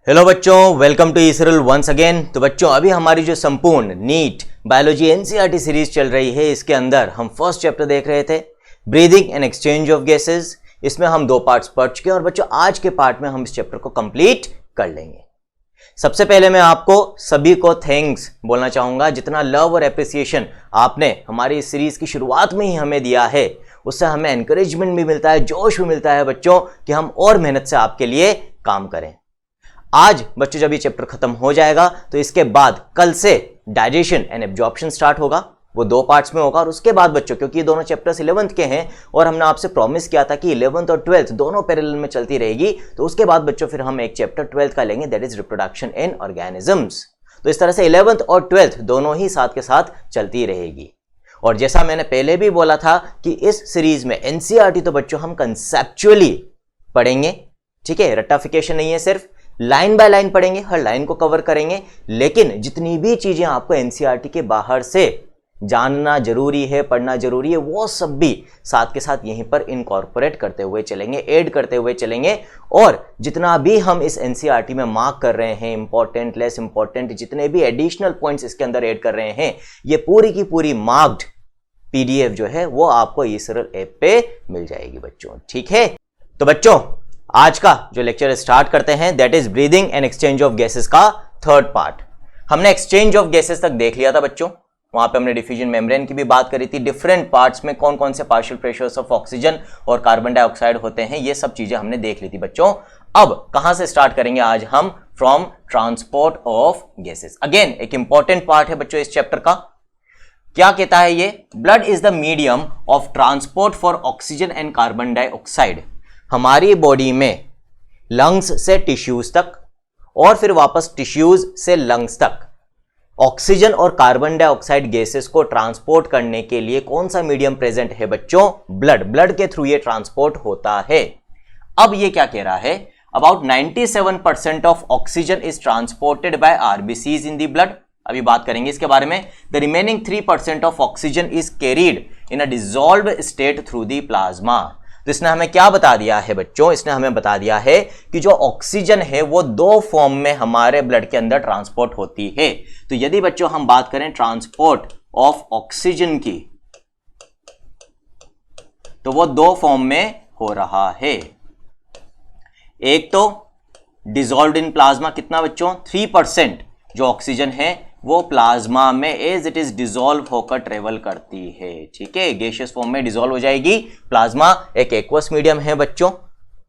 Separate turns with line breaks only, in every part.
Hello बच्चों, welcome to eSaral once again. तो बच्चों, अभी हमारी जो संपूर्ण नीट बायोलॉजी एनसीईआरटी सीरीज चल रही है, इसके अंदर हम फर्स्ट चैप्टर देख रहे थे, breathing and exchange of gases. इसमें हम 2 पार्ट्स पढ़ चुके हैं और बच्चों आज के पार्ट में हम इस चैप्टर को कंप्लीट कर लेंगे। सबसे पहले मैं आपको सभी को थैंक्स बोलना चाहूंगा। जितना लव और एप्रिसिएशन आपने हमारी इस सीरीज की शुरुआत में ही हमें दिया है, उससे हमें एनकरेजमेंट भी मिलता है, जोश भी मिलता है बच्चों कि हम और मेहनत से आपके लिए काम करें। आज बच्चों जब ये चैप्टर खत्म हो जाएगा तो इसके बाद कल से डाइजेशन एंड एब्जॉर्प्शन स्टार्ट होगा। वो 2 पार्ट्स में होगा और उसके बाद बच्चों, क्योंकि ये दोनों चैप्टर्स 11th के हैं और हमने आपसे प्रॉमिस किया था कि 11th और 12th दोनों पैरेलल में चलती रहेगी, तो उसके बाद बच्चों फिर हम एक चैप्टर 12th का लेंगे, that is reproduction in organisms. तो इस तरह से 11th और 12th दोनों ही साथ के साथ चलती रहेगी। और जैसा मैंने पहले भी बोला था कि इस सीरीज में एनसीईआरटी तो बच्चों हम कंसेप्चुअली पढ़ेंगे, ठीक है, रट्टाफिकेशन नहीं है, सिर्फ लाइन बाय लाइन पढ़ेंगे, हर लाइन को कवर करेंगे। लेकिन जितनी भी चीजें आपको एनसीईआरटी के बाहर से जानना जरूरी है, पढ़ना जरूरी है, वो सब भी साथ के साथ यहीं पर इनकॉर्पोरेट करते हुए चलेंगे, ऐड करते हुए चलेंगे। और जितना भी हम इस एनसीईआरटी में मार्क कर रहे हैं, इंपॉर्टेंट, लेस इंपॉर्टेंट, जितने भी एडिशनल पॉइंट्स इसके अंदर ऐड कर रहे हैं, ये पूरी की पूरी मार्क्ड पीडीएफ जो है वो आपको ईसरल ऐप पे मिल जाएगी बच्चों, ठीक है। तो बच्चों आज का जो लेक्चर स्टार्ट करते हैं, that is breathing and exchange of gases का 3rd पार्ट। हमने एक्सचेंज ऑफ गैसेस तक देख लिया था बच्चों, वहां पे हमने डिफ्यूजन मेम्ब्रेन की भी बात करी थी, डिफरेंट पार्ट्स में कौन कौन से पार्शियल प्रेशर्स ऑफ ऑक्सीजन और कार्बन डाइऑक्साइड होते हैं, ये सब चीजें हमने देख ली थी बच्चों। अब कहां से स्टार्ट करेंगे आज हम? From transport of gases. Again एक इंपॉर्टेंट पार्ट है बच्चों इस चैप्टर का। क्या कहता है ये? Blood is the medium of transport for oxygen and carbon dioxide. हमारी बॉडी में लंग्स से टिश्यूज तक और फिर वापस टिश्यूज से लंग्स तक ऑक्सीजन और कार्बन डाइऑक्साइड गैसेस को ट्रांसपोर्ट करने के लिए कौन सा मीडियम प्रेजेंट है बच्चों? ब्लड। ब्लड के थ्रू ये ट्रांसपोर्ट होता है। अब ये क्या कह रहा है? About 97% of oxygen is transported by RBCs in the blood. अभी बात करेंगे इसके बारे में। The remaining 3% of oxygen is carried in a dissolved state through the plasma. तो इसने हमें क्या बता दिया है बच्चों? इसने हमें बता दिया है कि जो ऑक्सीजन है वो 2 फॉर्म में हमारे ब्लड के अंदर ट्रांसपोर्ट होती है। तो यदि बच्चों हम बात करें ट्रांसपोर्ट ऑफ ऑक्सीजन की, तो वो 2 फॉर्म में हो रहा है। एक तो डिसॉल्व्ड इन प्लाज्मा, कितना बच्चों? 3% जो ऑक्सीजन है वो प्लाज्मा में एज इट इज डिसॉल्व होकर ट्रेवल करती है, ठीक है, गैसियस फॉर्म में डिसॉल्व हो जाएगी। प्लाज्मा एक एक्वस मीडियम है बच्चों,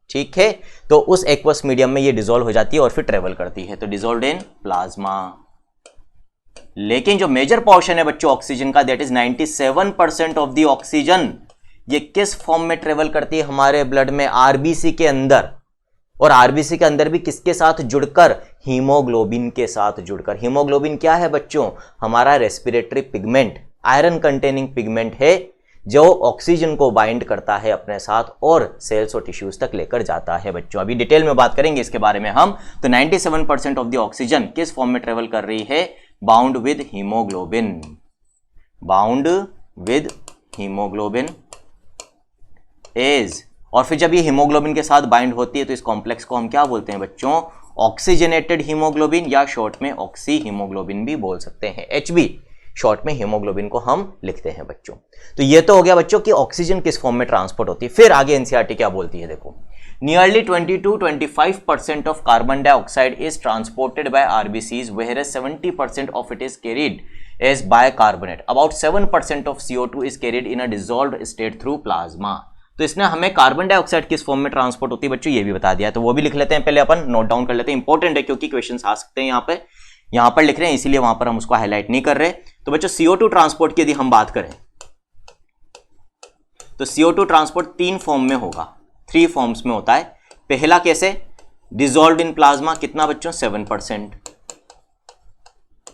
ठीक है, तो उस एक्वस मीडियम में ये डिसॉल्व हो जाती है और फिर ट्रेवल करती है, तो डिसॉल्व्ड इन प्लाज्मा। लेकिन जो मेजर पोर्शन है बच्चों ऑक्सीजन का, that is 97% of the oxygen, ये किस फॉर्म में ट्रेवल करती है हमारे ब्लड में? आरबीसी के अंदर। और आरबीसी के अंदर भी किसके साथ जुड़कर? हीमोग्लोबिन के साथ जुड़कर। हीमोग्लोबिन क्या है बच्चों? हमारा respiratory pigment, iron containing pigment है, जो ऑक्सीजन को बाइंड करता है अपने साथ और सेल्स और टिश्यूज तक लेकर जाता है बच्चों। अभी डिटेल में बात करेंगे इसके बारे में हम। तो 97% ऑफ द ऑक्सीजन किस फॉर्म में ट्रेवल कर रही है? Bound with haemoglobin. Bound with haemoglobin as, और फिर जब ये हीमोग्लोबिन के साथ बाइंड होती है तो इस कॉम्प्लेक्स को हम क्या बोलते हैं बच्चों? ऑक्सीजनेटेड हीमोग्लोबिन, या शॉर्ट में ऑक्सी हीमोग्लोबिन भी बोल सकते हैं, HB शॉर्ट में हीमोग्लोबिन को हम लिखते हैं बच्चों। तो ये तो हो गया बच्चों कि ऑक्सीजन किस फॉर्म में ट्रांसपोर्ट होती है। फिर आगे एनसीईआरटी क्या बोलती है, देखो, nearly 20-25% of carbon dioxide is transported by RBCs, whereas 70% of it is carried as bicarbonate. About 7% of CO2 is carried in a dissolved state through plasma. तो इसने हमें कार्बन डाइऑक्साइड किस फॉर्म में ट्रांसपोर्ट होती है बच्चों ये भी बता दिया है, तो वो भी लिख लेते हैं, पहले अपन नोट डाउन कर लेते हैं, इंपॉर्टेंट है क्योंकि क्वेश्चंस आ सकते हैं यहाँ पर लिख रहे हैं, इसीलिए वहां पर हम उसको हाईलाइट नहीं कर रहे। तो बच्चों CO2 ट्रांसपोर्ट की यदि हम बात करें तो CO2 ट्रांसपोर्ट 3 फॉर्म में होगा, 3 फॉर्म्स में होता है। पहला कैसे? डिसॉल्व्ड इन प्लाज्मा, कितना बच्चों? 7%।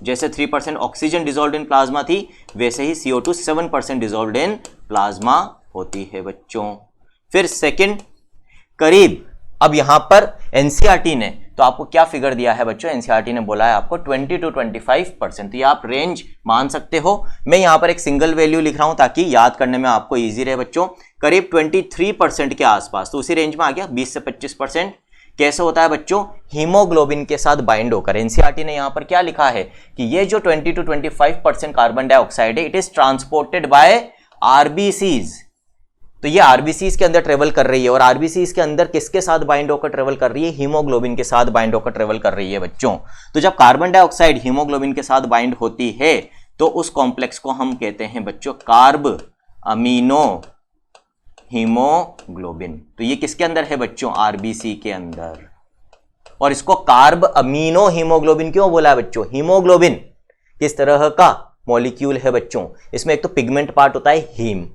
जैसे 3% ऑक्सीजन डिसॉल्व्ड इन प्लाज्मा थी, वैसे ही CO2 7% डिसॉल्व्ड इन प्लाज्मा होती है बच्चों। फिर सेकंड, करीब, अब यहां पर एनसीईआरटी ने तो आपको क्या फिगर दिया है बच्चों? एनसीईआरटी ने बोला है आपको 20-25%, तो ये आप रेंज मान सकते हो। मैं यहां पर एक सिंगल वैल्यू लिख रहा हूं ताकि याद करने में आपको इजी रहे बच्चों। करीब 23% के आसपास, तो उसी रेंज में आ गया, 20 से 25%। कैसे होता है बच्चों? हीमोग्लोबिन के साथ बाइंड होकर। एनसीईआरटी ने यहां पर क्या लिखा है कि ये जो 20 to 25% कार्बन डाइऑक्साइड है, it is transported by RBCs. तो ये आरबीसीज के अंदर ट्रेवल कर रही है, और आरबीसीज के अंदर किसके साथ बाइंड होकर ट्रेवल कर रही है? हीमोग्लोबिन के साथ बाइंड होकर ट्रेवल कर रही है बच्चों। तो जब कार्बन डाइऑक्साइड हीमोग्लोबिन के साथ बाइंड होती है तो उस कॉम्प्लेक्स को हम कहते हैं बच्चों कार्ब अमीनो हीमोग्लोबिन। तो ये किसके अंदर है बच्चों? आरबीसी के अंदर। और इसको कार्ब अमीनो हीमोग्लोबिन क्यों बोला है बच्चों? हीमोग्लोबिन किस तरह का मॉलिक्यूल है बच्चों? इसमें एक तो पिगमेंट पार्ट होता है हीम,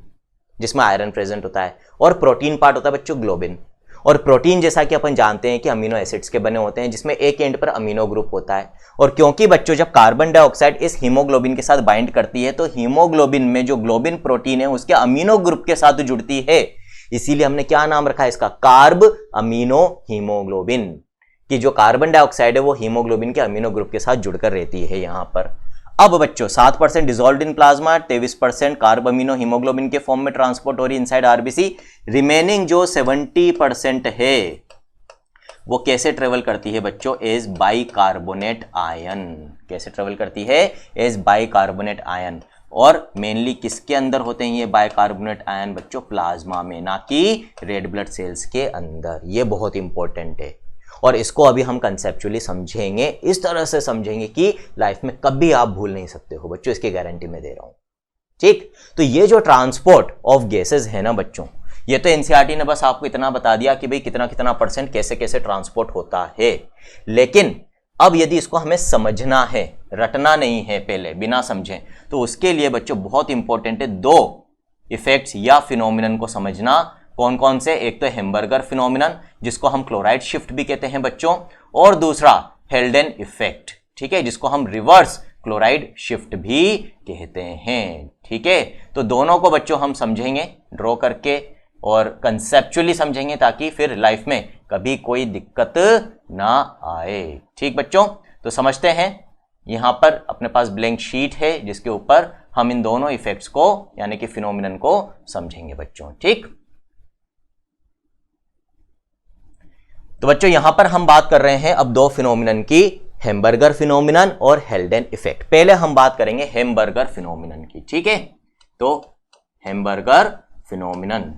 जिसमें आयरन प्रेजेंट होता है, और प्रोटीन पार्ट होता है बच्चों ग्लोबिन। और प्रोटीन जैसा कि अपन जानते हैं कि अमीनो एसिड्स के बने होते हैं, जिसमें एक एंड पर अमीनो ग्रुप होता है। और क्योंकि बच्चों जब कार्बन डाइऑक्साइड इस हीमोग्लोबिन के साथ बाइंड करती है तो हीमोग्लोबिन में जो ग्लोबिन प्रोटीन है उसके अमीनो ग्रुप के साथ जुड़ती है, इसीलिए हमने क्या नाम रखा है इसका? Carb amino haemoglobin. कि जो कार्बन डाइऑक्साइड है वो हीमोग्लोबिन के अमीनो ग्रुप के साथ जुड़कर रहती है यहां पर। अब बच्चों 7% dissolved in plasma, 23% carb amino haemoglobin के फॉर्म में ट्रांसपोर्ट हो रही इनसाइड आरबीसी। रिमेनिंग जो 70% है वो कैसे ट्रेवल करती है बच्चों? As bicarbonate ion. कैसे ट्रेवल करती है? As bicarbonate ion. और मेनली किसके अंदर होते हैं ये बाइकार्बोनेट आयन बच्चों? प्लाज्मा में, ना कि रेड ब्लड सेल्स के अंदर। ये बहुत इंपॉर्टेंट है और इसको अभी हम कंसेप्चुअली समझेंगे, इस तरह से समझेंगे कि लाइफ में कभी आप भूल नहीं सकते हो बच्चों, इसकी गारंटी मैं दे रहा हूं। ठीक, तो ये जो ट्रांसपोर्ट ऑफ गैसेस है ना बच्चों, ये तो एनसीईआरटी ने बस आपको इतना बता दिया कि भाई कितना कितना परसेंट कैसे कैसे ट्रांसपोर्ट होता है। लेकिन अब यदि इसको हमें समझना है, रटना नहीं है पहले बिना समझे, तो उसके लिए बच्चों बहुत इंपॉर्टेंट है दो इफेक्ट्स या फिनोमिनन को समझना। कौन कौन से? एक तो हेम्बर्गर फिनोमिनन, जिसको हम क्लोराइड शिफ्ट भी कहते हैं बच्चों, और दूसरा हेल्डेन इफेक्ट, ठीक है, जिसको हम रिवर्स क्लोराइड शिफ्ट भी कहते हैं। ठीक है, तो दोनों को बच्चों हम समझेंगे ड्रॉ करके और कंसेप्चुअली समझेंगे, ताकि फिर लाइफ में कभी कोई दिक्कत ना आए। ठीक बच्चों, तो समझते हैं। यहां पर अपने पास ब्लैंक शीट है जिसके ऊपर हम इन दोनों इफेक्ट्स को यानी कि फिनोमिनन को समझेंगे बच्चों। ठीक, तो बच्चों यहां पर हम बात कर रहे हैं अब दो फिनोमिनन की, हेम्बर्गर फिनोमिनन और हेल्डेन इफेक्ट। पहले हम बात करेंगे हेम्बर्गर फिनोमिनन की। ठीक है, तो हेम्बर्गर फिनोमिनन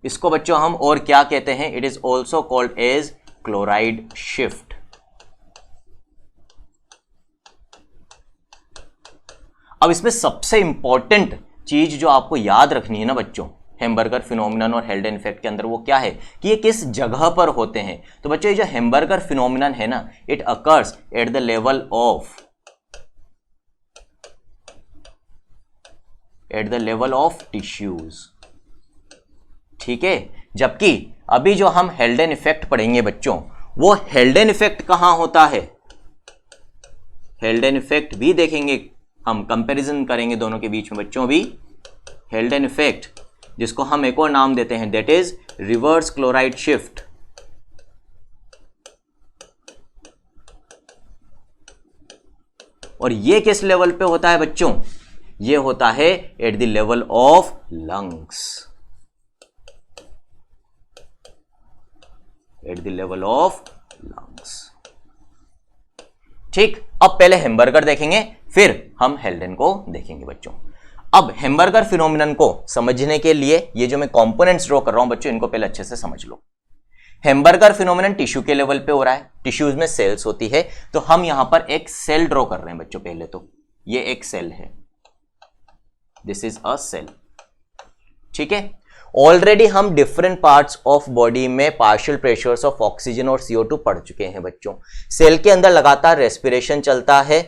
इसको बच्चों हम और क्या कहते हैं? It is also called as chloride shift. अब इसमें सबसे इंपॉर्टेंट चीज जो आपको याद रखनी है ना बच्चों, हेम्बर्गर फिनोमिनन और हेल्डेन इफेक्ट के अंदर, वो क्या है कि ये किस जगह पर होते हैं। तो बच्चों ये जो हेम्बर्गर फिनोमिनन है ना, it occurs at the level of tissues. ठीक है, जबकि अभी जो हम हेल्डेन इफेक्ट पढ़ेंगे बच्चों, वो हेल्डेन इफेक्ट कहां होता है? हेल्डेन इफेक्ट भी देखेंगे हम, कंपैरिजन करेंगे दोनों के बीच में बच्चों भी। हेल्डेन इफेक्ट जिसको हम एक और नाम देते हैं, that is reverse chloride shift. और ये किस लेवल पे होता है बच्चों? ये होता है at the level of lungs. Eight the level of lungs. ठीक, अब पहले हेम्बर्गर देखेंगे, फिर हम हेल्डेन को देखेंगे बच्चों। अब हेम्बर्गर फिनोमिनन को समझने के लिए ये जो मैं कंपोनेंट्स ड्रॉ कर रहा हूं बच्चों, इनको पहले अच्छे से समझ लो। हेम्बर्गर फिनोमिनन टिश्यू के लेवल पे हो रहा है, टिश्यूज में सेल्स होती है, तो हम यहां पर एक सेल ड्रॉ कर रहे हैं बच्चों। पहले तो ये एक सेल है, दिस इज अ सेल। ठीक है, ऑलरेडी हम डिफरेंट पार्ट्स ऑफ बॉडी में पार्शियल प्रेशर्स ऑफ ऑक्सीजन और CO2 पढ़ चुके हैं बच्चों। सेल के अंदर लगातार रेस्पिरेशन चलता है,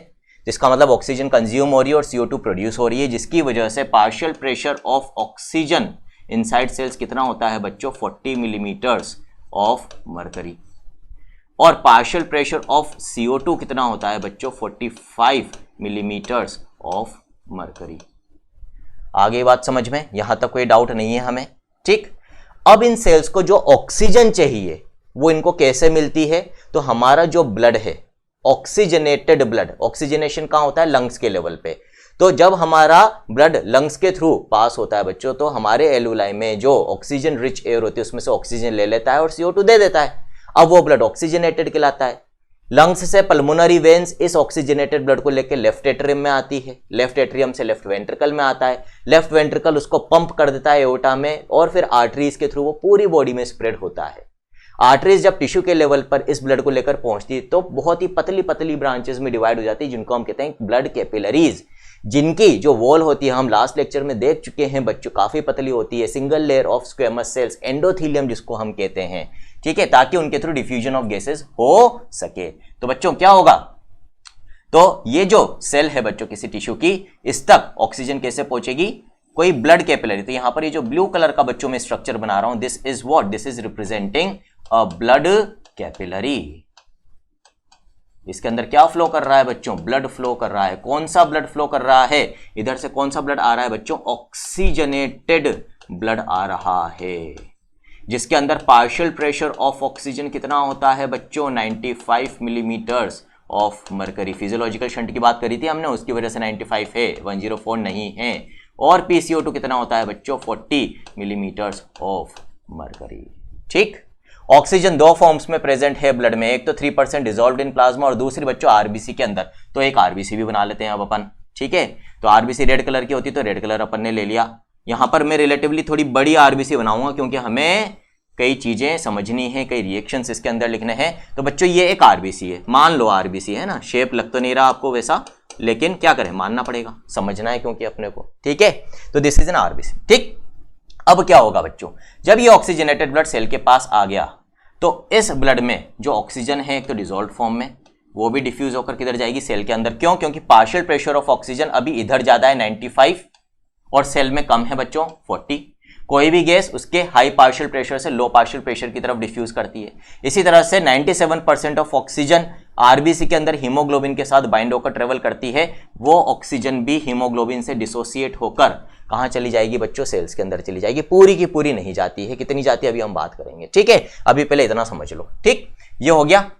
जिसका मतलब ऑक्सीजन कंज्यूम हो रही है और CO2 प्रोड्यूस हो रही है, जिसकी वजह से partial pressure of oxygen inside cells कितना होता है बच्चों? 40 मिलीमीटर्स ऑफ मरकरी। और पार्शियल प्रेशर ऑफ CO2 कितना होता है बच्चों? 45 मिलीमीटर्स ऑफ मरकरी। आगे बात समझ में, यहां तक कोई डाउट नहीं है हमें। ठीक, अब इन सेल्स को जो ऑक्सीजन चाहिए वो इनको कैसे मिलती है? तो हमारा जो ब्लड है, ऑक्सीजनेटेड ब्लड, ऑक्सीजनेशन कहां होता है? लंग्स के लेवल पे। तो जब हमारा ब्लड लंग्स के थ्रू पास होता है बच्चों, तो हमारे एलुलाई में जो ऑक्सीजन रिच एयर होती है उसमें से ऑक्सीजन ले लेता है और CO2 दे देता है। अब वो ब्लड ऑक्सीजनेटेड कहलाता है। लंग्स से पल्मोनरी वेन्स इस ऑक्सीजनेटेड ब्लड को लेकर लेफ्ट एट्रियम में आती है, लेफ्ट एट्रियम से लेफ्ट वेंट्रिकल में आता है, लेफ्ट वेंट्रिकल उसको पंप कर देता है एओर्टा में, और फिर आर्टरीज के थ्रू वो पूरी बॉडी में स्प्रेड होता है। आर्टरीज जब टिश्यू के लेवल पर इस ब्लड को लेकर पहुंचती है तो बहुत ही पतली पतली ब्रांचेस में डिवाइड हो जाती है, जिनको हम कहते हैं ब्लड कैपिलरीज, जिनकी जो वॉल होती है हम लास्ट लेक्चर में देख चुके हैं बच्चों, काफी पतली होती है, single layer of squamous cells, endothelium जिसको हम कहते हैं, ठीक है, ताकि उनके थ्रू डिफ्यूजन ऑफ गैसेस हो सके। तो बच्चों क्या होगा, तो ये जो सेल है बच्चों किसी टिश्यू की, इस तक ऑक्सीजन कैसे पहुंचेगी, कोई ब्लड कैपिलरी। तो यहां पर ये जो ब्लू कलर का बच्चों में स्ट्रक्चर बना रहा हूं, this is what, this is representing a blood capillary. इसके अंदर क्या फ्लो कर रहा है बच्चों, ब्लड फ्लो कर रहा है। कौन सा ब्लड फ्लो कर रहा है, इधर से कौन सा ब्लड आ रहा है बच्चों, ऑक्सीजनेटेड ब्लड आ रहा है, जिसके अंदर पार्शियल प्रेशर ऑफ ऑक्सीजन कितना होता है बच्चों, 95 millimetres of mercury. Physiological shunt की बात करी थी हमने, उसकी वजह से 95 है, 104 नहीं है। और PCO2 कितना होता है बच्चों, 40 मिलीमीटर्स ऑफ मरकरी। ठीक, ऑक्सीजन दो फॉर्म्स में प्रेजेंट है ब्लड में, एक तो 3% डिसॉल्व्ड इन प्लाज्मा और दूसरी बच्चों आरबीसी के अंदर। तो एक आरबीसी भी बना लेते हैं अब अपन, ठीक है। तो आरबीसी रेड कलर की होती है तो रेड कलर अपन ने ले लिया। यहां पर मैं रिलेटिवली थोड़ी बड़ी आरबीसी बनाऊंगा क्योंकि हमें कई चीजें समझनी है, कई रिएक्शंस इसके अंदर लिखने हैं। तो बच्चों ये एक आरबीसी है, मान लो आरबीसी है ना, शेप लग तो नहीं रहा आपको वैसा, लेकिन क्या करें, मानना पड़ेगा, समझना है क्योंकि अपने को, ठीक है। तो दिस इज एन आरबीसी, ठीक। अब क्या होगा बच्चों, जब ये ऑक्सीजनेटेड ब्लड सेल के पास आ गया तो इस ब्लड में जो ऑक्सीजन है एक तो डिसॉल्व्ड फॉर्म में, वो भी डिफ्यूज होकर किधर जाएगी, सेल के अंदर। क्यों, क्योंकि पार्शियल प्रेशर ऑफ ऑक्सीजन अभी इधर ज्यादा है 95 और सेल में कम है बच्चों 40। कोई भी गैस उसके हाई पार्शियल प्रेशर से लो पार्शियल प्रेशर की तरफ डिफ्यूज करती है। इसी तरह से 97% ऑफ ऑक्सीजन आरबीसी के अंदर हीमोग्लोबिन के साथ बाइंड होकर ट्रेवल करती है, वो ऑक्सीजन भी हीमोग्लोबिन से डिसोसिएट होकर कहां चली जाएगी बच्चों, सेल्स के अंदर चली जाएगी। पूरी की पूरी नहीं जाती है, कितनी जाती है अभी हम बात करेंगे, ठीक है। अभी पहले इतना समझ लो, ठीक, ये हो गया।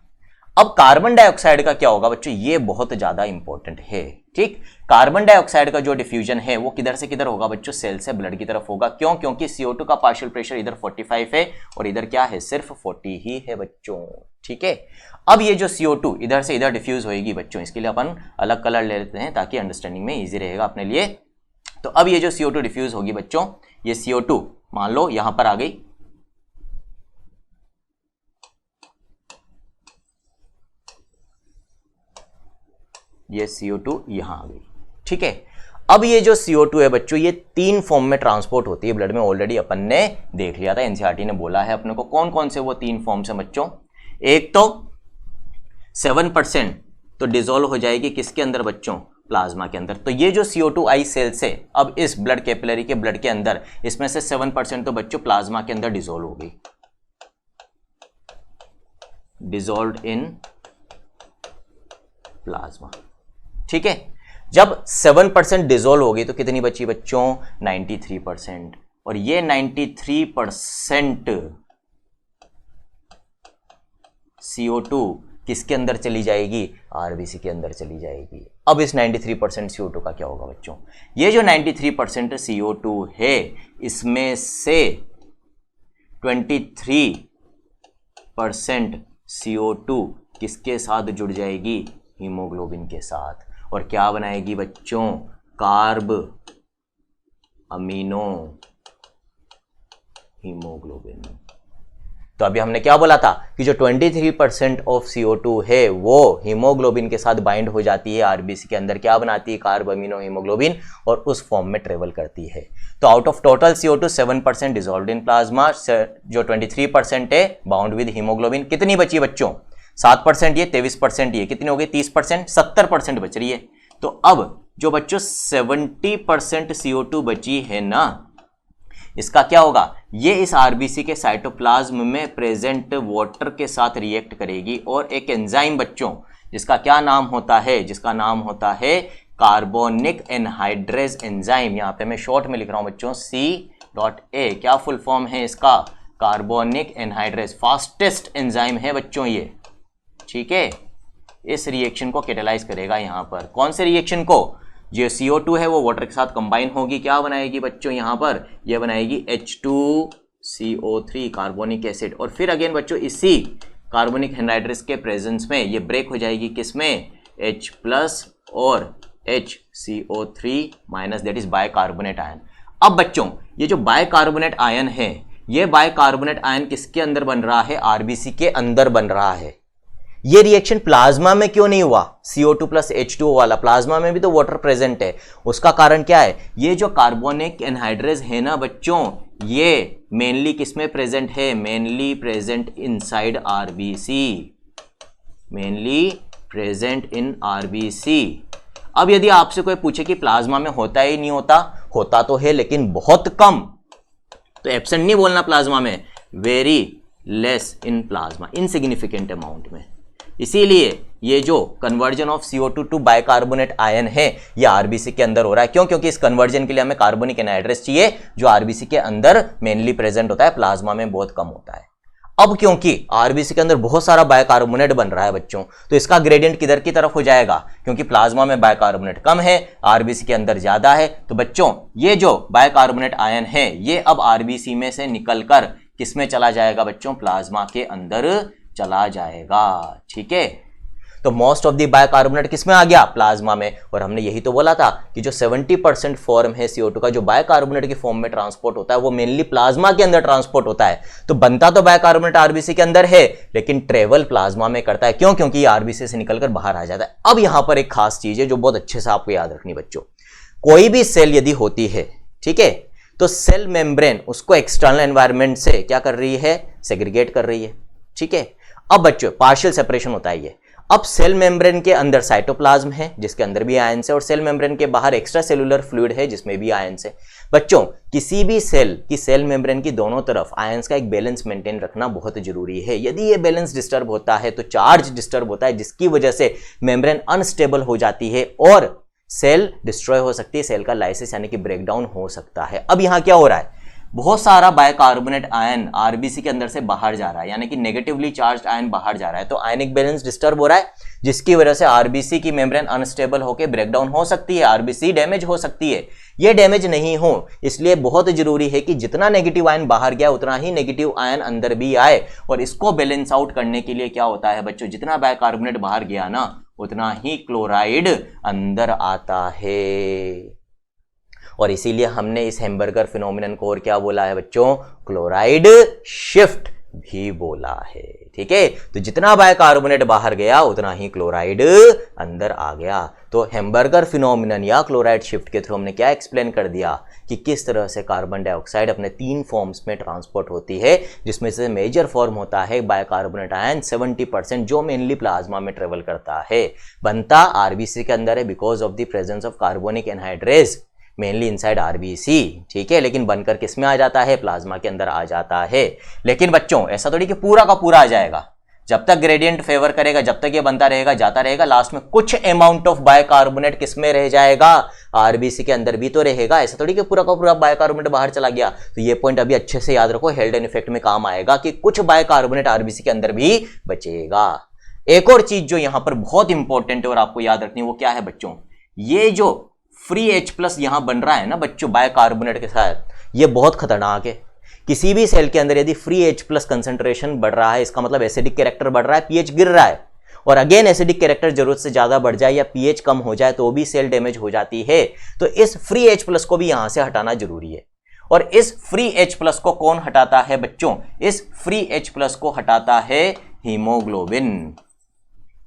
अब कार्बन डाइऑक्साइड का क्या होगा बच्चों, ये बहुत ज्यादा इंपॉर्टेंट है, ठीक। कार्बन डाइऑक्साइड का जो डिफ्यूजन है वो किधर से किधर होगा बच्चों, सेल से ब्लड की तरफ होगा। क्यों, क्योंकि CO2 का पार्शियल प्रेशर इधर 45 है और इधर क्या है, सिर्फ 40 ही है बच्चों, ठीक है। अब ये जो CO2 इधर से इधर डिफ्यूज होगी बच्चों, इसके लिए अपन अलग कलर ले लेते हैं ताकि अंडरस्टैंडिंग में ईजी रहेगा अपने लिए। तो अब ये जो CO2 डिफ्यूज होगी बच्चों, ये CO2 मान लो यहां पर आ गई, ये CO2 यहां आ गई, ठीक है। अब ये जो CO2 है बच्चों, ये 3 फॉर्म में ट्रांसपोर्ट होती है ब्लड में, ऑलरेडी अपन ने देख लिया था, एनसीईआरटी ने बोला है अपने को कौन कौन से वो 3 फॉर्म्स हैं बच्चों। एक तो 7% तो डिसॉल्व हो जाएगी किसके अंदर बच्चों, प्लाज्मा के अंदर। तो ये जो CO2 आई सेल से अब इस ब्लड कैपिलरी के ब्लड के अंदर, इसमें से 7% तो बच्चों प्लाज्मा के अंदर डिसॉल्व हो गई, डिसॉल्व्ड इन प्लाज्मा, ठीक है। जब 7% डिसॉल्व हो गई तो कितनी बची बच्चों, 93%। और ये 93% CO2 किसके अंदर चली जाएगी, आरबीसी के अंदर चली जाएगी। अब इस 93% CO2 का क्या होगा बच्चों, ये जो 93% CO2 है इसमें से 23% CO2 किसके साथ जुड़ जाएगी, हीमोग्लोबिन के साथ, और क्या बनाएगी बच्चों, कार्ब अमीनो हीमोग्लोबिन। तो अभी हमने क्या बोला था कि जो 23% ऑफ CO2 है वो हीमोग्लोबिन के साथ बाइंड हो जाती है आरबीसी के अंदर, क्या बनाती है, कार्ब अमीनो हीमोग्लोबिन, और उस फॉर्म में ट्रेवल करती है। तो out of total CO2 7% dissolved in plasma, जो 23% है बाउंड विद हीमोग्लोबिन, कितनी बची बच्चों, 7% ये, 23% ये, कितनी हो गई, 30%, 70% बच रही है। तो अब जो बच्चों 70% CO2 बची है ना, इसका क्या होगा, ये इस आरबीसी के साइटोप्लाज्म में प्रेजेंट वाटर के साथ रिएक्ट करेगी और एक एंजाइम बच्चों जिसका क्या नाम होता है, जिसका नाम होता है कार्बोनिक एनहाइड्रेज एंजाइम। यहां पे मैं शॉर्ट में लिख रहा हूं बच्चों C.A, क्या फुल फॉर्म है इसका, कार्बोनिक एनहाइड्रेज, फास्टेस्ट एंजाइम है बच्चों ये, ठीक है। इस रिएक्शन को कैटेलाइज करेगा यहां पर, कौन से रिएक्शन को, जो CO2 है वो वाटर के साथ कंबाइन होगी, क्या बनाएगी बच्चों यहाँ पर, ये बनाएगी H2CO3 कार्बोनिक एसिड। और फिर अगेन बच्चों इसी कार्बोनिक एनहाइड्रेस के प्रेजेंस में ये ब्रेक हो जाएगी किसमें, H प्लस और HCO3 minus, that is bicarbonate ion. अब बच्चों ये जो बाइकार्बोनेट आयन है, ये बाइकार्बोनेट आयन किसके अंदर बन रहा है, आरबीसी के अंदर बन रहा है। ये रिएक्शन प्लाज्मा में क्यों नहीं हुआ, CO2 प्लस H2O वाला, प्लाज्मा में भी तो वाटर प्रेजेंट है। उसका कारण क्या है, ये जो कार्बोनिक एनहाइड्रेस है ना बच्चों, ये मेनली किसमें प्रेजेंट है, mainly present inside RBC, mainly present in RBC. अब यदि आपसे कोई पूछे कि प्लाज्मा में होता ही नहीं होता, होता तो है लेकिन बहुत कम, तो एब्सेंट नहीं बोलना प्लाज्मा में, very less in plasma, insignificant amount में। इसीलिए ये जो conversion of CO2 to bicarbonate ion है ये आरबीसी के अंदर हो रहा है। क्यों, क्योंकि इस कन्वर्जन के लिए हमें कार्बोनिक एनहाइड्रेस चाहिए जो आरबीसी के अंदर मेनली प्रेजेंट होता है, प्लाज्मा में बहुत कम होता है। अब क्योंकि आरबीसी के अंदर बहुत सारा बाइकार्बोनेट बन रहा है बच्चों, तो इसका ग्रेडियंट किधर की तरफ हो जाएगा, क्योंकि प्लाज्मा में बाइकार्बोनेट कम है, आरबीसी के अंदर ज्यादा है, तो बच्चों ये जो बाइकार्बोनेट आयन है ये अब आरबीसी में से निकलकर किसमें चला जाएगा बच्चों, प्लाज्मा के अंदर चला जाएगा। ठीक है, तो मोस्ट ऑफ द बाइकार्बोनेट किसमें आ गया, प्लाज्मा में। और हमने यही तो बोला था कि जो 70% फॉर्म है CO2 का, जो बाइकार्बोनेट की फॉर्म में ट्रांसपोर्ट होता है वो मेनली प्लाज्मा के अंदर ट्रांसपोर्ट होता है। तो बनता तो बाइकार्बोनेट आरबीसी के अंदर है लेकिन ट्रेवल प्लाज्मा में करता है। क्यों, क्योंकि ये आरबीसी से निकलकर बाहर आ जाता है। अब यहां पर एक खास चीज है जो बहुत अच्छे से आपको याद रखनी बच्चों, कोई भी सेल यदि होती है, ठीक है, तो सेल मेम्ब्रेन उसको एक्सटर्नल एनवायरनमेंट से क्या कर रही है, सेग्रीगेट कर रही है। ठीक है, अब बच्चों पार्शियल सेपरेशन होता है ये। अब सेल मेम्ब्रेन के अंदर साइटोप्लाज्म है जिसके अंदर भी आयंस है, और सेल मेम्ब्रेन के बाहर एक्स्ट्रा सेलुलर फ्लूइड है जिसमें भी आयंस है। बच्चों किसी भी सेल की सेल मेम्ब्रेन की दोनों तरफ आयंस का एक बैलेंस मेंटेन रखना बहुत जरूरी है। यदि ये बैलेंस डिस्टर्ब होता है तो चार्ज डिस्टर्ब होता है, जिसकी वजह से मेम्ब्रेन अनस्टेबल हो जाती है और सेल डिस्ट्रॉय हो सकती है, सेल का लाइसिस यानी कि ब्रेकडाउन हो सकता है। अब यहां क्या हो रहा है, बहुत सारा बाइकार्बोनेट आयन आरबीसी के अंदर से बाहर जा रहा है, यानी कि नेगेटिवली चार्ज्ड आयन बाहर जा रहा है, तो आयनिक बैलेंस डिस्टर्ब हो रहा है, जिसकी वजह से आरबीसी की मेम्ब्रेन अनस्टेबल होकर ब्रेकडाउन हो सकती है, आरबीसी डैमेज हो सकती है। ये डैमेज नहीं हो इसलिए बहुत जरूरी है कि जितना नेगेटिव आयन बाहर गया उतना ही नेगेटिव आयन अंदर भी आए, और इसको बैलेंस आउट करने के लिए क्या होता है बच्चों, जितना बाइकार्बोनेट बाहर गया ना उतना ही क्लोराइड अंदर आता है। और इसीलिए हमने इस हैम्बर्गर फिनोमिनन को और क्या बोला है बच्चों, क्लोराइड शिफ्ट भी बोला है। ठीक है, तो जितना बाइकार्बोनेट बाहर गया उतना ही क्लोराइड अंदर आ गया। तो हैम्बर्गर फिनोमिनन या क्लोराइड शिफ्ट के थ्रू हमने क्या एक्सप्लेन कर दिया कि किस तरह से कार्बन डाइऑक्साइड अपने 3 फॉर्म्स में ट्रांसपोर्ट होती है, जिसमें से मेजर फॉर्म होता है बाइकार्बोनेट आयन 70% जो मेनली प्लाज्मा में ट्रेवल करता है, बनता आरबीसी के अंदर है because of the presence of carbonic anhydrase mainly inside RBC. ठीक है, लेकिन बनकर किस में आ जाता है, प्लाज्मा के अंदर आ जाता है। लेकिन बच्चों ऐसा थोड़ी कि पूरा का पूरा आ जाएगा, जब तक ग्रेडियंट फेवर करेगा, जब तक ये बनता रहेगा जाता रहेगा, लास्ट में कुछ अमाउंट ऑफ बाइकार्बोनेट किस में रह जाएगा, आरबीसी के अंदर भी तो रहेगा। ऐसा थोड़ी कि पूरा का पूरा बाइकार्बोनेट बाहर चला गया। तो ये पॉइंट अभी अच्छे से याद रखो, हेल्डेन इफेक्ट में काम आएगा कि कुछ बाइकार्बोनेट आरबीसी के अंदर भी बचेगा। एक और चीज जो यहां पर बहुत इंपॉर्टेंट है और आपको याद रखनी है वो क्या है बच्चों, ये जो फ्री H+ यहां बन रहा है ना बच्चों बाइकार्बोनेट के साथ, ये बहुत खतरनाक है। किसी भी सेल के अंदर यदि फ्री H+ कंसंट्रेशन बढ़ रहा है, इसका मतलब एसिडिक कैरेक्टर बढ़ रहा है, पीएच गिर रहा है, और अगेन एसिडिक कैरेक्टर जरूरत से ज्यादा बढ़ जाए या पीएच कम हो जाए तो भी सेल डैमेज हो जाती है। तो इस फ्री H+ को भी यहां से हटाना जरूरी है। और इस फ्री H+ को कौन हटाता है बच्चों, इस फ्री H+ को हटाता है हीमोग्लोबिन।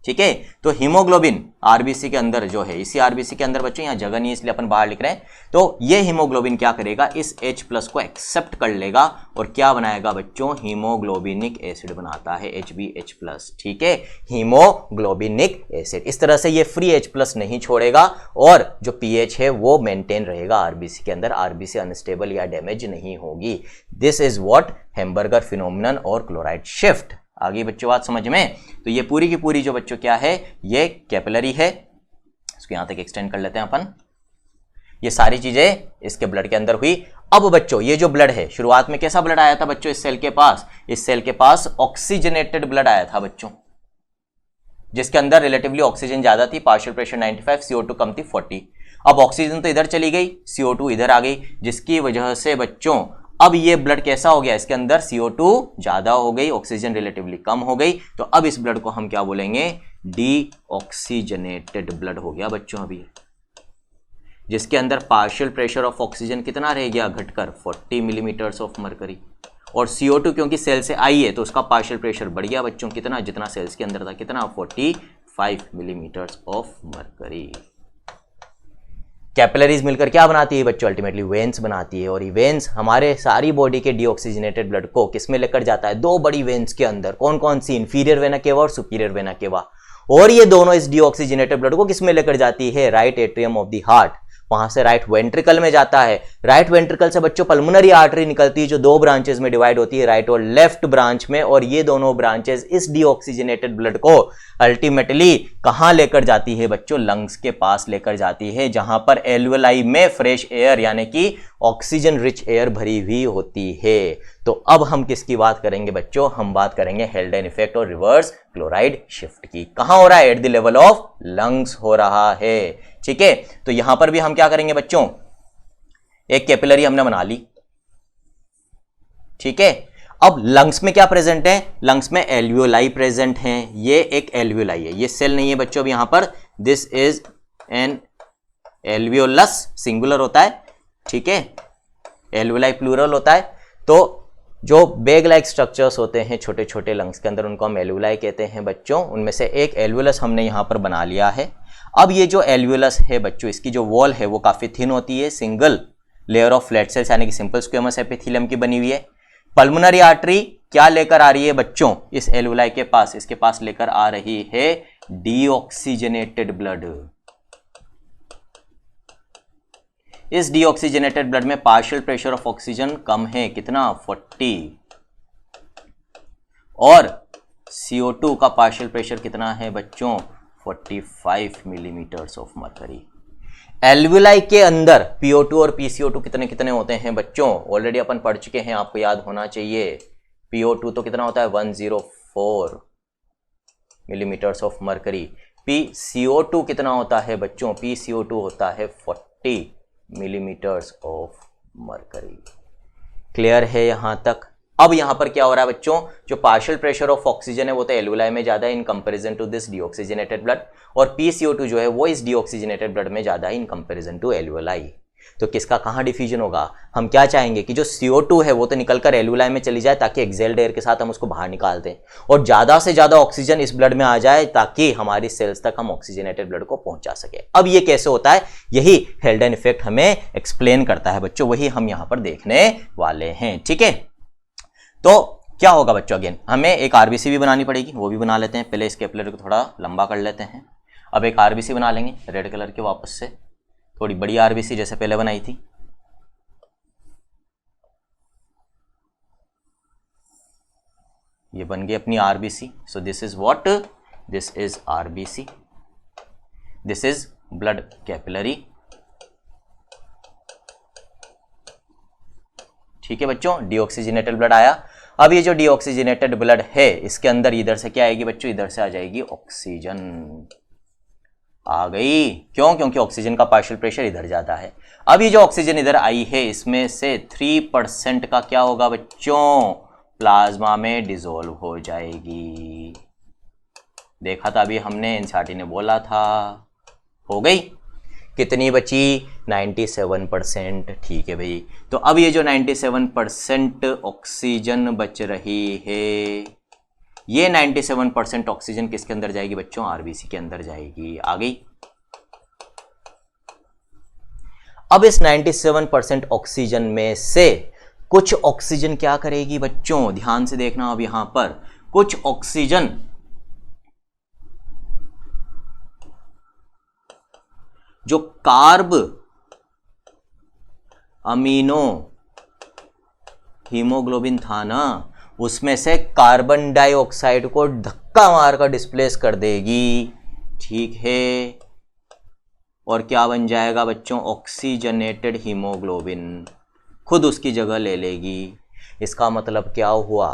ठीक है, तो हीमोग्लोबिन आरबीसी के अंदर जो है, इसी आरबीसी के अंदर बच्चों यहां जगह नहीं इसलिए अपन बाहर लिख रहे हैं, तो ये हीमोग्लोबिन क्या करेगा, इस H+ को एक्सेप्ट कर लेगा और क्या बनाएगा बच्चों, हीमोग्लोबिनिक एसिड बनाता है HbH+। ठीक है, हीमोग्लोबिनिक एसिड। इस तरह से ये फ्री H+ नहीं छोड़ेगा और जो पीएच है वो मेंटेन रहेगा आरबीसी के अंदर, आरबीसी अनस्टेबल या डैमेज नहीं होगी। This is what hamburger phenomenon और क्लोराइड शिफ्ट। आगे बच्चों बात समझ में, तो ये पूरी की पूरी जो बच्चों क्या है, ये कैपिलरी है, इसको यहां तक एक्सटेंड कर लेते हैं अपन। ये सारी चीजें इसके ब्लड के अंदर हुई। अब बच्चों ये जो ब्लड है, शुरुआत में कैसा ब्लड आया था बच्चों इस सेल के पास, इस सेल के पास ऑक्सीजनेटेड ब्लड आया था बच्चों, जिसके अंदर रिलेटिवली ऑक्सीजन ज्यादा थी, पार्शियल प्रेशर 95, CO2 कम थी 40। अब ऑक्सीजन तो इधर चली गई, CO2 इधर आ गई, जिसकी वजह से बच्चों अब ये ब्लड कैसा हो गया, इसके अंदर CO2 ज्यादा हो गई, ऑक्सीजन रिलेटिवली कम हो गई, तो अब इस ब्लड को हम क्या बोलेंगे, डीऑक्सीजनेटेड ब्लड हो गया बच्चों अभी, जिसके अंदर पार्शियल प्रेशर ऑफ ऑक्सीजन कितना रह गया घटकर 40 मिलीमीटर्स ऑफ मरकरी, और CO2 क्योंकि सेल से आई है तो उसका पार्शियल प्रेशर बढ़ गया बच्चों, कितना, जितना सेल्स के अंदर था, कितना, 45 मिलीमीटर्स ऑफ मरकरी। कैपिलरीज मिलकर क्या बनाती है बच्चों, अल्टीमेटली वेन्स बनाती है, और ये वेन्स हमारे सारी बॉडी के डीऑक्सीजनेटेड ब्लड को किस में लेकर जाता है, दो बड़ी वेन्स के अंदर, कौन कौन सी, इंफीरियर वेना केवा और सुपीरियर वेना केवा, और ये दोनों इस डीऑक्सीजनेटेड ब्लड को किस में लेकर जाती है, right atrium of the heart, वहां से राइट वेंट्रिकल में जाता है, राइट वेंट्रिकल से बच्चों पल्मोनरी आर्टरी निकलती है जो दो ब्रांचेस में डिवाइड होती है, राइट और लेफ्ट ब्रांच में, और ये दोनों ब्रांचेस इस डीऑक्सीजनेटेड ब्लड को अल्टीमेटली कहां लेकर जाती है बच्चों, लंग्स के पास लेकर जाती है, जहां पर एल्वेलाई में फ्रेश एयर यानी कि ऑक्सीजन रिच एयर भरी हुई होती है। तो अब हम किसकी बात करेंगे बच्चों, हम बात करेंगे हेल्डेन इफेक्ट और रिवर्स क्लोराइड शिफ्ट की। कहां हो रहा है, at the level of lungs हो रहा है, ठीक है। तो यहां पर भी हम क्या करेंगे बच्चों, एक कैपिलरी हमने बना ली, ठीक है। अब लंग्स में क्या प्रेजेंट है, लंग्स में एल्वियोलाई प्रेजेंट हैं, ये एक एल्वियोलाई है, ये सेल नहीं है बच्चों, अब यहां पर this is an alveolus, singular होता है, ठीक है, एल्वियोलाई प्लूरल होता है। तो जो बैग लाइक स्ट्रक्चर्स होते हैं छोटे छोटे लंग्स के अंदर, उनको हम एल्वियोलाई कहते हैं बच्चों, उनमें से एक एल्वियोलस हमने यहां पर बना लिया है। अब ये जो एल्वियोलस है बच्चों, इसकी जो वॉल है वो काफी थिन होती है, single layer of flat sales यानी कि सिंपल स्क्वेमस एपिथेलियम की बनी हुई है। पल्मोनरी आर्टरी क्या लेकर आ रही है बच्चों, इस एल्वियोलाई के पास, इसके पास लेकर आ रही है डीऑक्सीजनेटेड ब्लड। इस डीऑक्सीजनेटेड ब्लड में पार्शियल प्रेशर ऑफ ऑक्सीजन कम है, कितना, 40, और CO2 का पार्शियल प्रेशर कितना है बच्चों, 45 मिलीमीटर्स ऑफ मरकरी। एल्वियोलाई के अंदर PO2 और PCO2 कितने कितने होते हैं बच्चों, ऑलरेडी अपन पढ़ चुके हैं, आपको याद होना चाहिए। PO2 तो कितना होता है, 104 मिलीमीटर्स ऑफ मरकरी। PCO2 कितना होता है बच्चों, PCO2 होता है 40 मिलीमीटर्स ऑफ मरकरी। क्लियर है यहां तक। अब यहां पर क्या हो रहा है बच्चों, जो पार्शियल प्रेशर ऑफ ऑक्सीजन है वो तो एल्वियोलाई में ज्यादा है in comparison to this deoxygenated blood, और PCO2 जो है वो इस डीऑक्सीजनेटेड ब्लड में ज्यादा है इन कंपैरिजन टू एल्वियोलाई। तो किसका कहां डिफ्यूजन होगा, हम क्या चाहेंगे कि जो CO2 है वो तो निकलकर एल्वियोलाई में चली जाए ताकि एक्सेल्ड एयर के साथ हम उसको बाहर निकाल दें, और ज्यादा से ज्यादा ऑक्सीजन इस ब्लड में आ जाए ताकि हमारी सेल्स तक हम ऑक्सीजनेटेड ब्लड को पहुंचा सके। अब ये कैसे होता है, यही हेल्डेन इफेक्ट हमें एक्सप्लेन करता है बच्चों, वही हम यहां पर देखने वाले हैं, ठीक है। तो क्या होगा बच्चों, अगेन हमें एक RBC भी बनानी पड़ेगी, वो भी बना लेते हैं। पहले इस कैपिलरी को थोड़ा लंबा कर लेते हैं। अब एक RBC बना लेंगे रेड कलर के, वापस से थोड़ी बड़ी RBC जैसे पहले बनाई थी। ये बन गई अपनी RBC। So this is what, this is RBC, this is blood capillary, ठीक है बच्चों। डीऑक्सीजनेटेड ब्लड आया। अब ये जो डीऑक्सीजनेटेड ब्लड है इसके अंदर इधर से क्या आएगी बच्चों, इधर से आ जाएगी ऑक्सीजन, आ गई, क्यों, क्योंकि ऑक्सीजन का पार्शियल प्रेशर इधर जाता है। अब ये जो ऑक्सीजन इधर आई है इसमें से 3% का क्या होगा बच्चों, प्लाज्मा में डिसॉल्व हो जाएगी। देखा था अभी हमने, एनसीईआरटी ने बोला था, हो गई, कितनी बची, 97%, ठीक है भाई। तो अब ये जो 97% ऑक्सीजन बच रही है, ये 97% ऑक्सीजन किसके अंदर जाएगी बच्चों, RBC के अंदर जाएगी, आ गई। अब इस 97% ऑक्सीजन में से कुछ ऑक्सीजन क्या करेगी बच्चों, ध्यान से देखना। अब यहां पर कुछ ऑक्सीजन जो कार्ब अमीनो हीमोग्लोबिन था ना, उसमें से कार्बन डाइऑक्साइड को धक्का मारकर डिस्प्लेस कर देगी, ठीक है। और क्या बन जाएगा बच्चों, ऑक्सीजनेटेड हीमोग्लोबिन खुद उसकी जगह ले लेगी। इसका मतलब क्या हुआ,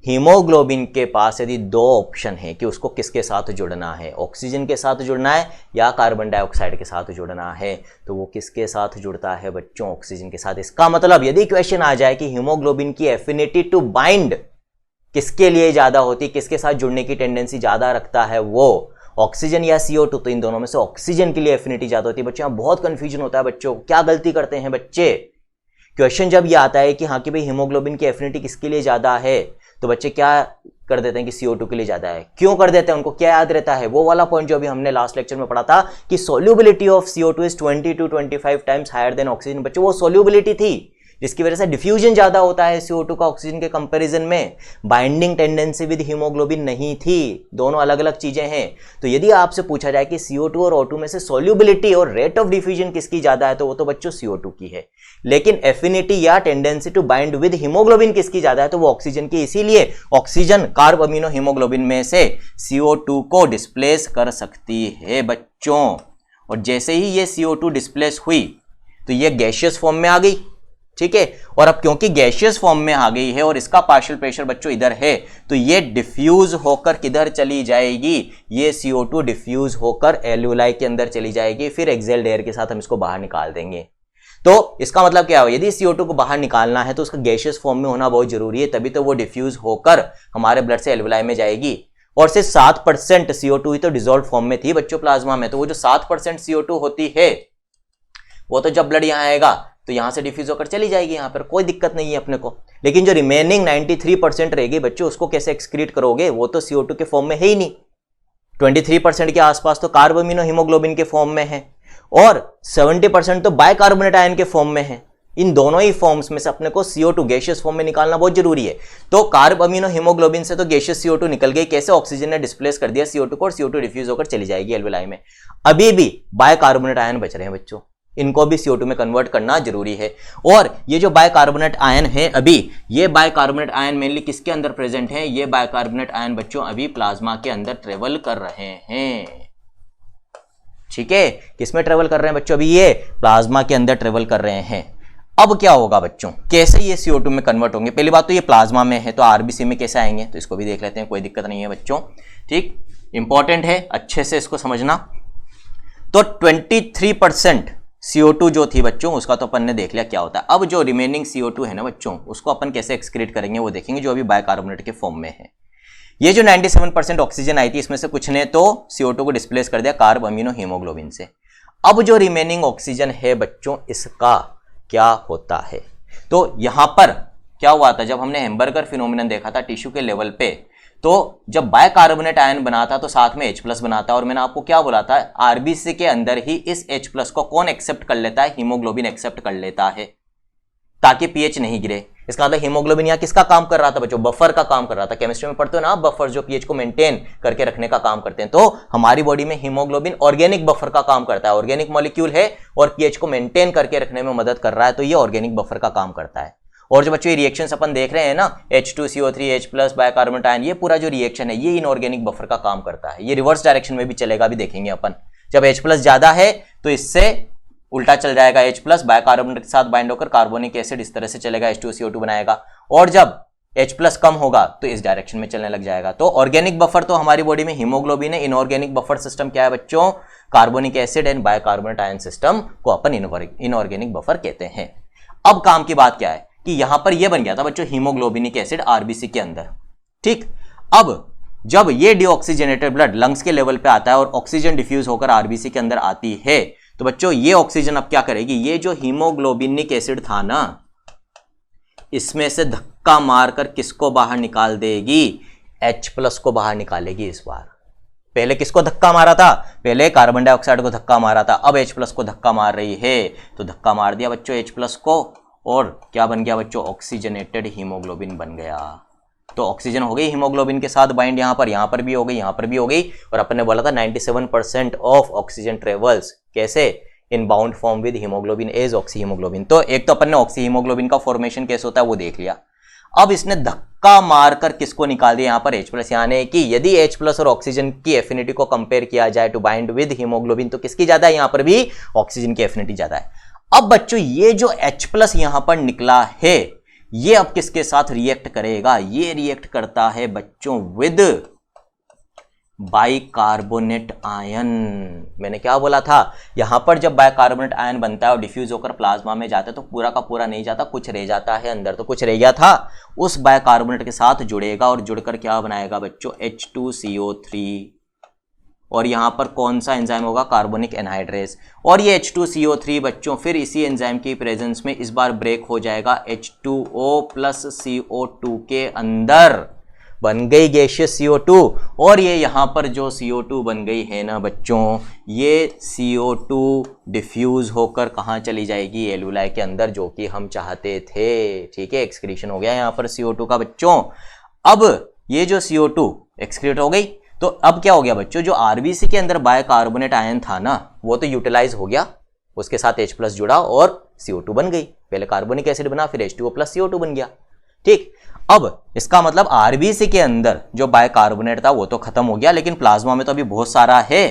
हीमोग्लोबिन के पास यदि दो ऑप्शन है कि उसको किसके साथ जुड़ना है, ऑक्सीजन के साथ जुड़ना है या कार्बन डाइऑक्साइड के साथ जुड़ना है, तो वो किसके साथ जुड़ता है बच्चों, ऑक्सीजन के साथ। इसका मतलब यदि क्वेश्चन आ जाए कि हीमोग्लोबिन की एफिनिटी टू बाइंड किसके लिए ज्यादा होती, किसके साथ जुड़ने की टेंडेंसी ज्यादा रखता है, वो ऑक्सीजन या CO2, तो इन दोनों में से ऑक्सीजन के लिए एफिनिटी ज्यादा होती है। बच्चों यहां बहुत कंफ्यूजन होता है बच्चों, क्या गलती करते हैं बच्चे। क्वेश्चन जब ये आता है कि हाँ कि भाई हीमोग्लोबिन की एफिनिटी किसके लिए ज्यादा है, तो बच्चे क्या कर देते हैं कि CO2 के लिए ज्यादा है। क्यों कर देते हैं, उनको क्या याद रहता है, वो वाला पॉइंट जो अभी हमने लास्ट लेक्चर में पढ़ा था कि solubility of CO2 is 20 to 25 times higher than oxygen. बच्चों वो सोल्यूबिलिटी थी जिसकी वजह से डिफ्यूजन ज्यादा होता है CO2 का ऑक्सीजन के कंपैरिजन में, बाइंडिंग टेंडेंसी विद हीमोग्लोबिन नहीं थी, दोनों अलग अलग चीजें हैं। तो यदि आपसे पूछा जाए कि CO2 और O2 में से सोल्यूबिलिटी और रेट ऑफ डिफ्यूजन किसकी ज्यादा है, तो वो तो बच्चों CO2 की है। लेकिन एफिनिटी या tendency to bind with haemoglobin किसकी ज्यादा है, तो वो ऑक्सीजन की। इसीलिए ऑक्सीजन कार्ब अमीनो हीमोग्लोबिन में से CO2 को डिस्प्लेस कर सकती है बच्चों। और जैसे ही ये CO2 डिस्प्लेस हुई तो ये गैसियस फॉर्म में आ गई, ठीक है। और अब क्योंकि गैसियस फॉर्म में आ गई है और इसका पार्शियल प्रेशर बच्चों इधर है, तो ये डिफ्यूज होकर किधर चली जाएगी, ये CO2 डिफ्यूज होकर एल्यूलाई के अंदर चली जाएगी, फिर एक्सेल्ड एयर के साथ हम इसको बाहर निकाल देंगे। तो इसका मतलब क्या हो, यदि CO2 को बाहर निकालना है तो उसका गैसियस फॉर्म में होना बहुत जरूरी है, तभी तो वो डिफ्यूज होकर हमारे ब्लड से एल्यूलाई में जाएगी। और सिर्फ 7% CO2 ही तो डिसॉल्व फॉर्म में थी बच्चों प्लाज्मा में, तो वो जो 7% CO2 होती है वो तो जब ब्लड यहां आएगा तो यहां से डिफ्यूज होकर चली जाएगी, यहां पर कोई दिक्कत नहीं है अपने को। लेकिन जो रिमेनिंग 93% रहेगी बच्चों, उसको कैसे एक्सक्रीट करोगे, वो तो CO2 के फॉर्म में है ही नहीं। 23% के आसपास तो कार्ब अमीनो हीमोग्लोबिन के फॉर्म में है और 70% तो बाइकार्बोनेट आयन के फॉर्म में है। इन दोनों ही फॉर्म्स में से अपने को CO2 गैसियस फॉर्म में निकालना बहुत जरूरी है। तो कार्ब अमीनो हीमोग्लोबिन से तो गैसियस CO2 निकल गई, कैसे, ऑक्सीजन ने डिस्प्लेस कर दिया CO2 को और CO2 डिफ्यूज होकर चली जाएगी एल्वेलाई में। अभी भी बाइकार्बोनेट आयन बच रहे हैं बच्चों, इनको भी CO2 में कन्वर्ट करना जरूरी है। और ये जो बाइकार्बोनेट आयन है अभी, ये बाइकार्बोनेट आयन मेनली किसके अंदर प्रेजेंट है, ये बाइकार्बोनेट आयन बच्चों अभी प्लाज्मा के अंदर ट्रेवल कर रहे हैं, ठीक है। किसमें ट्रेवल कर रहे हैं बच्चों, अभी ये प्लाज्मा के अंदर ट्रेवल कर रहे हैं। अब क्या होगा बच्चों, कैसे ये CO2 में कन्वर्ट होंगे, पहली बात तो ये प्लाज्मा में है तो RBC में कैसे आएंगे, तो इसको भी देख लेते हैं, कोई दिक्कत नहीं है बच्चों, ठीक, इंपॉर्टेंट है, अच्छे से इसको समझना। तो 23% CO2 जो थी बच्चों उसका तो अपन ने देख लिया क्या होता है। अब जो रिमेनिंग CO2 है ना बच्चों, उसको अपन कैसे एक्सक्रीट करेंगे वो देखेंगे, जो अभी बाइकार्बोनेट के फॉर्म में है। ये जो 97% ऑक्सीजन आई थी, इसमें से कुछ ने तो CO2 को डिस्प्लेस कर दिया कार्ब अमीनो हीमोग्लोबिन से। अब जो रिमेनिंग ऑक्सीजन है बच्चों, इसका क्या होता है, तो यहां पर क्या हुआ था, जब हमने हैम्बर्गर फिनोमिनन देखा था टिश्यू के लेवल पे, तो जब बाइकार्बोनेट आयन बनाता तो साथ में H+ बनाता, और मैंने आपको क्या बोला था, RBC के अंदर ही इस H+ को कौन एक्सेप्ट कर लेता है, हीमोग्लोबिन एक्सेप्ट कर लेता है, ताकि pH नहीं गिरे। इसका मतलब हीमोग्लोबिन यहां किसका काम कर रहा था बच्चों, बफर का काम कर रहा था। केमिस्ट्री में पढ़ते हो ना आप, बफर जो pH को मेंटेन करके रखने का काम करते हैं। तो हमारी बॉडी में हीमोग्लोबिन ऑर्गेनिक बफर का काम करता है, ऑर्गेनिक मॉलिक्यूल है और pH को मेंटेन करके रखने में मदद कर रहा है, तो ये ऑर्गेनिक बफर का काम करता है। और जो बच्चों ये रिएक्शंस अपन देख रहे हैं ना, H2CO3 H+ बाइकार्बोनेट आयन, ये पूरा जो रिएक्शन है ये इनऑर्गेनिक बफर का काम करता है। ये रिवर्स डायरेक्शन में भी चलेगा, भी देखेंगे अपन। जब H+ ज्यादा है तो इससे उल्टा चल जाएगा, H+ बाइकार्बोनेट के साथ बाइंड होकर कार्बोनिक एसिड इस तरह से चलेगा, H2CO2 बनाएगा। और जब H+ कम होगा तो इस डायरेक्शन में चलने लग जाएगा। तो ऑर्गेनिक बफर तो हमारी बॉडी में हीमोग्लोबिन है, इनऑर्गेनिक बफर सिस्टम क्या है बच्चों, carbonic acid and bicarbonate ion system को अपन इनऑर्गेनिक बफर कहते हैं। अब काम की बात क्या है कि यहां पर यह बन गया था बच्चों हीमोग्लोबिनिक एसिड RBC के अंदर, ठीक। अब जब ये डीऑक्सीजनेटेड ब्लड लंग्स के लेवल पे आता है और ऑक्सीजन डिफ्यूज होकर RBC के अंदर आती है, तो बच्चों ये ऑक्सीजन अब क्या करेगी, ये जो हीमोग्लोबिनिक एसिड था ना, इसमें से धक्का मारकर किसको बाहर निकाल देगी, H+ को बाहर निकालेगी। इस बार पहले किसको धक्का मारा था, पहले कार्बन डाइऑक्साइड को धक्का मारा था, अब H+ को धक्का मार रही है। तो धक्का मार दिया बच्चों H+ को, और क्या बन गया बच्चों, ऑक्सीजनेटेड हीमोग्लोबिन बन गया। तो ऑक्सीजन हो गई हीमोग्लोबिन के साथ बाइंड, यहां पर भी हो गई, यहां पर भी हो गई। और अपन ने बोला था 97% ऑफ ऑक्सीजन ट्रेवल्स कैसे, in bound form with haemoglobin as oxy haemoglobin. तो एक तो अपन ने ऑक्सी हीमोग्लोबिन का फॉर्मेशन कैसे होता है वो देख लिया। अब इसने धक्का मारकर किसको निकाल दिया, यहां पर H+, यानी कि यदि H+ और ऑक्सीजन की एफिनिटी को कंपेयर किया जाए टू बाइंड विद हीमोग्लोबिन, तो किसकी ज्यादा है, यहां पर भी ऑक्सीजन की एफिनिटी ज्यादा है। अब बच्चों ये जो H+ यहां पर निकला है, ये अब किसके साथ रिएक्ट करेगा, ये रिएक्ट करता है बच्चों विद बाइकार्बोनेट आयन। मैंने क्या बोला था, यहां पर जब बाइकार्बोनेट आयन बनता है और डिफ्यूज होकर प्लाज्मा में जाता है तो पूरा का पूरा नहीं जाता, कुछ रह जाता है अंदर, तो कुछ रह गया था उस बाइकार्बोनेट के साथ जुड़ेगा और जुड़कर क्या बनाएगा बच्चों, H2CO3। और यहां पर कौन सा एंजाइम होगा, कार्बोनिक एनहाइड्रेज। और ये H2CO3 बच्चों फिर इसी एंजाइम की प्रेजेंस में इस बार ब्रेक हो जाएगा H2O प्लस CO2 के अंदर, बन गई गैसियस CO2। और ये यहाँ पर जो CO2 बन गई है ना बच्चों, ये CO2 डिफ्यूज होकर कहाँ चली जाएगी, एलुलाई के अंदर, जो कि हम चाहते थे। ठीक है, एक्सक्रीशन हो गया यहाँ पर CO2 का बच्चों। अब ये जो CO2 एक्सक्रीट हो गई, तो अब क्या हो गया बच्चों, जो RBC के अंदर बाइकार्बोनेट आयन था ना, वो तो यूटिलाइज हो गया, उसके साथ H प्लस जुड़ा और CO2 बन गई। पहले कार्बोनिक एसिड बना, फिर H2O प्लस CO2 बन गया। ठीक, अब इसका मतलब RBC के अंदर जो बाइकार्बोनेट था वो तो खत्म हो गया, लेकिन प्लाज्मा में तो अभी बहुत सारा है।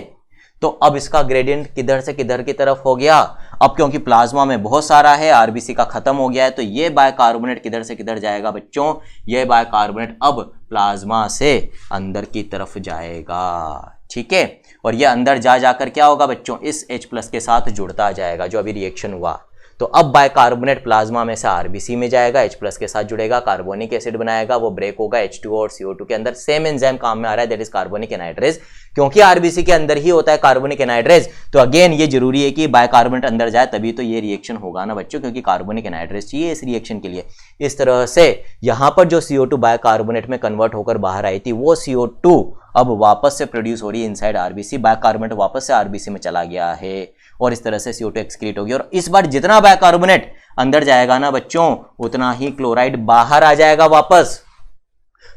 तो अब इसका ग्रेडियंट किधर से किधर की तरफ हो गया, अब क्योंकि प्लाज्मा में बहुत सारा है, RBC का खत्म हो गया है, तो ये बाइकार्बोनेट किधर से किधर जाएगा बच्चों, ये बाइकार्बोनेट अब प्लाज्मा से अंदर की तरफ जाएगा। ठीक है, और ये अंदर जा जाकर क्या होगा बच्चों, इस H प्लस के साथ जुड़ता जाएगा, जो अभी रिएक्शन हुआ। तो अब बाइकार्बोनेट प्लाज्मा में से RBC में जाएगा, H प्लस के साथ जुड़ेगा, कार्बोनिक एसिड बनाएगा, वो ब्रेक होगा H2O और CO2 के अंदर। सेम एंजाइम काम में आ रहा है, दैट इज कार्बोनिक एनहाइड्रेज। क्योंकि RBC के अंदर ही होता है कार्बोनिक एनहाइड्रेज, तो अगेन ये जरूरी है कि बाइकार्बोनेट अंदर जाए, तभी तो ये रिएक्शन होगा ना बच्चों, क्योंकि कार्बोनिक एनहाइड्रेज चाहिए इस रिएक्शन के लिए। इस तरह से यहां पर जो CO2 बाइकार्बोनेट में कन्वर्ट होकर बाहर आई थी, वो CO2 अब वापस से प्रोड्यूस हो रही है इनसाइड RBC, बाइकार्बोनेट वापस से RBC में चला गया है और इस तरह से CO2 एक्सक्रीट होगी। और इस बार जितना बाइकार्बोनेट अंदर जाएगा ना बच्चों, उतना ही क्लोराइड बाहर आ जाएगा वापस।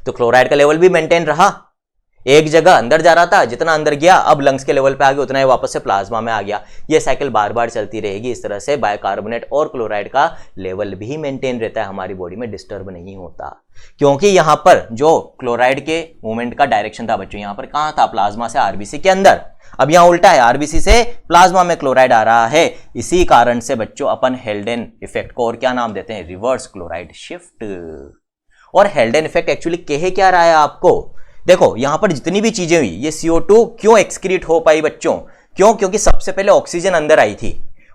तो क्लोराइड का लेवल भी मेंटेन रहा, एक जगह अंदर जा रहा था, जितना अंदर गया अब लंग्स के लेवल पे आ गया, उतना ही वापस से प्लाज्मा में आ गया। ये साइकिल बार बार चलती रहेगी। इस तरह से बाइकार्बोनेट और क्लोराइड का लेवल भी मेंटेन रहता है, हमारी बॉडी में डिस्टर्ब नहीं होता। क्योंकि यहां पर जो क्लोराइड के मूवमेंट का डायरेक्शन था बच्चों, यहां पर कहां था, प्लाज्मा से RBC के अंदर। अब यहां उल्टा है, RBC से प्लाज्मा में क्लोराइड आ रहा है। इसी कारण से बच्चों अपन हेल्डेन इफेक्ट को और क्या नाम देते हैं, रिवर्स क्लोराइड शिफ्ट। और हेल्डेन इफेक्ट एक्चुअली कह क्या रहा है आपको, देखो यहां पर जितनी भी चीजें हुई, ये CO2 क्यों एक्सक्रीट हो पाई बच्चों, क्यों, क्योंकि सबसे पहले ऑक्सीजन अंदर आई थी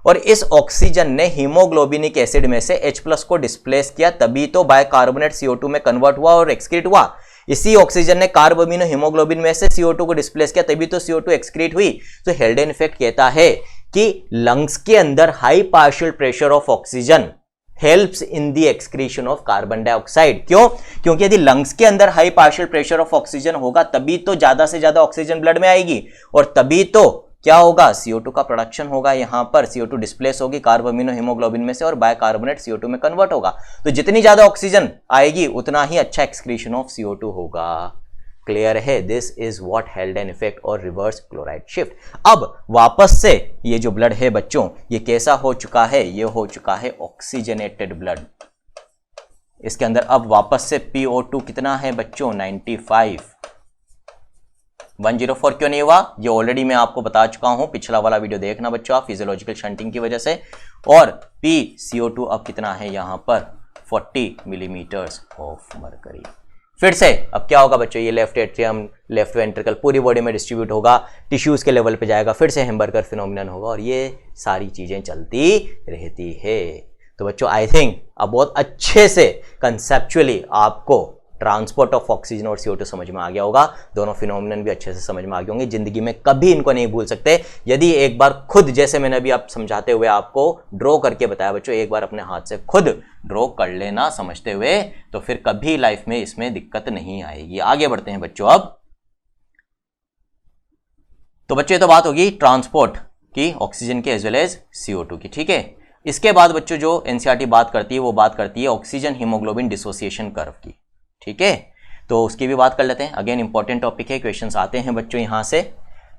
और इस ऑक्सीजन ने हीमोग्लोबिनिक एसिड में से H प्लस को डिस्प्लेस किया, तभी तो बाइकार्बोनेट CO2 में कन्वर्ट हुआ और एक्सक्रीट हुआ। इसी ऑक्सीजन ने कार्बोमिनो हीमोग्लोबिन में से CO2 को डिस्प्लेस किया, तभी तो CO2 एक्सक्रीट हुई। तो हेल्डेन इफेक्ट कहता है कि लंग्स के अंदर high partial pressure of oxygen helps in the excretion of carbon dioxide. क्यों, क्योंकि यदि लंग्स के अंदर high partial pressure of oxygen होगा, तभी तो ज्यादा से ज्यादा ऑक्सीजन ब्लड में आएगी और तभी तो क्या होगा, CO2 का प्रोडक्शन होगा। यहां पर CO2 डिस्प्लेस होगी कार्बोमिनो हीमोग्लोबिन में से और बाइकार्बोनेट CO2 में कन्वर्ट होगा। तो जितनी ज्यादा ऑक्सीजन आएगी उतना ही अच्छा एक्सक्रीशन ऑफ CO2 होगा। क्लियर है, दिस इज व्हाट हेल्डेन इफेक्ट और रिवर्स क्लोराइड शिफ्ट। अब वापस से ये जो ब्लड है बच्चों, ये कैसा हो चुका है, ये हो चुका है ऑक्सीजनेटेड ब्लड। इसके अंदर अब वापस से PO2 कितना है बच्चों, 95। 104 क्यों नहीं हुआ, ये ऑलरेडी मैं आपको बता चुका हूं, पिछला वाला वीडियो देखना बच्चों आप, फिजियोलॉजिकल शंटिंग की वजह से। और PCO2 अब कितना है यहां पर, 40 मिलीमीटर्स ऑफ मरकरी। फिर से अब क्या होगा बच्चों, ये लेफ्ट एट्रियम, लेफ्ट वेंट्रिकल पूरी बॉडी में डिस्ट्रीब्यूट होगा, टिश्यूज के लेवल पे जाएगा, फिर से हेम्बर्गर फिनोमिनन होगा और ये सारी चीजें चलती रहती है। तो बच्चों आई थिंक अब बहुत अच्छे से कंसेप्चुअली आपको ट्रांसपोर्ट ऑफ ऑक्सीजन और CO2 समझ में आ गया होगा, दोनों फिनोमिनन भी अच्छे से समझ में आ गए होंगे। जिंदगी में कभी इनको नहीं भूल सकते। यदि एक बार खुद, जैसे मैंने अभी आप समझाते हुए आपको ड्रॉ करके बताया बच्चों, एक बार अपने हाथ से खुद ड्रॉ कर लेना समझते हुए, तो फिर कभी लाइफ में इसमें दिक्कत नहीं आएगी। आगे बढ़ते हैं बच्चों अब। तो बच्चों ये तो बात होगी ट्रांसपोर्ट की ऑक्सीजन के एज वेल एज CO2 की, ठीक है। इसके बाद बच्चों जो NCERT बात करती है वो बात करती है ऑक्सीजन हीमोग्लोबिन डिसोसिएशन कर्व की, ठीक है। तो उसकी भी बात कर लेते हैं। अगेन इंपॉर्टेंट टॉपिक है, क्वेश्चंस आते हैं बच्चों यहां से।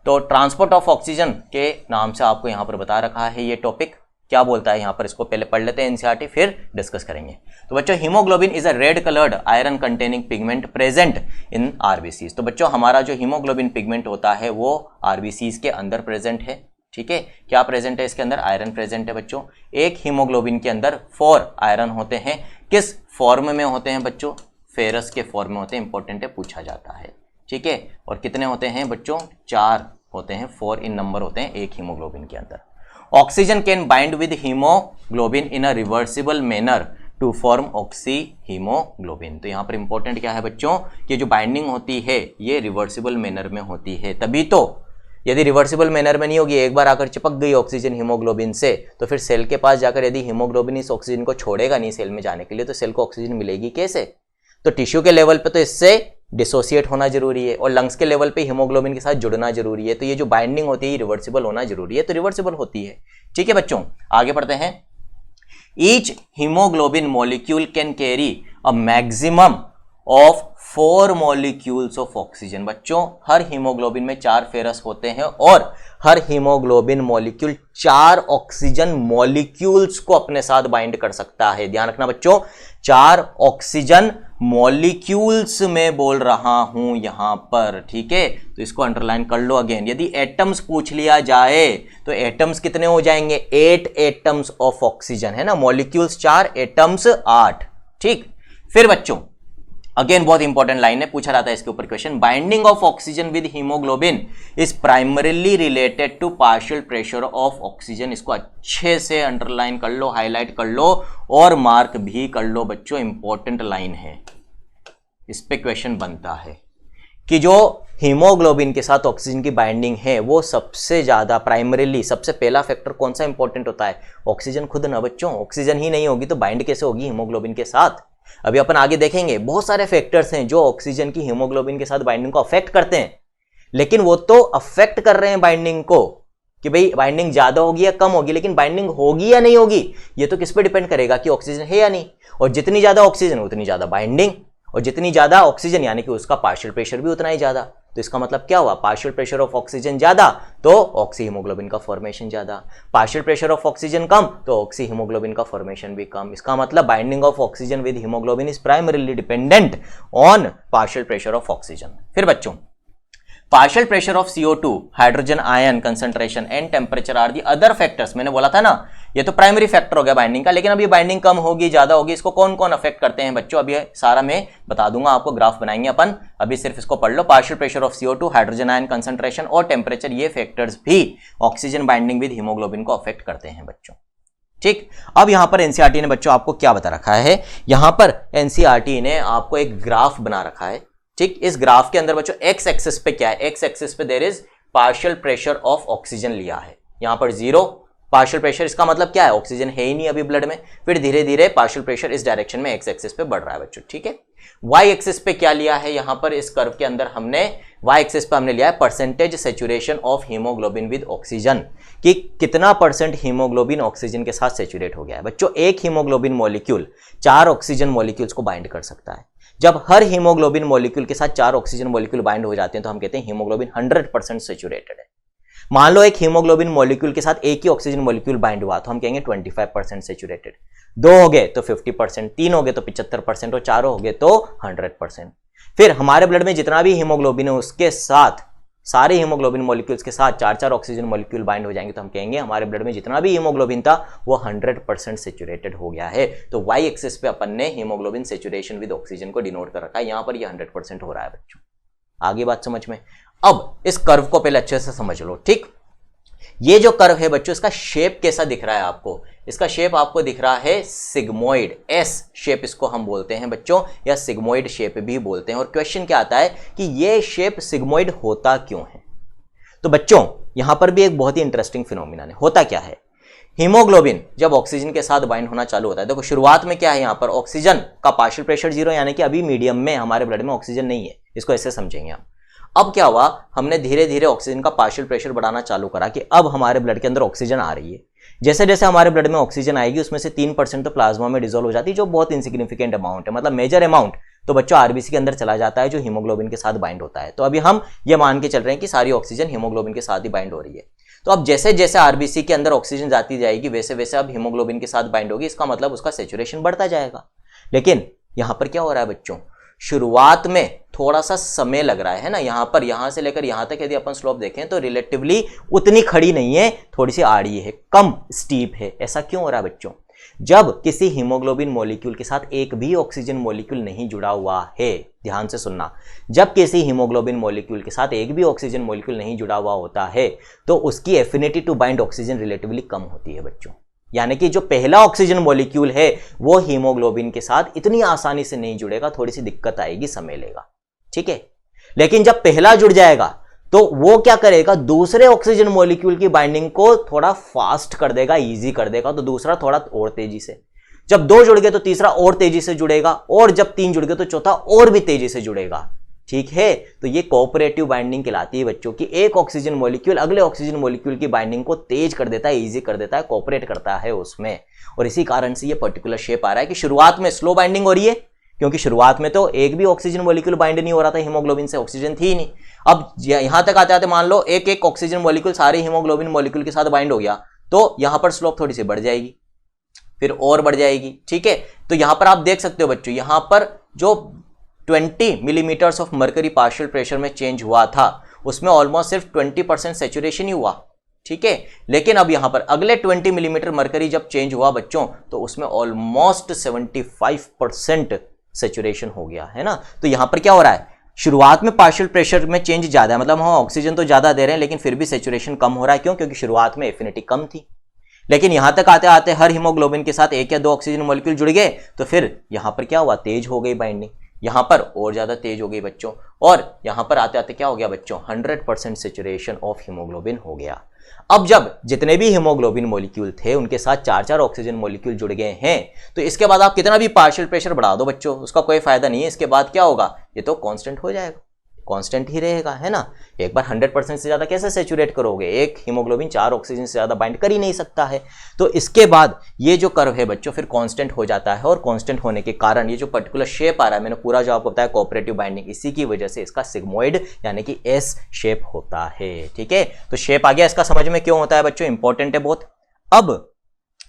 तो ट्रांसपोर्ट ऑफ ऑक्सीजन के नाम से आपको यहां पर बता रखा है ये टॉपिक क्या बोलता है, यहां पर इसको पहले पढ़ लेते हैं NCERT, फिर डिस्कस करेंगे। तो बच्चों haemoglobin is a red coloured iron containing pigment present in RBCs। तो बच्चों हमारा जो हीमोग्लोबिन पिगमेंट होता है वो RBCs के अंदर प्रेजेंट है, ठीक है, क्या प्रेजेंट है इसके अंदर? आयरन प्रेजेंट है बच्चों। एक हीमोग्लोबिन के अंदर 4 आयरन होते हैं, किस फॉर्म में होते हैं बच्चों? फेरस के फॉर्म में होते हैं, इंपॉर्टेंट है, पूछा जाता है, ठीक है। और कितने होते हैं बच्चों? 4 होते हैं, 4 इन नंबर होते हैं एक हीमोग्लोबिन के अंदर। Oxygen can bind with haemoglobin in a reversible manner to form oxy haemoglobin. तो यहाँ पर इंपॉर्टेंट क्या है बच्चों कि जो बाइंडिंग होती है ये रिवर्सिबल मैनर में होती है, तभी तो। यदि रिवर्सिबल मैनर में नहीं होगी, एक बार आकर चिपक गई ऑक्सीजन हीमोग्लोबिन से, तो फिर सेल के पास जाकर यदि हीमोग्लोबिन इस ऑक्सीजन को छोड़ेगा नहीं सेल में जाने के लिए, तो सेल को ऑक्सीजन मिलेगी कैसे? तो टिश्यू के लेवल पे तो इससे डिसोसिएट होना जरूरी है, और लंग्स के लेवल पे हीमोग्लोबिन के साथ जुड़ना जरूरी है। तो ये जो बाइंडिंग होती है रिवर्सिबल होना जरूरी है, तो रिवर्सिबल होती है, ठीक है बच्चों। आगे बढ़ते हैं। Each haemoglobin molecule can carry a maximum of 4 molecules of oxygen. बच्चों हर हीमोग्लोबिन में 4 फेरस होते हैं, और हर हीमोग्लोबिन मॉलिक्यूल 4 ऑक्सीजन मॉलिक्यूल्स को अपने साथ बाइंड कर सकता है। ध्यान रखना बच्चों, 4 ऑक्सीजन मॉलिक्यूल्स में बोल रहा हूं यहां पर, ठीक है। तो इसको अंडरलाइन कर लो अगेन। यदि एटम्स पूछ लिया जाए तो एटम्स कितने हो जाएंगे? 8 एटम्स ऑफ ऑक्सीजन, है ना। मॉलिक्यूल्स 4, एटम्स 8, ठीक। फिर बच्चों अगेन बहुत इंपॉर्टेंट लाइन है, पूछा जाता है इसके ऊपर question. Binding of oxygen with haemoglobin is primarily related to partial pressure of oxygen. इसको अच्छे से अंडरलाइन कर लो, हाईलाइट कर लो और मार्क भी कर लो बच्चों, इंपॉर्टेंट लाइन है, इस पे क्वेश्चन बनता है कि जो हीमोग्लोबिन के साथ ऑक्सीजन की बाइंडिंग है वो सबसे ज्यादा प्राइमरीली, सबसे पहला फैक्टर कौन सा इंपॉर्टेंट होता है? ऑक्सीजन खुद ना बच्चों। ऑक्सीजन ही नहीं होगी तो बाइंड कैसे होगी हीमोग्लोबिन के साथ? अभी अपन आगे देखेंगे, बहुत सारे फैक्टर्स हैं जो ऑक्सीजन की हीमोग्लोबिन के साथ बाइंडिंग को अफेक्ट करते हैं, लेकिन वो तो अफेक्ट कर रहे हैं बाइंडिंग को कि भाई बाइंडिंग ज्यादा होगी या कम होगी, लेकिन बाइंडिंग होगी या नहीं होगी ये तो किस पे डिपेंड करेगा कि ऑक्सीजन है या नहीं। और जितनी ज्यादा ऑक्सीजन उतनी ज्यादा बाइंडिंग, और जितनी ज्यादा ऑक्सीजन यानी कि उसका पार्शियल प्रेशर भी उतना ही ज्यादा। तो इसका मतलब क्या हुआ? पार्शियल प्रेशर ऑफ ऑक्सीजन ज्यादा तो ऑक्सी हीमोग्लोबिन का फॉर्मेशन ज्यादा, पार्शियल प्रेशर ऑफ ऑक्सीजन कम तो ऑक्सी हीमोग्लोबिन का फॉर्मेशन भी कम। इसका मतलब binding of oxygen with haemoglobin is primarily dependent on partial pressure of oxygen. फिर बच्चों partial pressure of CO2, hydrogen ion concentration and temperature are the other factors. मैंने बोला था ना ये तो प्राइमरी फैक्टर हो गया बाइंडिंग का, लेकिन अब ये बाइंडिंग कम होगी ज्यादा होगी, इसको कौन कौन अफेक्ट करते हैं बच्चों? अभी सारा मैं बता दूंगा आपको, ग्राफ बनाएंगे अपन, अभी सिर्फ इसको पढ़ लो। Partial pressure of CO2, hydrogen ion concentration और टेम्परेचर, ये फैक्टर्स भी ऑक्सीजन बाइंडिंग विद हीमोग्लोबिन को अफेक्ट करते हैं बच्चों, ठीक। अब यहां पर एनसीईआरटी ने बच्चों आपको क्या बता रखा है? यहां पर एनसीईआरटी ने आपको एक ग्राफ बना रखा है, ठीक। इस ग्राफ के अंदर बच्चों एक्स एक्सिस पे क्या है? एक्स एक्सिस पे there is partial pressure of oxygen लिया है, यहां पर 0 पार्शियल प्रेशर। इसका मतलब क्या है? ऑक्सीजन है ही नहीं अभी ब्लड में। फिर धीरे धीरे पार्शियल प्रेशर इस डायरेक्शन में एक्स एक्सिस पे बढ़ रहा है बच्चों, ठीक है। वाई एक्सिस पे क्या लिया है? यहां पर इस कर्व के अंदर हमने वाई एक्सिस पे हमने लिया है percentage saturation of haemoglobin with oxygen, कि कितना परसेंट हीमोग्लोबिन ऑक्सीजन के साथ सेचुरेट हो गया है। बच्चों एक हीमोग्लोबिन मॉलिक्यूल 4 ऑक्सीजन मॉलिक्यूल्स को बाइंड कर सकता है। जब हर हीमोग्लोबिन मॉलिक्यूल के साथ 4 ऑक्सीजन मॉलिक्यूल बाइंड हो जाते हैं तो हम कहते हैं हीमोग्लोबिन 100% सेचुरेटेड है। मान लो एक हीमोग्लोबिन मॉलिक्यूल के साथ एक ही ऑक्सीजन मॉलिक्यूल बाइंड हुआ तो हम कहेंगे 25% सेचुरेटेड, 2 हो गए तो 50%, 3 हो गए तो 75% और 4 हो गए तो 100%। फिर हमारे ब्लड में जितना भी हीमोग्लोबिन है उसके साथ सारे हीमोग्लोबिन मॉलिक्यूल्स के साथ 4 ऑक्सीजन मॉलिक्यूल बाइंड हो जाएंगे तो हम कहेंगे हमारे ब्लड में जितना भी हीमोग्लोबिन था वो 100% सेचुरेटेड हो गया है। तो वाई एक्सिस पे अपन ने हीमोग्लोबिन सेचुरेशन विद ऑक्सीजन को डिनोट कर रखा है, यहां पर ये 100% हो रहा है बच्चों। आगे बात समझ में। अब इस कर्व को पहले अच्छे से समझ लो, ठीक। ये जो कर्व है बच्चों इसका शेप कैसा दिख रहा है आपको? इसका शेप आपको दिख रहा है सिग्मोइड, एस शेप इसको हम बोलते हैं बच्चों, या सिग्मोइड शेप भी बोलते हैं। और क्वेश्चन क्या आता है कि ये शेप सिग्मोइड होता क्यों है? तो बच्चों यहां पर भी एक बहुत ही इंटरेस्टिंग फिनोमिना है। होता क्या है? हीमोग्लोबिन जब ऑक्सीजन के साथ बाइंड होना चालू होता है, देखो शुरुआत में क्या है, यहां पर ऑक्सीजन का पार्शियल प्रेशर 0 यानी कि अभी मीडियम में हमारे ब्लड में ऑक्सीजन नहीं है, इसको ऐसे समझेंगे हम। अब क्या हुआ, हमने धीरे धीरे ऑक्सीजन का पार्शियल प्रेशर बढ़ाना चालू करा कि अब हमारे ब्लड के अंदर ऑक्सीजन आ रही है। जैसे जैसे हमारे ब्लड में ऑक्सीजन आएगी उसमें से 3% तो प्लाज्मा में डिसॉल्व हो जाती है, जो बहुत इनसिग्निफिकेंट अमाउंट है, मतलब मेजर अमाउंट तो बच्चों आरबीसी के अंदर चला जाता है जो हीमोग्लोबिन के साथ बाइंड होता है। तो अभी हम ये मान के चल रहे हैं कि सारी ऑक्सीजन हीमोग्लोबिन के साथ ही बाइंड हो रही है। तो अब जैसे जैसे आरबीसी के अंदर ऑक्सीजन जाती जाएगी वैसे वैसे अब हीमोग्लोबिन के साथ बाइंड होगी, इसका मतलब उसका सेचुरेशन बढ़ता जाएगा। लेकिन यहां पर क्या हो रहा है बच्चों, शुरुआत में थोड़ा सा समय लग रहा है ना, यहां पर यहां से लेकर यहां तक यदि अपन स्लोप देखें तो रिलेटिवली उतनी खड़ी नहीं है, थोड़ी सी आड़ी है, कम स्टीप है। ऐसा क्यों हो रहा है बच्चों? जब किसी हीमोग्लोबिन मॉलिक्यूल के साथ एक भी ऑक्सीजन मॉलिक्यूल नहीं जुड़ा हुआ है, ध्यान से सुनना, जब किसी हीमोग्लोबिन मॉलिक्यूल के साथ एक भी ऑक्सीजन मॉलिक्यूल नहीं जुड़ा हुआ होता है तो उसकी affinity to bind oxygen relatively कम होती है बच्चों। यानी कि जो पहला ऑक्सीजन मॉलिक्यूल है वो हीमोग्लोबिन के साथ इतनी आसानी से नहीं जुड़ेगा, थोड़ी सी दिक्कत आएगी, समय लेगा, ठीक है। लेकिन जब पहला जुड़ जाएगा तो वो क्या करेगा, दूसरे ऑक्सीजन मॉलिक्यूल की बाइंडिंग को थोड़ा फास्ट कर देगा, इजी कर देगा, तो दूसरा थोड़ा और तेजी से, जब दो जुड़ गए तो तीसरा और तेजी से जुड़ेगा, और जब तीन जुड़ गए तो चौथा और भी तेजी से जुड़ेगा, ठीक है। तो ये कोऑपरेटिव बाइंडिंग कहलाती है बच्चों की। एक ऑक्सीजन मॉलिक्यूल अगले ऑक्सीजन मॉलिक्यूल की बाइंडिंग को तेज कर देता है, इजी कर देता है, कोऑपरेट करता है उसमें, और इसी कारण से ये पर्टिकुलर शेप आ रहा है कि शुरुआत में स्लो बाइंडिंग हो रही है, क्योंकि शुरुआत में तो एक भी ऑक्सीजन मॉलिक्यूल बाइंड नहीं हो रहा था हीमोग्लोबिन से, ऑक्सीजन थी ही नहीं। अब यहां तक आते आते मान लो एक एक ऑक्सीजन मॉलिक्यूल सारे हीमोग्लोबिन मॉलिक्यूल के साथ बाइंड हो गया, तो यहां पर स्लोप थोड़ी सी बढ़ जाएगी, फिर और बढ़ जाएगी, ठीक है। तो यहां पर आप देख सकते हो बच्चों, यहां पर जो 20 millimetres of mercury partial pressure में चेंज हुआ था उसमें ऑलमोस्ट सिर्फ 20% सेचुरेशन ही हुआ, ठीक है। लेकिन अब यहां पर अगले 20 मिलीमीटर मर्करी जब चेंज हुआ बच्चों तो उसमें ऑलमोस्ट 75% सेचुरेशन हो गया है ना। तो यहां पर क्या हो रहा है, शुरुआत में पार्शियल प्रेशर में चेंज ज्यादा है, मतलब हम ऑक्सीजन तो ज्यादा दे रहे हैं लेकिन फिर भी सेचुरेशन कम हो रहा है, क्यों? क्योंकि शुरुआत में एफिनिटी कम थी। लेकिन यहां तक आते आते हर हीमोग्लोबिन के साथ एक या दो ऑक्सीजन मॉलिक्यूल जुड़ गए तो फिर यहां पर क्या हुआ, तेज हो गई बाइंडिंग, यहां पर और ज्यादा तेज हो गई बच्चों, और यहां पर आते आते क्या हो गया बच्चों, 100% सेचुरेशन ऑफ हीमोग्लोबिन हो गया। अब जब जितने भी हीमोग्लोबिन मॉलिक्यूल थे उनके साथ 4-4 ऑक्सीजन मॉलिक्यूल जुड़ गए हैं, तो इसके बाद आप कितना भी पार्शियल प्रेशर बढ़ा दो बच्चों, उसका कोई फायदा नहीं है। इसके बाद क्या होगा, ये तो कांस्टेंट हो जाएगा, कांस्टेंट ही रहेगा, है ना। एक बार 100% से ज्यादा कैसे सेचुरेट करोगे, एक हीमोग्लोबिन 4 ऑक्सीजन से ज्यादा बाइंड कर ही नहीं सकता है। तो इसके बाद ये जो कर्व है बच्चों फिर कांस्टेंट हो जाता है, और कांस्टेंट होने के कारण ये जो पर्टिकुलर शेप आ रहा है, मैंने पूरा जो आपको बताया कोऑपरेटिव बाइंडिंग, इसी की वजह से इसका सिग्मोइड यानी कि एस शेप होता है, ठीक है। तो शेप आ गया, इसका समझ में क्यों होता है बच्चों, इंपॉर्टेंट है बहुत। अब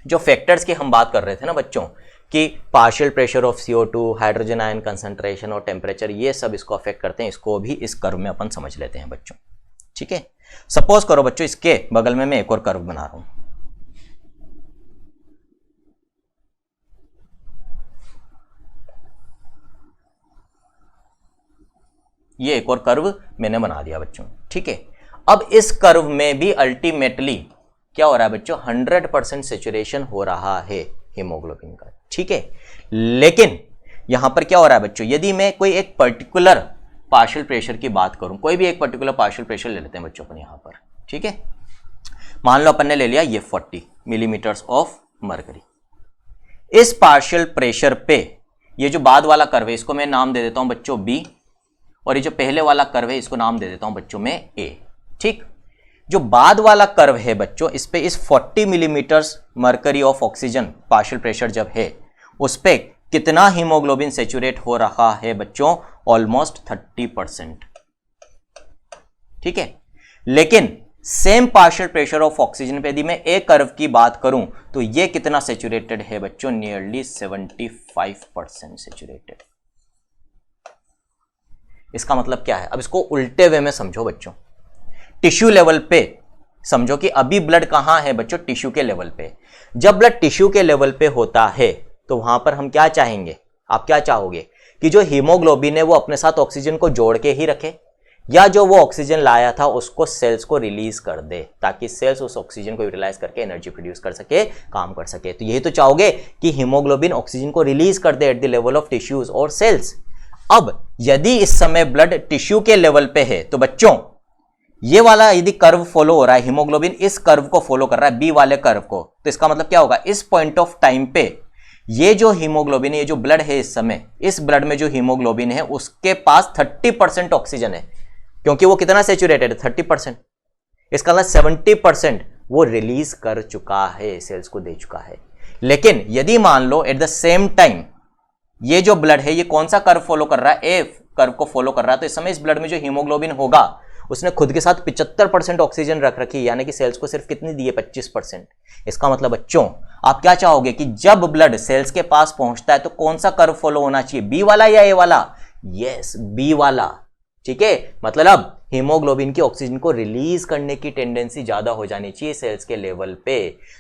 जो फैक्टर्स की हम बात कर रहे थे ना बच्चों कि partial pressure of CO2, hydrogen ion concentration और टेम्परेचर, ये सब इसको अफेक्ट करते हैं, इसको भी इस कर्व में अपन समझ लेते हैं बच्चों, ठीक है। सपोज करो बच्चों इसके बगल में मैं एक और कर्व बना रहा हूं, ये एक और कर्व मैंने बना दिया बच्चों, ठीक है। अब इस कर्व में भी अल्टीमेटली क्या हो रहा है बच्चों, 100% सेचुरेशन हो रहा है हीमोग्लोबिन का, ठीक है। लेकिन यहां पर क्या हो रहा है बच्चों, यदि मैं कोई एक पर्टिकुलर पार्शियल प्रेशर की बात करूं, कोई भी एक पर्टिकुलर पार्शियल प्रेशर ले लेते हैं बच्चों अपन यहां पर, ठीक है। मान लो अपन ने ले लिया ये 40 मिलीमीटर्स ऑफ मर्करी। इस पार्शियल प्रेशर पे ये जो बाद वाला कर्व है इसको मैं नाम दे देता हूं बच्चों B, और ये जो पहले वाला कर्व है इसको नाम दे देता हूं बच्चों में A, ठीक। जो बाद वाला कर्व है बच्चों, इस पे इस 40 millimetres mercury of oxygen partial pressure जब है, उस पे कितना हीमोग्लोबिन सेचुरेट हो रहा है बच्चों, ऑलमोस्ट 30%, ठीक है। लेकिन same partial pressure of oxygen पे यदि मैं एक कर्व की बात करूं तो ये कितना सेचुरेटेड है बच्चों, नियरली 75% सेचुरेटेड। इसका मतलब क्या है, अब इसको उल्टे वे में समझो बच्चों, टिश्यू लेवल पे समझो कि अभी ब्लड कहां है बच्चों, टिश्यू के लेवल पे। जब ब्लड टिश्यू के लेवल पे होता है तो वहां पर हम क्या चाहेंगे, आप क्या चाहोगे कि जो हीमोग्लोबिन है वो अपने साथ ऑक्सीजन को जोड़ के ही रखे, या जो वो ऑक्सीजन लाया था उसको सेल्स को रिलीज कर दे, ताकि सेल्स उस ऑक्सीजन को यूटिलाइज करके एनर्जी प्रोड्यूस कर सके, काम कर सके। तो यही तो चाहोगे कि हीमोग्लोबिन ऑक्सीजन को रिलीज कर दे at the level of tissues और सेल्स। अब यदि इस समय ब्लड टिश्यू के लेवल पे है तो बच्चों ये वाला यदि कर्व फॉलो हो रहा है, हीमोग्लोबिन इस कर्व को फॉलो कर रहा है, बी वाले कर्व को, तो इसका मतलब क्या होगा, इस पॉइंट ऑफ टाइम पे ये जो हीमोग्लोबिन है, ये जो ब्लड है इस समय, इस ब्लड में जो हीमोग्लोबिन है उसके पास 30% ऑक्सीजन है, क्योंकि वो कितना सेचुरेटेड है, 30%। इसका मतलब 70% वो रिलीज कर चुका है, सेल्स को दे चुका है। लेकिन यदि मान लो एट द सेम टाइम ये जो ब्लड है ये कौन सा कर्व फॉलो कर रहा है, ए कर्व को फॉलो कर रहा है, तो इस समय इस ब्लड में जो हीमोग्लोबिन होगा उसने खुद के साथ 75% ऑक्सीजन रख रखी, यानी कि सेल्स को सिर्फ कितनी दी है, 25%। इसका मतलब बच्चों आप क्या चाहोगे कि जब ब्लड सेल्स के पास पहुंचता है तो कौन सा कर्व फॉलो होना चाहिए, बी वाला या ए वाला, यस, बी वाला। ठीक है, मतलब हीमोग्लोबिन की ऑक्सीजन को रिलीज करने की टेंडेंसी ज्यादा हो जानी चाहिए सेल्स के लेवल पे।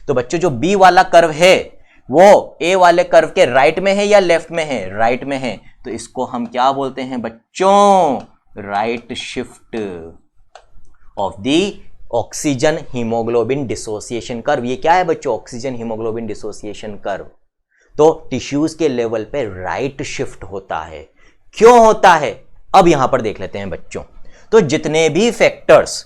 तो बच्चों जो बी वाला कर्व है वो ए वाले कर्व के राइट में है या लेफ्ट में है? राइट में है। तो इसको हम क्या बोलते हैं बच्चों? Right shift of the oxygen haemoglobin dissociation curve. ये क्या है बच्चों? Oxygen haemoglobin dissociation curve. तो टिश्यूज के लेवल पे राइट शिफ्ट होता है। क्यों होता है अब यहां पर देख लेते हैं बच्चों। तो जितने भी फैक्टर्स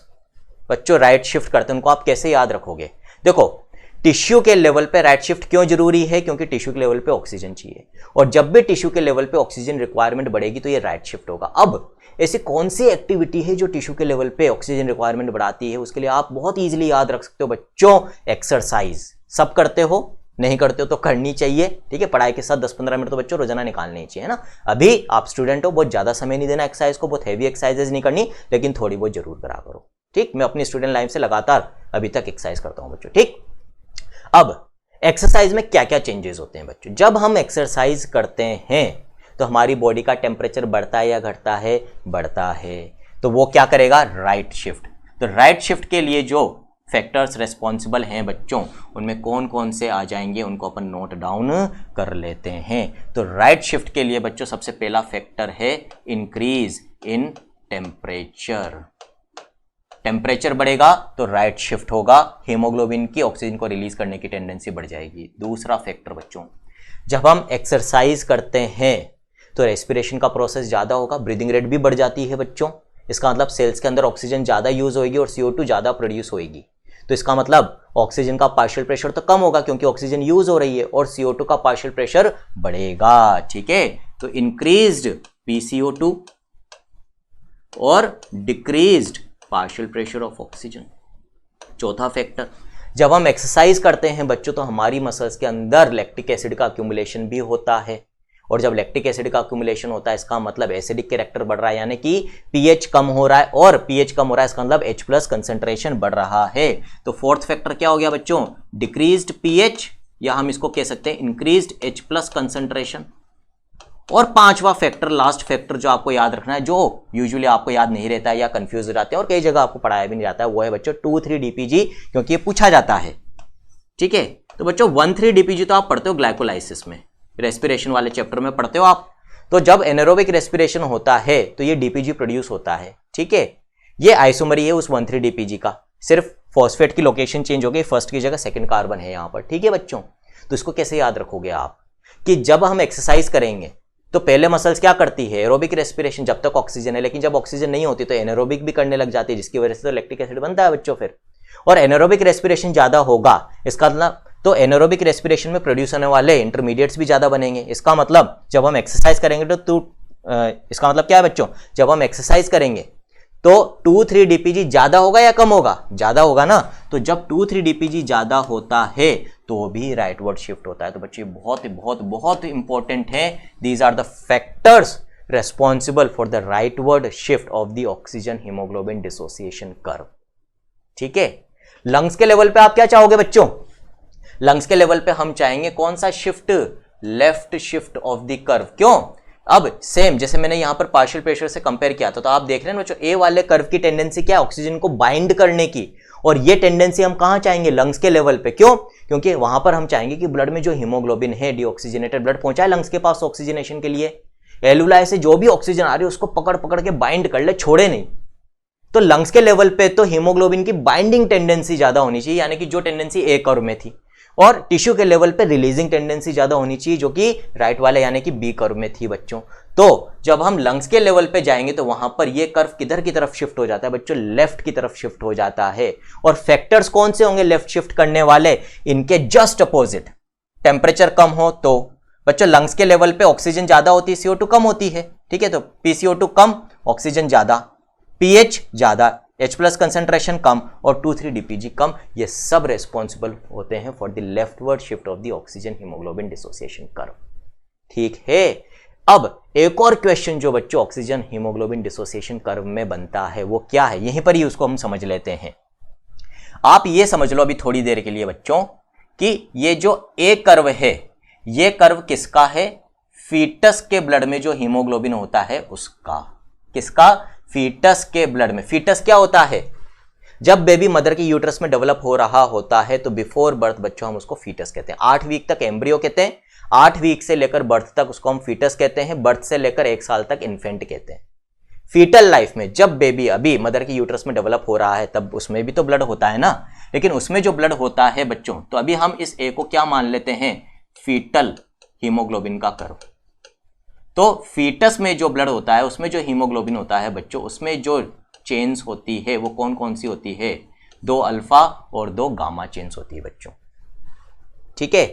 बच्चों राइट शिफ्ट करते हैं उनको आप कैसे याद रखोगे? देखो, टिश्यू के लेवल पे राइट शिफ्ट क्यों जरूरी है? क्योंकि टिश्यू के लेवल पे ऑक्सीजन चाहिए, और जब भी टिश्यू के लेवल पे ऑक्सीजन रिक्वायरमेंट बढ़ेगी तो ये राइट शिफ्ट होगा। अब ऐसी कौन सी एक्टिविटी है जो टिश्यू के लेवल पे ऑक्सीजन रिक्वायरमेंट बढ़ाती है? उसके लिए आप बहुत इजीली याद रख सकते हो बच्चों, एक्सरसाइज। सब करते हो? नहीं करते हो तो करनी चाहिए। ठीक है, पढ़ाई के साथ 10-15 मिनट तो बच्चों रोजाना निकालने ही चाहिए, है ना। अभी आप स्टूडेंट हो, बहुत ज्यादा समय नहीं देना एक्सरसाइज को, बहुत हैवी एक्सरसाइजेज नहीं करनी, लेकिन थोड़ी बहुत जरूर करा करो। ठीक, मैं अपनी स्टूडेंट लाइफ से लगातार अभी तक एक्सरसाइज करता हूं बच्चों। ठीक, अब एक्सरसाइज में क्या क्या चेंजेस होते हैं बच्चों? जब हम एक्सरसाइज करते हैं तो हमारी बॉडी का टेम्परेचर बढ़ता है या घटता है? बढ़ता है। तो वो क्या करेगा? Right shift. तो राइट शिफ्ट के लिए जो फैक्टर्स रेस्पॉन्सिबल हैं बच्चों, उनमें कौन कौन से आ जाएंगे उनको अपन नोट डाउन कर लेते हैं। तो राइट शिफ्ट के लिए बच्चों सबसे पहला फैक्टर है इंक्रीज इन टेम्परेचर। टेम्परेचर बढ़ेगा तो राइट शिफ्ट होगा, हीमोग्लोबिन की ऑक्सीजन को रिलीज करने की टेंडेंसी बढ़ जाएगी। दूसरा फैक्टर बच्चों, जब हम एक्सरसाइज करते हैं तो रेस्पिरेशन का प्रोसेस ज्यादा होगा, ब्रीदिंग रेट भी बढ़ जाती है बच्चों। इसका मतलब सेल्स के अंदर ऑक्सीजन ज्यादा यूज होगी और CO2 ज्यादा प्रोड्यूस होगी। तो इसका मतलब ऑक्सीजन का पार्शियल प्रेशर तो कम होगा क्योंकि ऑक्सीजन यूज हो रही है, और CO2 का पार्शियल प्रेशर बढ़ेगा। ठीक है, तो इंक्रीज्ड PCO2 और decreased partial pressure of oxygen. चौथा फैक्टर, जब हम एक्सरसाइज करते हैं बच्चों तो हमारी मसल्स के अंदर लैक्टिक एसिड का अक्यूमुलेशन भी होता है, और जब लैक्टिक एसिड का अक्यूमुलेशन होता है इसका मतलब एसिडिक कैरेक्टर बढ़ रहा है, यानी कि पीएच कम हो रहा है, और पीएच कम हो रहा है इसका मतलब H+ कंसंट्रेशन बढ़ रहा है। तो फोर्थ फैक्टर क्या हो गया बच्चों? डिक्रीज्ड पीएच, या हम इसको कह सकते हैं इंक्रीज्ड H+ कंसंट्रेशन। और पांचवा फैक्टर, लास्ट फैक्टर जो आपको याद रखना है, जो यूजुअली आपको याद नहीं रहता है या कंफ्यूज हो जाते हैं और कई जगह आपको पढ़ाया भी नहीं जाता है, वो है बच्चों 2,3-DPG, क्योंकि ये पूछा जाता है। ठीक है, तो बच्चों 1,3-DPG तो आप पढ़ते हो ग्लाइकोलाइसिस में, रेस्पिरेशन वाले चैप्टर में पढ़ते हो आप। तो जब एनारोबिक रेस्पिरेशन होता है तो ये DPG प्रोड्यूस होता है। ठीक है, ये आइसोमरी है उस 1,3-DPG का, सिर्फ फॉस्फेट की लोकेशन चेंज हो गई, फर्स्ट की जगह सेकंड कार्बन है यहां पर। ठीक है बच्चों, तो इसको कैसे याद रखोगे आप कि जब हम एक्सरसाइज करेंगे तो पहले मसल्स क्या करती है? एरोबिक रेस्पिरेशन, जब तक ऑक्सीजन है, लेकिन जब ऑक्सीजन नहीं होती तो एनारोबिक भी करने लग जाती है, जिसकी वजह से तो लैक्टिक एसिड बनता है बच्चों फिर। और एनारोबिक रेस्पिरेशन ज्यादा होगा, इसका मतलब तो एनारोबिक रेस्पिरेशन में प्रोड्यूस होने वाले इंटरमीडिएट्स भी ज्यादा बनेंगे। इसका मतलब जब हम एक्सरसाइज करेंगे तो इसका मतलब क्या है बच्चों? जब हम एक्सरसाइज करेंगे तो 2,3-DPG ज्यादा होगा या कम होगा? ज्यादा होगा ना। तो जब 2,3-DPG ज्यादा होता है तो भी राइटवर्ड शिफ्ट होता है। तो बच्चे बहुत बहुत बहुत इंपॉर्टेंट है। These are the factors responsible for the rightward shift of the oxygen haemoglobin dissociation curve. ठीक है, लंग्स के लेवल पे आप क्या चाहोगे बच्चों? लंग्स के लेवल पे हम चाहेंगे कौन सा shift? Left shift of the curve. क्यों? अब सेम जैसे मैंने यहां पर पार्शियल प्रेशर से कंपेयर किया था, तो आप देख रहे हैं बच्चों, ए वाले कर्व की टेंडेंसी क्या है? ऑक्सीजन को बाइंड करने की, और ये टेंडेंसी हम कहां चाहेंगे? लंग्स के लेवल पे। क्यों? क्योंकि वहां पर हम चाहेंगे कि ब्लड में जो हीमोग्लोबिन है, डीऑक्सीजनेटेड ब्लड पहुंचाए लंग्स के पास ऑक्सीजनेशन के लिए। एलुलाई से जो भी ऑक्सीजन आ रही है उसको पकड़ पकड़ के बाइंड कर ले, छोड़े नहीं। तो लंग्स के लेवल पे तो हीमोग्लोबिन की बाइंडिंग टेंडेंसी ज्यादा होनी चाहिए, यानी कि जो टेंडेंसी ए कर्व में थी, और टिश्यू के लेवल पे रिलीजिंग टेंडेंसी ज्यादा होनी चाहिए जो कि राइट वाले यानी कि बी कर्व में थी बच्चों। तो जब हम लंग्स के लेवल पे जाएंगे तो वहां पर ये कर्व किधर की तरफ शिफ्ट हो जाता है बच्चों? लेफ्ट की तरफ शिफ्ट हो जाता है। और फैक्टर्स कौन से होंगे लेफ्ट शिफ्ट करने वाले? इनके जस्ट अपोजिट। टेम्परेचर कम हो तो बच्चों लंग्स के लेवल पे ऑक्सीजन ज्यादा होती है, CO2 कम होती है। ठीक है, तो PCO2 कम, ऑक्सीजन ज्यादा, पीएच ज्यादा, H+ कंसंट्रेशन कम, और 2,3-DPG कम। ये सब रेस्पॉन्सिबल होते हैं for the leftward shift of the oxygen haemoglobin dissociation curve. ठीक है, अब एक और क्वेश्चन जो बच्चों ऑक्सीजन हीमोग्लोबिन डिसोसिएशन कर्व में बनता है वो क्या है? यहीं पर ही उसको हम समझ लेते हैं। आप ये समझ लो अभी थोड़ी देर के लिए बच्चों कि ये जो ए कर्व है, ये कर्व किसका है? फीटस के ब्लड में जो हीमोग्लोबिन होता है उसका। किसका? फीटस के ब्लड में। फीटस क्या होता है? जब बेबी मदर की यूट्रस में डेवलप हो रहा होता है तो बिफोर बर्थ बच्चों हम उसको फीटस कहते हैं। 8 वीक तक एम्ब्रियो कहते हैं, 8 वीक से लेकर बर्थ तक उसको हम फीटस कहते हैं, बर्थ से लेकर 1 साल तक इन्फेंट कहते हैं। फीटल लाइफ में जब बेबी अभी मदर की यूट्रस में डेवलप हो रहा है तब उसमें भी तो ब्लड होता है ना, लेकिन उसमें जो ब्लड होता है बच्चों, तो अभी हम इस ए को क्या मान लेते हैं? फीटल हीमोग्लोबिन का कर्व। तो फीटस में जो ब्लड होता है उसमें जो हीमोग्लोबिन होता है बच्चों, उसमें जो चेन्स होती है वो कौन कौन सी होती है? 2 अल्फा और 2 गामा चेन्स होती है बच्चों। ठीक है,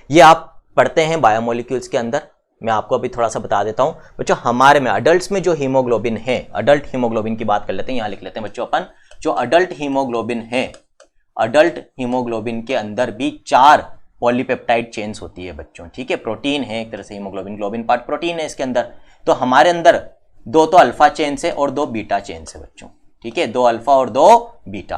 ये आप पढ़ते हैं बायोमोलिक्यूल्स के अंदर। मैं आपको अभी थोड़ा सा बता देता हूं बच्चों। हमारे में अडल्ट्स में जो हीमोग्लोबिन है, अडल्ट हीमोग्लोबिन की बात कर लेते हैं, यहां लिख लेते हैं बच्चों अपन। जो अडल्ट हीमोग्लोबिन है, अडल्ट हीमोग्लोबिन के अंदर भी 4 पॉलीपेप्टाइड चेन्स होती है बच्चों। ठीक है, प्रोटीन है एक तरह से हीमोग्लोबिन, ग्लोबिन पार्ट प्रोटीन है इसके अंदर। तो हमारे अंदर 2 तो अल्फा चेन्स है और 2 बीटा चेन्स है बच्चों। ठीक है, 2 अल्फा और 2 बीटा।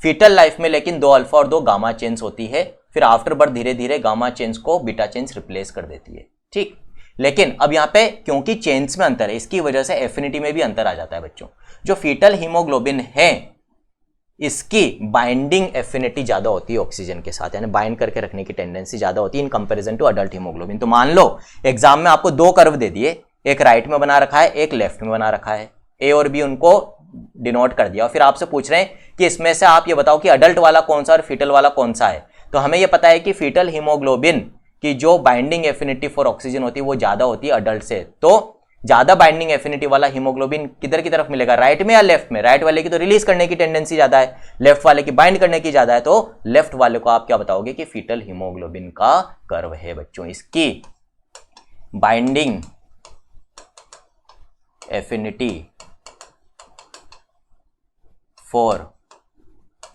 फीटल लाइफ में लेकिन 2 अल्फा और 2 गामा चेन्स होती है, फिर आफ्टर बर्थ धीरे धीरे गामा चेन्स को बीटा चेन्स रिप्लेस कर देती है। ठीक, लेकिन अब यहां पे क्योंकि चेन्स में अंतर है, इसकी वजह से एफिनिटी में भी अंतर आ जाता है बच्चों। जो फीटल हीमोग्लोबिन है इसकी बाइंडिंग एफिनिटी ज्यादा होती है ऑक्सीजन के साथ, यानी बाइंड करके रखने की टेंडेंसी ज्यादा होती है in comparison to adult haemoglobin. तो मान लो एग्जाम में आपको 2 कर्व दे दिए, एक राइट में बना रखा है, एक लेफ्ट में बना रखा है, ए और बी उनको डिनोट कर दिया, और फिर आपसे पूछ रहे हैं कि इसमें से आप ये बताओ कि अडल्ट वाला कौन सा और फीटल वाला कौन सा है। तो हमें यह पता है कि फीटल हीमोग्लोबिन की जो बाइंडिंग एफिनिटी फॉर ऑक्सीजन होती है वो ज्यादा होती है अडल्ट से। तो ज्यादा बाइंडिंग एफिनिटी वाला हीमोग्लोबिन किधर की तरफ मिलेगा? राइट में या लेफ्ट में? राइट वाले की तो रिलीज करने की टेंडेंसी ज्यादा है, लेफ्ट वाले की बाइंड करने की ज्यादा है। तो लेफ्ट वाले को आप क्या बताओगे कि फीटल हीमोग्लोबिन का कर्व है बच्चों। इसकी बाइंडिंग एफिनिटी फॉर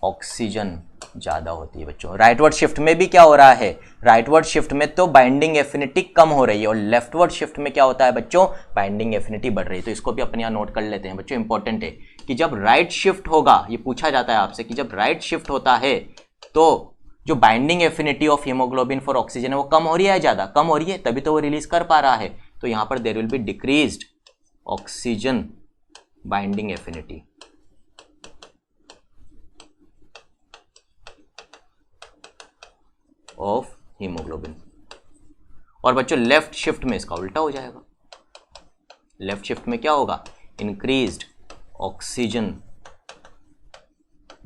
ऑक्सीजन ज्यादा होती है बच्चों। राइटवर्ड शिफ्ट में भी क्या हो रहा है? राइटवर्ड शिफ्ट में तो बाइंडिंग एफिनिटी कम हो रही है, और लेफ्टवर्ड शिफ्ट में क्या होता है बच्चों? बाइंडिंग एफिनिटी बढ़ रही है। तो इसको भी अपन यहां नोट कर लेते हैं बच्चों। इंपॉर्टेंट है कि जब राइट शिफ्ट होगा, ये पूछा जाता है आपसे कि जब राइट शिफ्ट होता है तो जो binding affinity of haemoglobin for oxygen है वो कम हो रही है, ज्यादा? कम हो रही है, तभी तो वो रिलीज कर पा रहा है। तो यहां पर there will be decreased oxygen binding affinity. Of haemoglobin. और बच्चों लेफ्ट शिफ्ट में इसका उल्टा हो जाएगा। लेफ्ट शिफ्ट में क्या होगा? Increased oxygen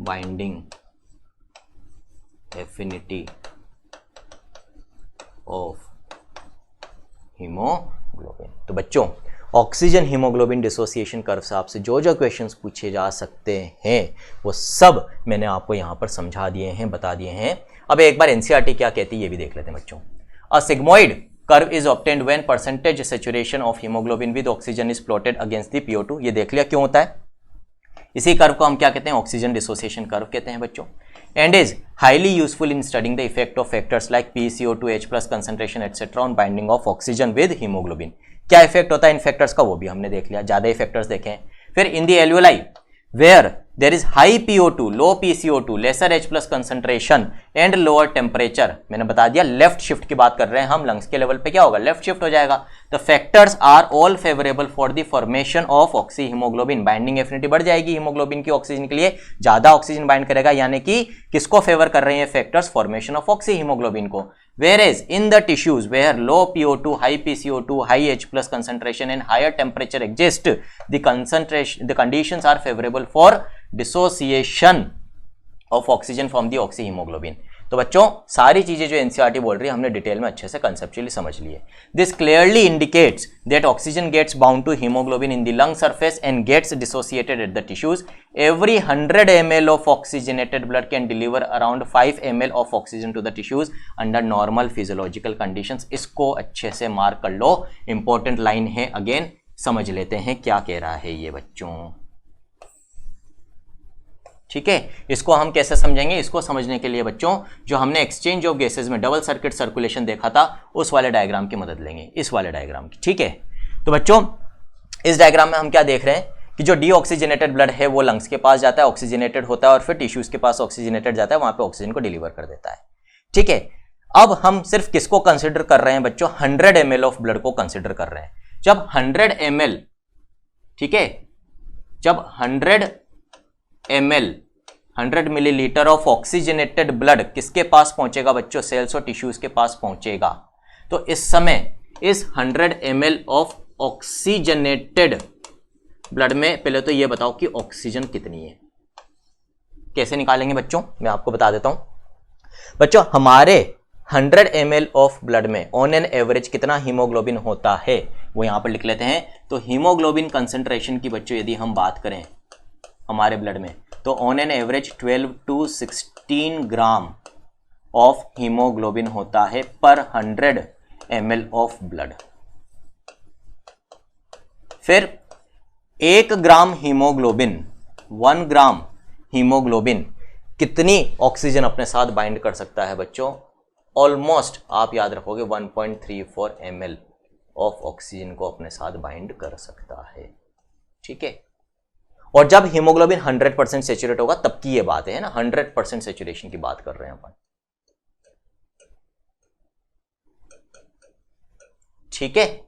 binding affinity of haemoglobin. तो बच्चों ऑक्सीजन हीमोग्लोबिन डिसोसिएशन कर्व से आपसे जो जो क्वेश्चंस पूछे जा सकते हैं वो सब मैंने आपको यहां पर समझा दिए हैं, बता दिए हैं। अब एक बार एनसीईआरटी क्या कहती है ये भी देख लेते हैं बच्चों। A sigmoid curve is obtained when percentage saturation of haemoglobin with oxygen is plotted against the PO2। ये देख लिया क्यों होता है। इसी कर्व को हम क्या कहते हैं? ऑक्सीजन डिसोसिएशन कर्व कहते हैं बच्चों। And is highly useful in studying the effect of factors like PCO2, H+ concentration etcetera on binding of oxygen with haemoglobin. क्या इफेक्ट होता है इन फैक्टर्स का वो भी हमने देख लिया, ज्यादा ही फैक्टर्स देखे। फिर in the alveoli where there is high PO2, low PCO2, lesser H+ concentration and lower temperature, मैंने बता दिया लेफ्ट शिफ्ट की बात कर रहे हैं हम, लंग्स के लेवल पे क्या होगा? लेफ्ट शिफ्ट हो जाएगा। The factors are all favorable for the formation of oxy hemoglobin। Binding affinity बढ़ जाएगी हीमोग्लोबिन की ऑक्सीजन के लिए, ज्यादा ऑक्सीजन बाइंड करेगा, यानी कि किसको फेवर कर रहे हैं factors? Formation of oxy haemoglobin को। Whereas in the tissues where low PO2, high PCO2, high H+ concentration and higher temperature exist, the conditions are favorable for dissociation of oxygen from the oxyhemoglobin। तो बच्चों सारी चीजें जो NCERT बोल रही है हमने डिटेल में अच्छे से कंसेप्चुअली समझ ली है। This clearly indicates that oxygen gets bound to haemoglobin in the lung surface and gets dissociated at the tissues. Every 100 ml of oxygenated blood can deliver around 5 ml of oxygen to the tissues under normal physiological conditions. इसको अच्छे से mark कर लो, important line है। Again समझ लेते हैं क्या कह रहा है ये बच्चों। ठीक है, इसको हम कैसे समझेंगे? इसको समझने के लिए बच्चों जो हमने एक्सचेंज ऑफ गैसेस में डबल सर्किट सर्कुलेशन देखा था उस वाले डायग्राम की मदद लेंगे, इस वाले डायग्राम की। ठीक है, तो बच्चों इस डायग्राम में हम क्या देख रहे हैं कि जो डीऑक्सीजनेटेड ब्लड है वो लंग्स के पास जाता है, ऑक्सीजनेटेड होता है, और फिर टिश्यूज के पास ऑक्सीजनेटेड जाता है, वहां पे ऑक्सीजन को डिलीवर कर देता है। ठीक है, अब हम सिर्फ किसको कंसिडर कर रहे हैं बच्चों, 100 ml ऑफ ब्लड को कंसिडर कर रहे हैं। जब 100 ml, ठीक है, जब 100 ml 100 millilitre of oxygenated blood किसके पास पहुंचेगा बच्चों, सेल्स और टिश्यूज के पास पहुंचेगा। तो इस समय इस 100 ml ऑफ ऑक्सीजनेटेड ब्लड में पहले तो ये बताओ कि ऑक्सीजन कितनी है। कैसे निकालेंगे बच्चों, मैं आपको बता देता हूं। बच्चों हमारे 100 ml ऑफ ब्लड में ऑन एन एवरेज कितना हीमोग्लोबिन होता है वो यहां पर लिख लेते हैं। तो हीमोग्लोबिन कंसंट्रेशन की बच्चों यदि हम बात करें हमारे ब्लड में, तो on an average 12 to 16 gram of haemoglobin होता है पर 100 ml ऑफ ब्लड। फिर 1 ग्राम हीमोग्लोबिन, 1 ग्राम हीमोग्लोबिन कितनी ऑक्सीजन अपने साथ बाइंड कर सकता है बच्चों, ऑलमोस्ट आप याद रखोगे 1.34 ml ऑफ ऑक्सीजन को अपने साथ बाइंड कर सकता है, ठीक है। और जब हीमोग्लोबिन 100% सेचुरेट होगा तब की ये बात है ना, 100% सेचुरेशन की बात कर रहे हैं अपन, ठीक है।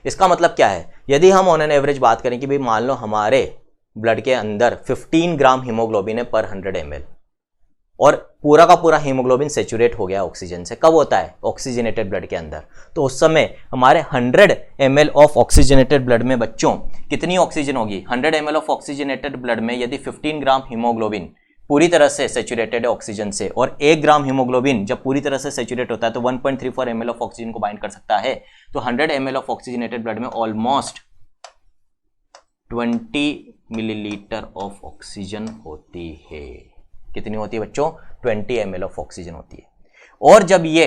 इसका मतलब क्या है, यदि हम ऑन एन एवरेज बात करें कि भाई मान लो हमारे ब्लड के अंदर 15 ग्राम हीमोग्लोबिन है पर 100 ml और पूरा का पूरा हीमोग्लोबिन सेचुरेट हो गया ऑक्सीजन से, कब होता है, ऑक्सीजनेटेड ब्लड के अंदर। तो उस समय हमारे 100 ml ऑफ ऑक्सीजनेटेड ब्लड में बच्चों कितनी ऑक्सीजन होगी, 100 ml ऑफ ऑक्सीजनेटेड ब्लड में यदि 15 ग्राम हीमोग्लोबिन पूरी तरह से सेचुरेटेड है ऑक्सीजन से और 1 ग्राम हीमोग्लोबिन जब पूरी तरह से सेचुरेट होता है तो 1.34 ml ऑफ ऑक्सीजन को बाइंड कर सकता है। तो 100 ml ऑफ ऑक्सीजनेटेड ब्लड में ऑलमोस्ट 20 मिलीलीटर ऑफ ऑक्सीजन होती है। कितनी होती है बच्चों, 20 ml ऑफ ऑक्सीजन होती है। और जब ये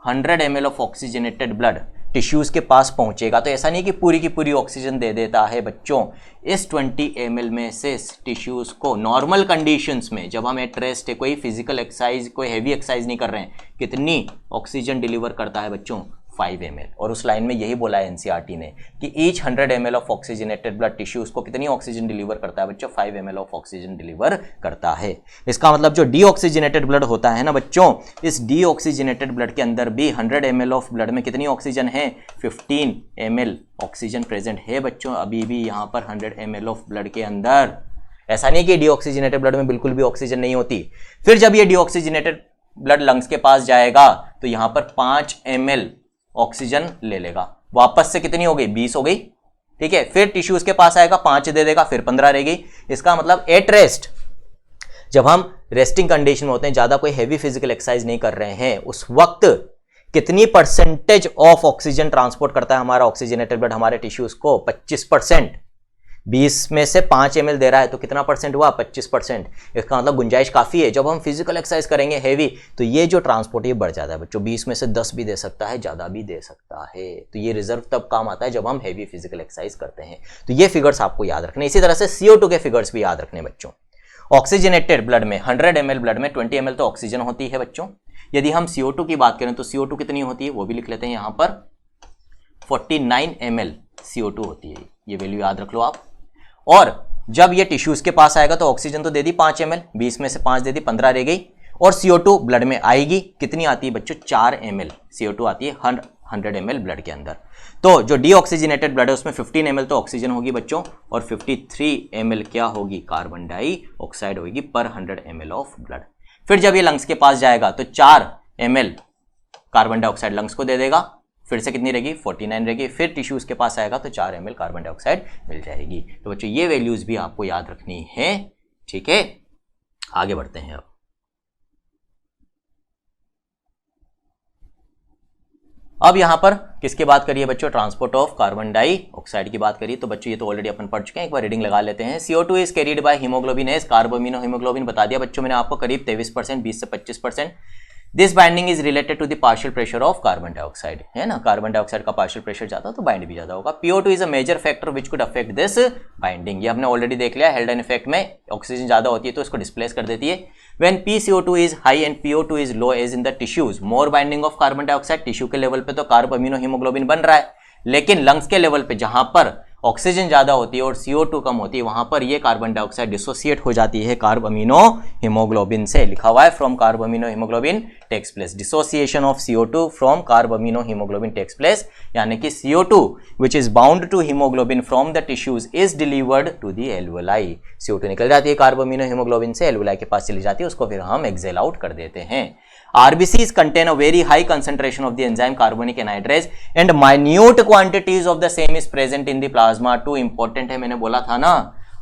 100 ml of oxygenated blood tissues के पास पहुंचेगा तो ऐसा नहीं कि पूरी की पूरी ऑक्सीजन दे देता है बच्चों, इस 20 ml में से टिश्यूज को नॉर्मल कंडीशंस में जब हम एट रेस्ट है, कोई फिजिकल एक्सरसाइज, कोई हैवी एक्सरसाइज नहीं कर रहे हैं, कितनी ऑक्सीजन डिलीवर करता है बच्चों, 5 ml। और उस लाइन में यही बोला है एनसीईआरटी ने कि each 100 ml of oxygenated blood tissues को कितनी ऑक्सीजन डिलीवर करता है बच्चों, 5 ml ऑफ ऑक्सीजन डिलीवर करता है। इसका मतलब जो डीऑक्सीजनेटेड ब्लड होता है ना बच्चों, इस डीऑक्सीजनेटेड ब्लड के अंदर भी 100 ml ऑफ ब्लड में कितनी ऑक्सीजन है, 15 ml ऑक्सीजन प्रेजेंट है बच्चों अभी भी यहाँ पर 100 ml ऑफ ब्लड के अंदर। ऐसा नहीं कि डीऑक्सीजनेटेड ब्लड में बिल्कुल भी ऑक्सीजन नहीं होती। फिर जब ये डीऑक्सीजनेटेड ब्लड लंग्स के पास जाएगा तो यहाँ पर 5 ml ऑक्सीजन ले लेगा, वापस से कितनी हो गई, 20 हो गई, ठीक है। फिर टिश्यूज के पास आएगा, 5 दे देगा, फिर 15 रह गई। इसका मतलब एट रेस्ट, जब हम रेस्टिंग कंडीशन में होते हैं, ज्यादा कोई हैवी फिजिकल एक्सरसाइज नहीं कर रहे हैं, उस वक्त कितनी परसेंटेज ऑफ ऑक्सीजन ट्रांसपोर्ट करता है हमारा ऑक्सीजनेटेड ब्लड हमारे टिश्यूज को, 25%। 20 में से 5 ml दे रहा है तो कितना परसेंट हुआ, 25%। इसका मतलब गुंजाइश काफ़ी है। जब हम फिजिकल एक्सरसाइज करेंगे हैवी तो ये जो ट्रांसपोर्ट ये बढ़ जाता है बच्चों, 20 में से 10 भी दे सकता है, ज़्यादा भी दे सकता है। तो ये रिजर्व तब काम आता है जब हम हैवी फिजिकल एक्सरसाइज करते हैं। तो ये फिगर्स आपको याद रखने। इसी तरह से CO2 के फिगर्स भी याद रखने बच्चों। ऑक्सीजनेटेड ब्लड में 100 ml ब्लड में 20 ml तो ऑक्सीजन होती है बच्चों। यदि हम CO2 की बात करें तो CO2 कितनी होती है वो भी लिख लेते हैं यहाँ पर, 49 ml CO2 होती है। ये वैल्यू याद रख लो आप। और जब ये टिश्यूज के पास आएगा तो ऑक्सीजन तो दे दी 5 ml, 20 में से 5 दे दी, 15 रह गई। और CO2 ब्लड में आएगी, कितनी आती है बच्चों, 4 ml CO2 आती है 100 ml ब्लड के अंदर। तो जो डीऑक्सीजनेटेड ब्लड है उसमें 15 ml तो ऑक्सीजन होगी बच्चों और 53 ml क्या होगी, कार्बन डाइऑक्साइड होगी पर 100 ml ऑफ ब्लड। फिर जब ये लंग्स के पास जाएगा तो 4 ml कार्बन डाइऑक्साइड लंग्स को दे देगा, फिर से कितनी रहेगी, 49 रहेगी। फिर टिश्यूज के पास आएगा तो 4 ml कार्बन डाइऑक्साइड मिल जाएगी। तो बच्चों ये वैल्यूज भी आपको याद रखनी है, ठीक है। आगे बढ़ते हैं। अब यहां पर किसकी बात करिए बच्चों, ट्रांसपोर्ट ऑफ कार्बन डाइऑक्साइड की बात करिए। तो बच्चों ये तो ऑलरेडी अपन पढ़ चुके हैं, एक बार रीडिंग लगा लेते हैं। CO2 is carried by haemoglobin as carbamino haemoglobin बता दिया बच्चों मैंने आपको, करीब 23%, 20 से 25%। This binding is related to the partial pressure of carbon dioxide, है ना, कार्बन डाइऑक्साइड का पार्शियल प्रेशर ज्यादा तो बाइंड भी ज्यादा होगा। PO2 is a major factor which could affect this binding, ये हमने ऑलरेडी देख लिया। हेल्डन इफेक्ट में ऑक्सीजन ज्यादा होती है तो इसको डिस्प्लेस कर देती है। When PCO2 is high and PO2 is low as in the tissues, more binding of carbon dioxide. Tissue के लेवल पे तो कार्बोमिनो हीमोग्लोबिन बन रहा है, लेकिन लंग्स के लेवल पे जहां पर ऑक्सीजन ज़्यादा होती है और CO2 कम होती है, वहाँ पर ये कार्बन डाइऑक्साइड डिसोसिएट हो जाती है कार्ब अमीनो हीमोग्लोबिन से। लिखा हुआ है from carbamino haemoglobin takes place, dissociation of CO2 from carbamino haemoglobin takes place, यानी कि CO2 which is bound to haemoglobin from the tissues is delivered to the alveoli. CO2 निकल जाती है carbamino haemoglobin से, alveoli के पास चली जाती है, उसको फिर हम एक्सेल आउट कर देते हैं। RBCs contain a very high concentration of the enzyme carbonic anhydrase and minute quantities of the same is present in the plasma. Two important है, मैंने बोला था ना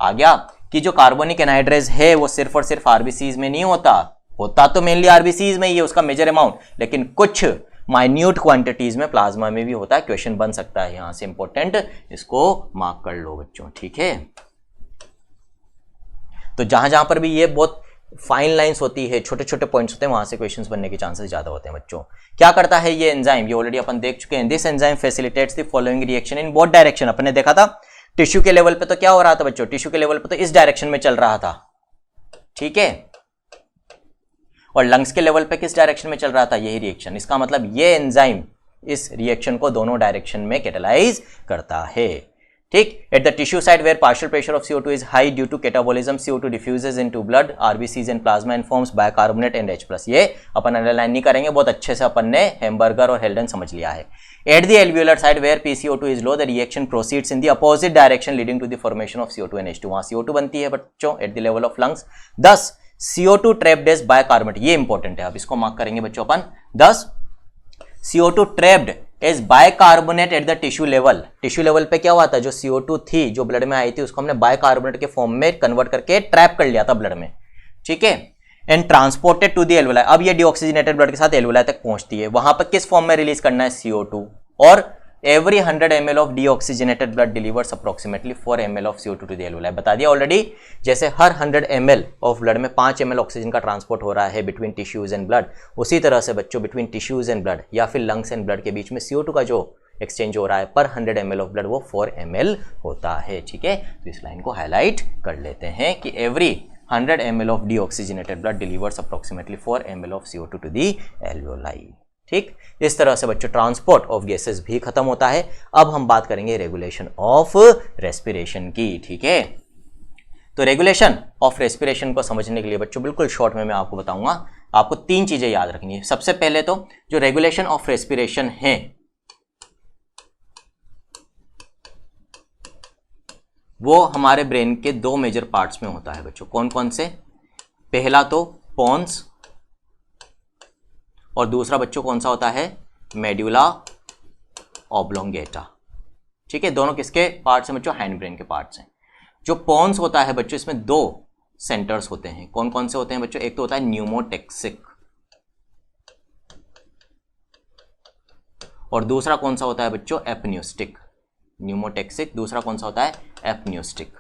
आ गया कि जो कार्बोनिक एनहाइड्रेज है वो सिर्फ और सिर्फ RBCs में नहीं होता तो मेनली RBCs में ही है उसका मेजर अमाउंट, लेकिन कुछ माइन्यूट क्वांटिटीज में प्लाज्मा में भी होता है। क्वेश्चन बन सकता है यहां से, इंपॉर्टेंट, इसको मार्क कर लो बच्चों, ठीक है। तो जहां जहां पर भी ये बहुत फाइन लाइंस होती है, छोटे छोटे पॉइंट्स होते हैं, वहां से क्वेश्चंस बनने के चांसेस ज्यादा होते हैं बच्चों। क्या करता है ये एंजाइम, ये ऑलरेडी अपन देख चुके हैं। This enzyme facilitates the following reaction in both direction. अपने देखा था टिश्यू के लेवल पे तो क्या हो रहा था बच्चों, टिश्यू के लेवल पे तो इस डायरेक्शन में चल रहा था, ठीक है, और लंग्स के लेवल पे किस डायरेक्शन में चल रहा था, यही रिएक्शन। इसका मतलब ये एंजाइम इस रिएक्शन को दोनों डायरेक्शन में कैटालाइज करता है, ठीक। At the tissue side where partial pressure of CO2 is high due to catabolism, CO2 diffuses into blood, RBCs and plasma and forms bicarbonate and H+। ये अपन अंडरलाइन नहीं करेंगे, बहुत अच्छे से अपन ने हैम्बर्गर और हेल्डन समझ लिया है। At the alveolar side where PCO2 is low, the reaction proceeds in the opposite direction leading to the formation of CO2 and H2। वहां CO2 बनती है बच्चों at the level of lungs. 10 CO2 trapped as bicarbonate, ये important है, अब इसको mark करेंगे बच्चों अपन। 10 CO2 trapped as bicarbonate at the tissue level. Tissue level पे क्या हुआ था, जो CO2 थी जो ब्लड में आई थी उसको हमने बाइकार्बोनेट के फॉर्म में कन्वर्ट करके ट्रैप कर लिया था ब्लड में, ठीक है, and transported to the alveoli. अब ये डीऑक्सीजनेटेड ब्लड के साथ एल्वेलाई तक पहुंचती है, वहां पर किस फॉर्म में रिलीज करना है, CO2, और every 100 ml of deoxygenated blood delivers approximately 4 ml of CO2 to the alveoli। बता दिया ऑलरेडी, जैसे हर 100 ml ऑफ ब्लड में 5 ml ऑक्सीजन का ट्रांसपोर्ट हो रहा है बिटवीन टिश्यूज एंड ब्लड, उसी तरह से बच्चों बिटवीन टिश्यूज एंड ब्लड या फिर लंग्स एंड ब्लड के बीच में CO2 का जो एक्सचेंज हो रहा है पर 100 ml ऑफ ब्लड वो 4 ml होता है, ठीक है। तो इस लाइन को हाईलाइट कर लेते हैं कि every 100 ml of deoxygenated blood delivers approximately 4 ml of CO2 to the alveoli, ठीक। इस तरह से बच्चों ट्रांसपोर्ट ऑफ गैसेस भी खत्म होता है। अब हम बात करेंगे रेगुलेशन ऑफ रेस्पिरेशन की, ठीक है। तो रेगुलेशन ऑफ रेस्पिरेशन को समझने के लिए बच्चों बिल्कुल शॉर्ट में मैं आपको बताऊंगा, आपको 3 चीजें याद रखनी है। सबसे पहले तो जो रेगुलेशन ऑफ रेस्पिरेशन है वो हमारे ब्रेन के 2 मेजर पार्ट्स में होता है बच्चों। कौन कौन से, पहला तो पोन्स और दूसरा बच्चों कौन सा होता है, मेड्यूला ऑब्लोंगेटा, ठीक है। दोनों किसके पार्ट्स हैं बच्चों, हैंड ब्रेन के पार्ट्स हैं। जो पोन्स होता है बच्चों इसमें 2 सेंटर्स होते हैं। कौन कौन से होते हैं बच्चों, एक तो होता है न्यूमोटेक्सिक और दूसरा कौन सा होता है बच्चों, एपन्यूस्टिक। न्यूमोटेक्सिक, दूसरा कौन सा होता है, एपन्यूस्टिक।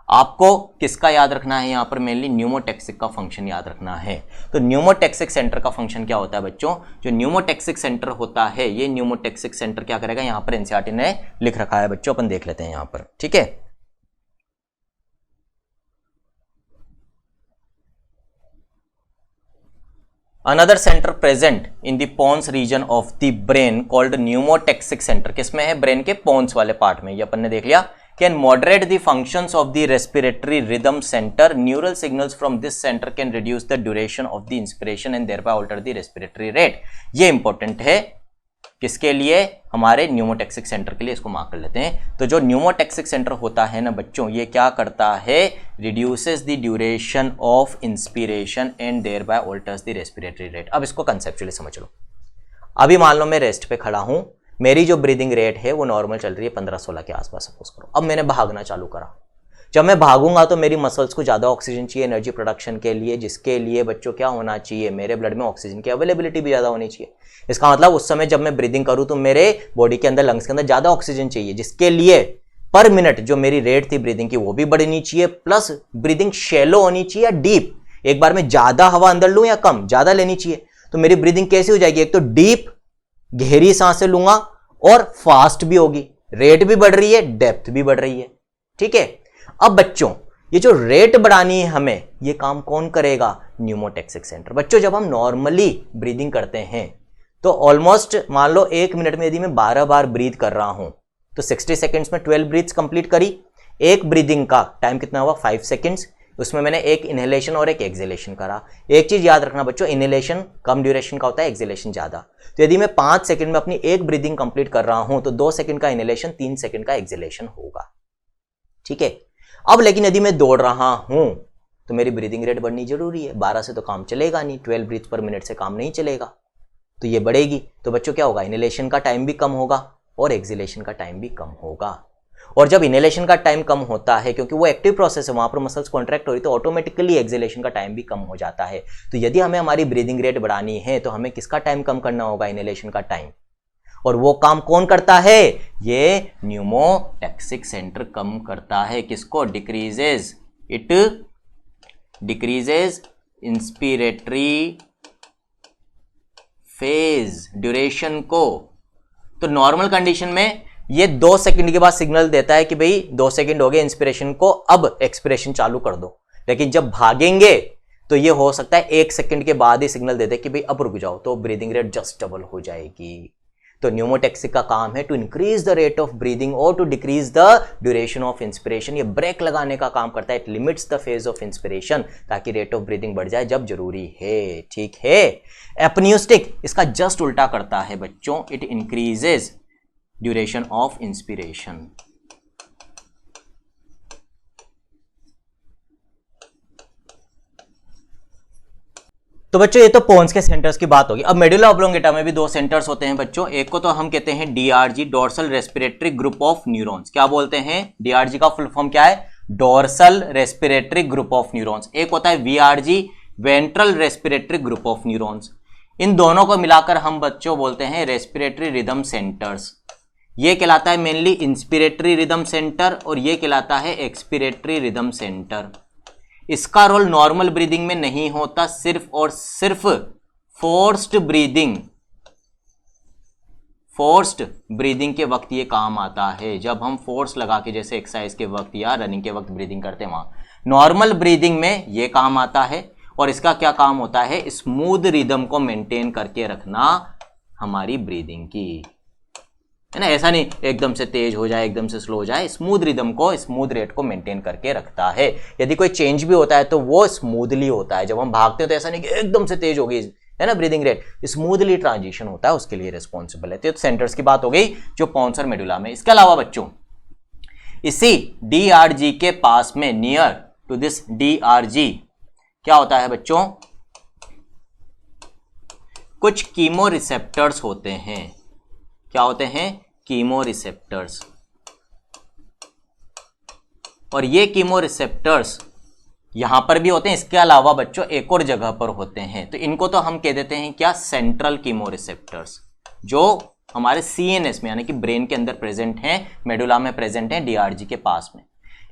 आपको किसका याद रखना है, यहां पर मेनली न्यूमोटेक्सिक का फंक्शन याद रखना है। तो न्यूमोटेक्सिक सेंटर का फंक्शन क्या होता है बच्चों, जो न्यूमोटेक्सिक सेंटर होता है ये न्यूमोटेक्सिक सेंटर क्या करेगा, यहां पर एनसीईआरटी ने लिख रखा है बच्चों, अपन देख लेते हैं यहां पर, ठीक है। Another centre present in the pons region of the brain called pneumotaxic centre, किसमें है, ब्रेन के पोन्स वाले पार्ट में, ये अपन ने देख लिया। Can moderate the functions of the respiratory rhythm center. Neural signals from this center can reduce the duration of the inspiration and thereby alter the respiratory rate. ये इंपॉर्टेंट है किसके लिए, हमारे न्यूमोटेक्सिक सेंटर के लिए, इसको मार्क कर लेते हैं। तो जो न्यूमोटेक्सिक सेंटर होता है ना बच्चों, ये क्या करता है, reduces the duration of inspiration and thereby alters the respiratory rate. अब इसको कंसेप्चुअली समझ लो। अभी मान लो मैं रेस्ट पे खड़ा हूं, मेरी जो ब्रीदिंग रेट है वो नॉर्मल चल रही है 15-16 के आसपास, सपोज करो। अब मैंने भागना चालू करा, जब मैं भागूंगा तो मेरी मसल्स को ज़्यादा ऑक्सीजन चाहिए एनर्जी प्रोडक्शन के लिए, जिसके लिए बच्चों क्या होना चाहिए, मेरे ब्लड में ऑक्सीजन की अवेलेबिलिटी भी ज़्यादा होनी चाहिए। इसका मतलब उस समय जब मैं ब्रीदिंग करूँ तो मेरे बॉडी के अंदर, लंग्स के अंदर ज़्यादा ऑक्सीजन चाहिए, जिसके लिए पर मिनट जो मेरी रेट थी ब्रीदिंग की वो भी बढ़नी चाहिए, प्लस ब्रीदिंग शैलो होनी चाहिए या डीप, एक बार में ज़्यादा हवा अंदर लूँ या कम, ज़्यादा लेनी चाहिए। तो मेरी ब्रीदिंग कैसी हो जाएगी, एक तो डीप गहरी सांसें लूंगा और फास्ट भी होगी, रेट भी बढ़ रही है, डेप्थ भी बढ़ रही है, ठीक है। अब बच्चों ये जो रेट बढ़ानी है हमें, ये काम कौन करेगा, न्यूमोटेक्सिक सेंटर। बच्चों जब हम नॉर्मली ब्रीदिंग करते हैं तो ऑलमोस्ट मान लो 1 मिनट में यदि मैं 12 बार ब्रीथ कर रहा हूं तो 60 सेकेंड्स में 12 ब्रीथ्स कंप्लीट करी। एक ब्रीदिंग का टाइम कितना हुआ 5 सेकेंड्स, उसमें मैंने एक इनहेलेशन और एक एक्सहेलेशन करा। एक चीज याद रखना बच्चों, इनहेलेशन कम ड्यूरेशन का होता है, एक्सहेलेशन ज्यादा। तो यदि मैं 5 सेकंड में अपनी एक ब्रीदिंग कंप्लीट कर रहा हूं तो 2 सेकंड का इनहेलेशन, 3 सेकंड का एक्सहेलेशन होगा। ठीक है। अब लेकिन यदि मैं दौड़ रहा हूं तो मेरी ब्रीदिंग रेट बढ़नी जरूरी है। 12 से तो काम चलेगा नहीं, 12 ब्रीथ पर मिनट से काम नहीं चलेगा, तो ये बढ़ेगी। तो बच्चों क्या होगा, इनहेलेशन का टाइम भी कम होगा और एक्सहेलेशन का टाइम भी कम होगा। और जब इनहेलेशन का टाइम कम होता है, क्योंकि वो एक्टिव प्रोसेस है, वहां पर मसल्स कॉन्ट्रैक्ट हो रही, तो ऑटोमेटिकली एक्सहेलेशन का टाइम भी कम हो जाता है। तो यदि हमें हमारी ब्रीदिंग रेट बढ़ानी है तो हमें किसका टाइम कम करना होगा, इनहेलेशन का टाइम। और वो काम कौन करता है, ये न्यूमोटैक्सिक सेंटर कम करता है। किसको, decreases, it decreases inspiratory phase duration को। तो नॉर्मल कंडीशन में ये 2 सेकंड के बाद सिग्नल देता है कि भाई 2 सेकंड हो गए इंस्पिरेशन को, अब एक्सपिरेशन चालू कर दो। लेकिन जब भागेंगे तो ये हो सकता है 1 सेकंड के बाद ही सिग्नल दे दे कि भाई अब रुक जाओ, तो ब्रीदिंग रेट जस्ट डबल हो जाएगी। तो न्यूमोटैक्सिक का काम है to increase the rate of breathing और to decrease the duration of inspiration. ये ब्रेक लगाने का काम करता है, it limits the phase of inspiration, ताकि रेट ऑफ ब्रीदिंग बढ़ जाए जब जरूरी है। ठीक है। एपनियोस्टिक इसका जस्ट उल्टा करता है बच्चों, it increases duration of inspiration. तो बच्चों ये तो पोन्स के सेंटर्स की बात होगी। अब मेडुला ऑब्लोंगेटा में भी 2 सेंटर्स होते हैं बच्चों। एक को तो हम कहते हैं DRG, dorsal respiratory group of neurons. क्या बोलते हैं, डीआरजी का फुल फॉर्म क्या है, dorsal respiratory group of neurons. एक होता है VRG, ventral respiratory group of neurons. इन दोनों को मिलाकर हम बच्चों बोलते हैं रेस्पिरेटरी रिदम सेंटर्स। ये कहलाता है मेनली इंस्पिरेटरी रिदम सेंटर और ये कहलाता है एक्सपिरेटरी रिदम सेंटर। इसका रोल नॉर्मल ब्रीदिंग में नहीं होता, सिर्फ और सिर्फ फोर्स्ड ब्रीदिंग के वक्त ये काम आता है। जब हम फोर्स लगा के जैसे एक्सरसाइज के वक्त या रनिंग के वक्त ब्रीदिंग करते हैं, वहां नॉर्मल ब्रीदिंग में ये काम आता है। और इसका क्या काम होता है, स्मूथ रिदम को मेंटेन करके रखना हमारी ब्रीदिंग की, है ना। ऐसा नहीं एकदम से तेज हो जाए, एकदम से स्लो हो जाए, स्मूथ रिदम को, स्मूथ रेट को मेंटेन करके रखता है। यदि कोई चेंज भी होता है तो वो स्मूथली होता है। जब हम भागते हैं तो ऐसा नहीं कि एकदम से तेज हो गई, है ना, ब्रीदिंग रेट स्मूथली ट्रांजिशन होता है, उसके लिए रिस्पॉन्सिबल है। तो सेंटर्स की बात हो गई जो पोन्स और मेडुला में। इसके अलावा बच्चों इसी डीआरजी के पास में, नियर टू दिस डीआरजी क्या होता है बच्चों, कुछ कीमो रिसेप्टर्स होते हैं। क्या होते हैं, कीमो रिसेप्टर्स। और ये कीमो रिसेप्टर्स यहां पर भी होते हैं, इसके अलावा बच्चों एक और जगह पर होते हैं। तो इनको तो हम कह देते हैं क्या, सेंट्रल कीमो रिसेप्टर्स, जो हमारे सीएनएस में यानी कि ब्रेन के अंदर प्रेजेंट हैं, मेडुला में प्रेजेंट हैं, डीआरजी के पास में।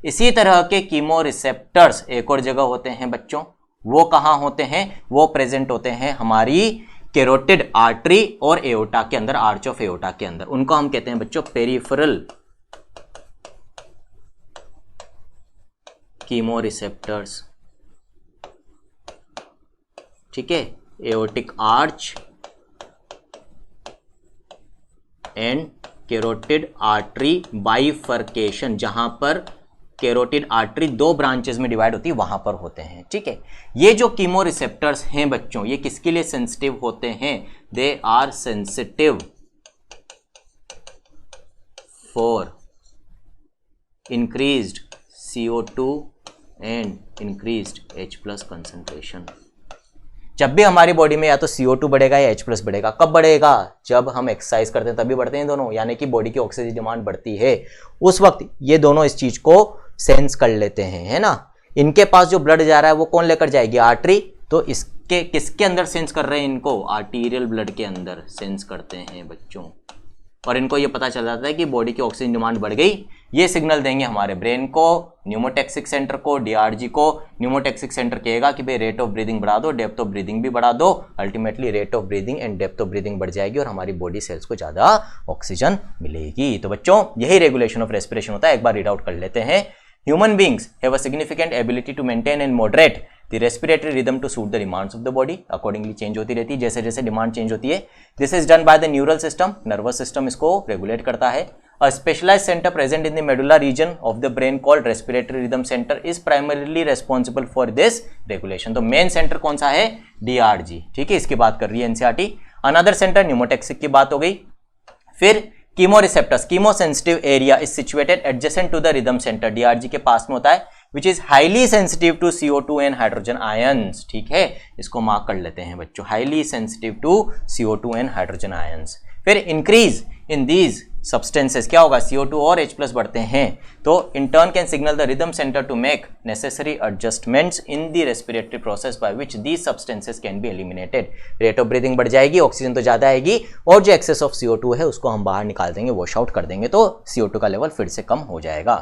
इसी तरह के कीमो रिसेप्टर्स एक और जगह होते हैं बच्चों। वो कहां होते हैं, वो प्रेजेंट होते हैं हमारी कैरोटिड आर्टरी और एओर्टा के अंदर, आर्च ऑफ एओर्टा के अंदर। उनको हम कहते हैं बच्चों पेरिफेरल कीमो रिसेप्टर्स। ठीक है, aortic arch and carotid artery bifurcation, जहां पर कैरोटिड आर्टरी 2 ब्रांचेस में डिवाइड होती है, वहां पर होते हैं। ठीक है, ये जो कीमो रिसेप्टर्स हैं बच्चों, ये किसके लिए सेंसिटिव होते हैं, they are sensitive for increased CO2 and increased H+ concentration. जब भी हमारी बॉडी में या तो CO2 बढ़ेगा या H+ बढ़ेगा, कब बढ़ेगा, जब हम एक्सरसाइज करते हैं तभी बढ़ते हैं दोनों, यानी कि बॉडी की ऑक्सीजन डिमांड बढ़ती है, उस वक्त ये दोनों इस चीज को सेंस कर लेते हैं, है ना। इनके पास जो ब्लड जा रहा है वो कौन लेकर जाएगी, आर्टरी। तो इसके किसके अंदर सेंस कर रहे हैं इनको, आर्टीरियल ब्लड के अंदर सेंस करते हैं बच्चों। और इनको ये पता चल जाता है कि बॉडी की ऑक्सीजन डिमांड बढ़ गई, ये सिग्नल देंगे हमारे ब्रेन को, न्यूमोटैक्सिक सेंटर को, डीआरजी को। न्यूमोटैक्सिक सेंटर कहेगा कि भाई रेट ऑफ ब्रीदिंग बढ़ा दो, डेप्थ ऑफ ब्रीदिंग भी बढ़ा दो। Ultimately rate of breathing and depth of breathing बढ़ जाएगी और हमारी बॉडी सेल्स को ज्यादा ऑक्सीजन मिलेगी। तो बच्चों यही रेगुलेशन ऑफ रेस्पिरेशन होता है। एक बार रीड आउट कर लेते हैं। Human beings have a significant ability to maintain and moderate the respiratory rhythm to suit the demands of the body, accordingly change होती रहती है जैसे जैसे डिमांड चेंज होती है. This is done by the neural system, nervous system इसको regulate करता है. A specialized center present in the medulla region of the brain called respiratory rhythm center is primarily responsible for this regulation. तो main centre कौन सा है? DRG. ठीक है, इसकी बात कर रही है एनसीईआरटी. अनदर सेंटर न्यूमोटैक्सिक की बात हो गई. फिर chemoreceptors, chemosensitive area is situated adjacent to the rhythm centre, DRG के पास में होता है, which is highly sensitive to CO2 and hydrogen ions. ठीक है, इसको मार्क कर लेते हैं बच्चों, highly sensitive to CO2 and hydrogen ions. फिर इंक्रीज इन दीज सब्सटेंसेस क्या होगा? CO2 और H+ बढ़ते हैं, तो in turn can signal the rhythm centre to make necessary adjustments in the respiratory process by which these substances can be eliminated. Rate of breathing बढ़ जाएगी, oxygen तो ज्यादा आएगी और जो एक्सेस ऑफ CO2 है उसको हम बाहर निकाल देंगे, वॉश आउट कर देंगे, तो CO2 का लेवल फिर से कम हो जाएगा.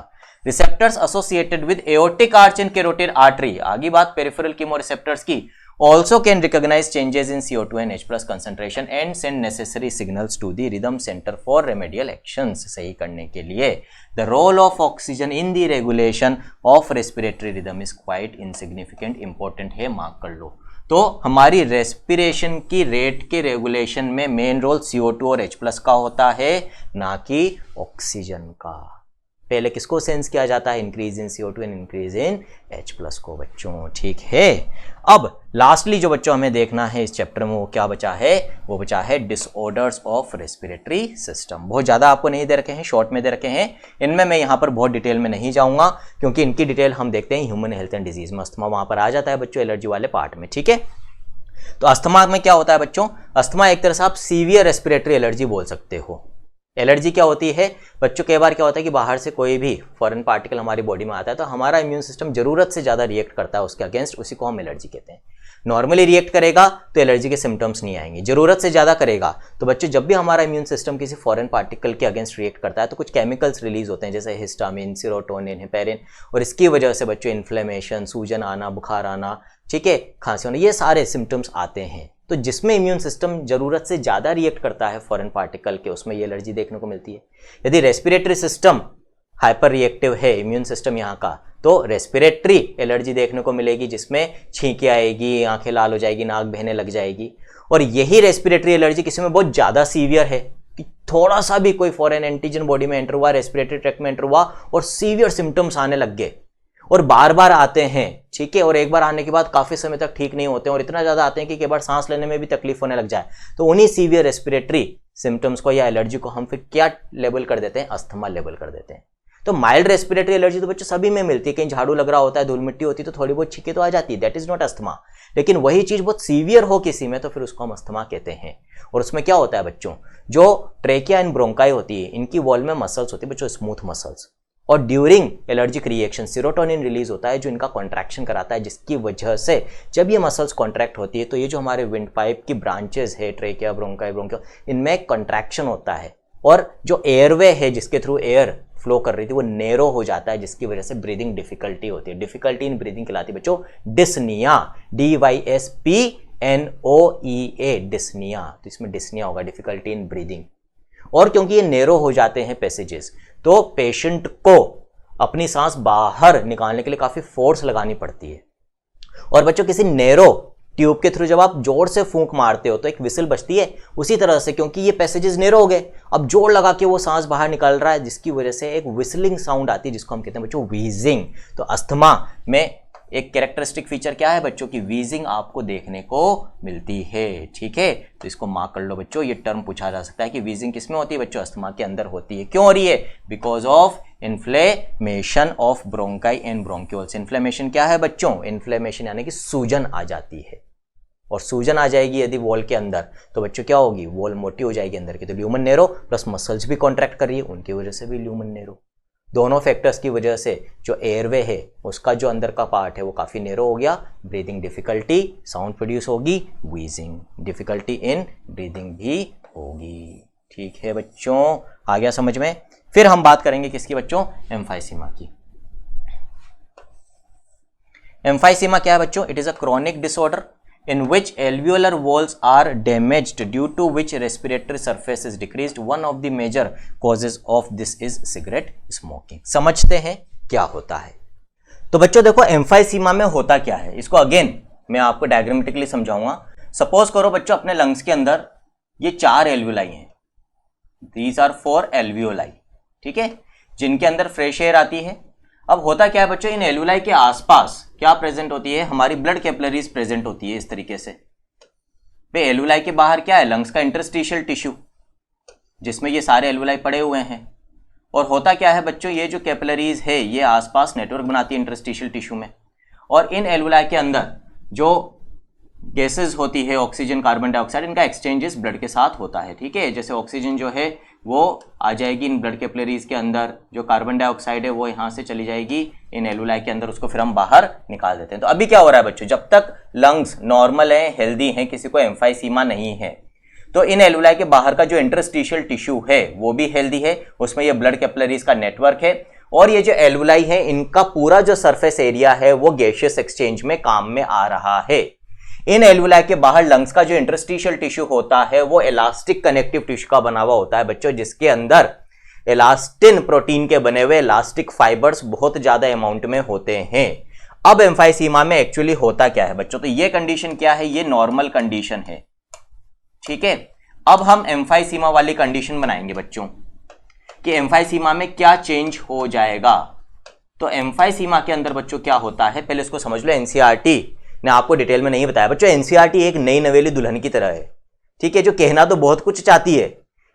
Receptors associated with aortic arch in carotid artery, आगे बात पेरिफेरल कीमोरिसेप्टर्स की, also can recognize changes in CO2 and H+ concentration and send necessary signals to the rhythm center for remedial actions. सही करने के लिए the role of oxygen in the regulation of respiratory rhythm is quite insignificant. important है, mark कर लो. तो हमारी respiration की rate के रेगुलेशन में मेन रोल CO2 और H+ का होता है, ना कि ऑक्सीजन का. पहले किसको सेंस किया जाता है? Increase in CO2 and increase in H+ को बच्चों. ठीक है, अब लास्टली जो बच्चों हमें देखना है इस चैप्टर में वो क्या बचा है? वो बचा है डिसऑर्डर्स ऑफ रेस्पिरेटरी सिस्टम. बहुत ज़्यादा आपको नहीं दे रखे हैं, शॉर्ट में दे रखे हैं. इनमें मैं यहाँ पर बहुत डिटेल में नहीं जाऊँगा क्योंकि इनकी डिटेल हम देखते हैं ह्यूमन हेल्थ एंड डिजीज में. अस्थमा वहाँ पर आ जाता है बच्चों एलर्जी वाले पार्ट में. ठीक है, तो अस्थमा में क्या होता है बच्चों? अस्थमा एक तरह से आप सीवियर रेस्पिरेटरी एलर्जी बोल सकते हो. एलर्जी क्या होती है बच्चों? कई बार क्या होता है कि बाहर से कोई भी फॉरेन पार्टिकल हमारी बॉडी में आता है तो हमारा इम्यून सिस्टम जरूरत से ज़्यादा रिएक्ट करता है उसके अगेंस्ट, उसी को हम एलर्जी कहते हैं. नॉर्मली रिएक्ट करेगा तो एलर्जी के सिम्टम्स नहीं आएंगे, जरूरत से ज़्यादा करेगा तो बच्चों जब भी हमारा इम्यून सिस्टम किसी फॉरेन पार्टिकल के अगेंस्ट रिएक्ट करता है तो कुछ केमिकल्स रिलीज होते हैं जैसे हिस्टामिन, सेरोटोनिन, हेपेरिन, और इसकी वजह से बच्चों इन्फ्लेमेशन, सूजन आना, बुखार आना, ठीक है, खांसी होना, ये सारे सिम्टम्स आते हैं. तो जिसमें इम्यून सिस्टम जरूरत से ज़्यादा रिएक्ट करता है फॉरेन पार्टिकल के, उसमें ये एलर्जी देखने को मिलती है. यदि रेस्पिरेटरी सिस्टम हाइपर रिएक्टिव है इम्यून सिस्टम यहाँ का, तो रेस्पिरेटरी एलर्जी देखने को मिलेगी जिसमें छींकें आएगी, आंखें लाल हो जाएगी, नाक बहने लग जाएगी. और यही रेस्पिरेटरी एलर्जी किसी में बहुत ज़्यादा सीवियर है कि थोड़ा सा भी कोई फॉरेन एंटीजन बॉडी में एंटर हुआ, रेस्पिरेटरी ट्रैक्ट में एंटर हुआ और सीवियर सिम्टम्स आने लग गए और बार बार आते हैं. ठीक है, और एक बार आने के बाद काफ़ी समय तक ठीक नहीं होते हैं और इतना ज़्यादा आते हैं कि कई बार सांस लेने में भी तकलीफ होने लग जाए. तो उन्हीं सीवियर रेस्पिरेटरी सिम्टम्स को या एलर्जी को हम फिर क्या लेबल कर देते हैं? अस्थमा लेबल कर देते हैं. तो माइल्ड रेस्पिरेटरी एलर्जी तो बच्चों सभी में मिलती है, कहीं झाड़ू लग रहा होता है, धूल मिट्टी होती है तो थोड़ी बहुत छींकें तो आ जाती है, दैट इज नॉट अस्थमा. लेकिन वही चीज़ बहुत सीवियर हो किसी में तो फिर उसको हम अस्थमा कहते हैं. और उसमें क्या होता है बच्चों? जो ट्रेकिया एंड ब्रोंकाई होती है, इनकी वॉल में मसल्स होती है बच्चों, स्मूथ मसल्स, और during allergic reaction serotonin release होता है जो इनका कॉन्ट्रैक्शन कराता है, जिसकी वजह से जब ये मसल्स कॉन्ट्रैक्ट होती है तो ये जो हमारे विंड पाइप की ब्रांचेस है, ट्रेकिया, ब्रोंकाई, ब्रोंकियो, इनमें कॉन्ट्रैक्शन होता है और जो एयरवे है जिसके थ्रू एयर फ्लो कर रही थी वो नैरो हो जाता है, जिसकी वजह से ब्रीदिंग डिफिकल्टी होती है. डिफिकल्टी इन ब्रीदिंग कहलाती है बच्चों डिस्निया, DYSPNOEA, डिस्निया. तो इसमें डिस्निया होगा, डिफिकल्टी इन ब्रीदिंग. और क्योंकि ये नैरो हो जाते हैं पैसेजेस तो पेशेंट को अपनी सांस बाहर निकालने के लिए काफी फोर्स लगानी पड़ती है. और बच्चों किसी नैरो ट्यूब के थ्रू जब आप जोर से फूंक मारते हो तो एक विसल बजती है, उसी तरह से क्योंकि ये पैसेजेस नैरो हो गए अब जोर लगा के वो सांस बाहर निकल रहा है, जिसकी वजह से एक विसलिंग साउंड आती है जिसको हम कहते हैं बच्चों व्हीजिंग. तो अस्थमा में एक कैरेक्टरिस्टिक फीचर क्या है बच्चों की? व्हीजिंग आपको देखने को मिलती है. ठीक है, तो इसको मार्क कर लो बच्चों. ये टर्म पूछा जा सकता है कि व्हीजिंग किसमें होती है बच्चों? अस्थमा के अंदर होती है. क्यों हो रही है? Because of inflammation of bronchi and bronchioles. Inflammation क्या है बच्चों? इन्फ्लेमेशन यानी कि सूजन आ जाती है, और सूजन आ जाएगी यदि वॉल के अंदर तो बच्चों क्या होगी? वॉल मोटी हो जाएगी अंदर की, तो ल्यूमन नैरो प्लस मसल्स भी कॉन्ट्रैक्ट कर रही है, उनकी वजह से भी ल्यूमन नैरो. दोनों फैक्टर्स की वजह से जो एयरवे है उसका जो अंदर का पार्ट है वो काफ़ी नैरो हो गया, ब्रीदिंग डिफिकल्टी, साउंड प्रोड्यूस होगी, व्हीजिंग, डिफिकल्टी इन ब्रीदिंग भी होगी. ठीक है बच्चों, आ गया समझ में? फिर हम बात करेंगे किसकी बच्चों? एम्फाइसीमा की. एम्फाइसीमा क्या है बच्चों? It is a chronic disorder in which alveolar walls are damaged due to which respiratory surface is decreased. One of the major causes of this is cigarette smoking. समझते हैं क्या होता है? तो बच्चों देखो एम्फाइसीमा में होता क्या है, इसको अगेन मैं आपको डायग्रामेटिकली समझाऊंगा। सपोज करो बच्चों अपने लंग्स के अंदर ये 4 एल्वियोलाई हैं, दीज आर 4 एल्वियोलाई, ठीक है, जिनके अंदर फ्रेश एयर आती है। अब होता क्या है बच्चों, इन एल्वियोलाई के आसपास क्या प्रेजेंट होती है, हमारी ब्लड कैपिलरीज प्रेजेंट होती है इस तरीके से। एल्वियोलाई के बाहर क्या है, लंग्स का इंटरस्टिशियल टिश्यू, जिसमें ये सारे एल्वियोलाई पड़े हुए हैं। और होता क्या है बच्चों, ये जो कैपिलरीज है ये आसपास नेटवर्क बनाती है इंटरस्टिशियल टिश्यू में, और इन एल्वियोलाई के अंदर जो गैसेस होती है ऑक्सीजन कार्बन डाइऑक्साइड, इनका एक्सचेंजेस ब्लड के साथ होता है, ठीक है। जैसे ऑक्सीजन जो है वो आ जाएगी इन ब्लड कैपिलरीज के अंदर, जो कार्बन डाइऑक्साइड है वो यहाँ से चली जाएगी इन एल्वियोलाई के अंदर, उसको फिर हम बाहर निकाल देते हैं। तो अभी क्या हो रहा है बच्चों, जब तक लंग्स नॉर्मल है, हेल्दी हैं, किसी को एम्फाइसीमा नहीं है, तो इन एल्वियोलाई के बाहर का जो इंटरस्टिशियल टिश्यू है वो भी हेल्दी है, उसमें ये ब्लड कैपिलरीज का नेटवर्क है, और ये जो एल्वियोलाई है इनका पूरा जो सरफेस एरिया है वो गैसियस एक्सचेंज में काम में आ रहा है। इन एल्वियोलाई के बाहर लंग्स का जो इंटरस्टिशियल टिश्यू होता है वो इलास्टिक कनेक्टिव टिश्यू का बना हुआ होता है बच्चों, जिसके अंदर इलास्टिन प्रोटीन के बने हुए इलास्टिक फाइबर्स बहुत ज्यादा अमाउंट में होते हैं। अब एम्फाइसीमा में एक्चुअली होता क्या है बच्चों, तो ये कंडीशन क्या है, ये नॉर्मल कंडीशन है, ठीक है। अब हम एम्फाइसीमा वाली कंडीशन बनाएंगे बच्चों कि एम्फाइसीमा में क्या चेंज हो जाएगा। तो एम्फाइसीमा के अंदर बच्चों क्या होता है, पहले इसको समझ लो। एनसीईआरटी ने आपको डिटेल में नहीं बताया बच्चों, एनसीईआरटी एक नई नवेली दुल्हन की तरह है, ठीक है, जो कहना तो बहुत कुछ चाहती है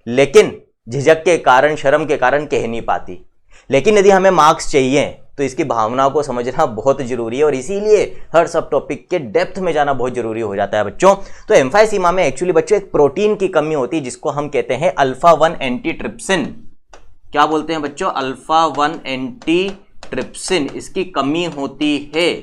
लेकिन झिझक के कारण, शर्म के कारण कह नहीं पाती। लेकिन यदि हमें मार्क्स चाहिए तो इसकी भावनाओं को समझना बहुत जरूरी है, और इसीलिए हर सब टॉपिक के डेप्थ में जाना बहुत जरूरी हो जाता है बच्चों। तो एम्फाइसीमा में एक्चुअली बच्चों एक प्रोटीन की कमी होती है जिसको हम कहते हैं अल्फा 1 एंटीट्रिप्सिन। क्या बोलते हैं बच्चों, अल्फा 1 एंटीट्रिप्सिन, इसकी कमी होती है।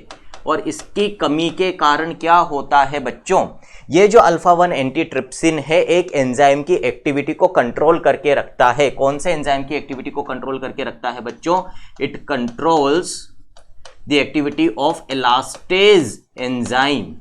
और इसकी कमी के कारण क्या होता है बच्चों, ये जो अल्फा 1 एंटीट्रिप्सिन है एक एंजाइम की एक्टिविटी को कंट्रोल करके रखता है। कौन से एंजाइम की एक्टिविटी को कंट्रोल करके रखता है बच्चों, it controls the activity of elastase enzyme.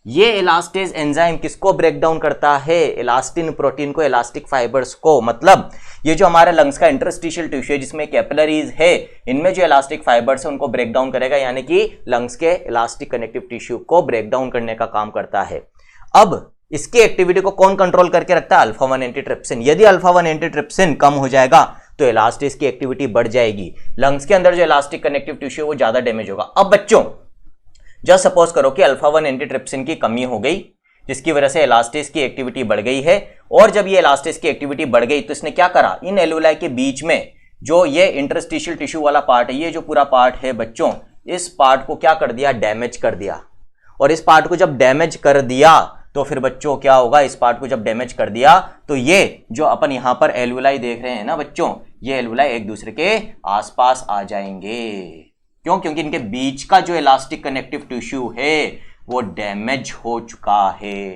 ये इलास्टेज एंजाइम किसको ब्रेक डाउन करता है, इलास्टिन प्रोटीन को, इलास्टिक फाइबर्स को। मतलब ये जो हमारे लंग्स का इंटरस्टिशियल टिश्यू है जिसमें कैपिलरीज है, इनमें जो इलास्टिक फाइबर्स है उनको ब्रेक डाउन करेगा, यानी कि लंग्स के इलास्टिक कनेक्टिव टिश्यू को ब्रेक डाउन करने का काम करता है। अब इसकी एक्टिविटी को कौन कंट्रोल करके रखता है, अल्फा 1 एंटीट्रिप्सिन। यदि अल्फा 1 एंटीट्रिप्सिन कम हो जाएगा तो इलास्टेज की एक्टिविटी बढ़ जाएगी, लंग्स के अंदर जो इलास्टिक कनेक्टिव टिश्यू है वो ज्यादा डैमेज होगा। अब बच्चों जस्ट सपोज करो कि अल्फा 1 एंटीट्रिप्सिन की कमी हो गई जिसकी वजह से इलास्टेज की एक्टिविटी बढ़ गई है, और जब ये इलास्टेज की एक्टिविटी बढ़ गई तो इसने क्या करा, इन एल्वियोलाई के बीच में जो ये इंटरस्टिशियल टिश्यू वाला पार्ट है, ये जो पूरा पार्ट है बच्चों, इस पार्ट को क्या कर दिया, डैमेज कर दिया। और इस पार्ट को जब डैमेज कर दिया तो फिर बच्चों क्या होगा, इस पार्ट को जब डैमेज कर दिया तो ये जो अपन यहां पर एल्वियोलाई देख रहे हैं ना बच्चों, ये एल्वियोलाई एक दूसरे के आसपास आ जाएंगे। क्यों, क्योंकि इनके बीच का जो इलास्टिक कनेक्टिव टिश्यू है वो डैमेज हो चुका है,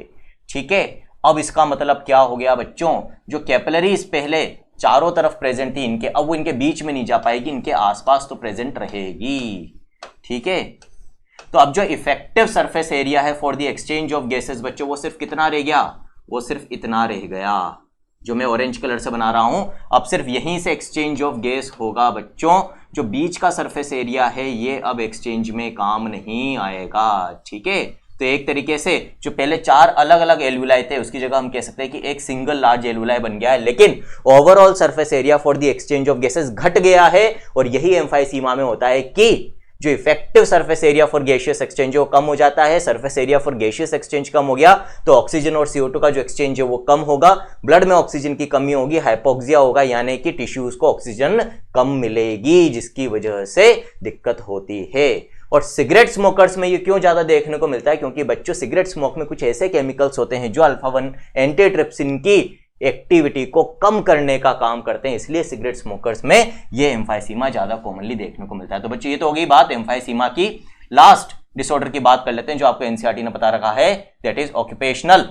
ठीक है। अब इसका मतलब क्या हो गया बच्चों, जो कैपिलरीज पहले चारों तरफ प्रेजेंट थी इनके, अब वो इनके बीच में नहीं जा पाएगी, इनके आसपास तो प्रेजेंट रहेगी, ठीक है। तो अब जो इफेक्टिव सरफेस एरिया है for the exchange of gases बच्चों, वो सिर्फ कितना रह गया, वो सिर्फ इतना रह गया जो मैं ऑरेंज कलर से बना रहा हूं। अब सिर्फ यहीं से एक्सचेंज ऑफ गैस होगा बच्चों, जो बीच का सरफेस एरिया है ये अब एक्सचेंज में काम नहीं आएगा, ठीक है। तो एक तरीके से जो पहले 4 अलग अलग एल्वियोलाई थे उसकी जगह हम कह सकते हैं कि एक सिंगल लार्ज एल्वियोलाई बन गया है, लेकिन overall surface area for the exchange of gases घट गया है। और यही एम्फाइसीमा में होता है कि जो effective surface area for gaseous exchange वो कम हो जाता है, surface area for gaseous exchange कम हो गया तो ऑक्सीजन और CO2 का जो एक्सचेंज है वो कम होगा, ब्लड में ऑक्सीजन की कमी होगी, हाइपोक्सिया होगा, यानी कि टिश्यूज को ऑक्सीजन कम मिलेगी जिसकी वजह से दिक्कत होती है। और सिगरेट स्मोकर्स में ये क्यों ज्यादा देखने को मिलता है, क्योंकि बच्चों सिगरेट स्मोक में कुछ ऐसे केमिकल्स होते हैं जो अल्फा 1 एंटीट्रिप्सिन की एक्टिविटी को कम करने का काम करते हैं, इसलिए सिगरेट स्मोकर्स में ये एम्फाइसीमा ज्यादा कॉमनली देखने को मिलता है। तो बच्चों ये तो हो गई बात एम्फाइसीमा की। लास्ट डिसऑर्डर की बात कर लेते हैं जो आपको एनसीईआरटी ने बता रखा है, that is occupational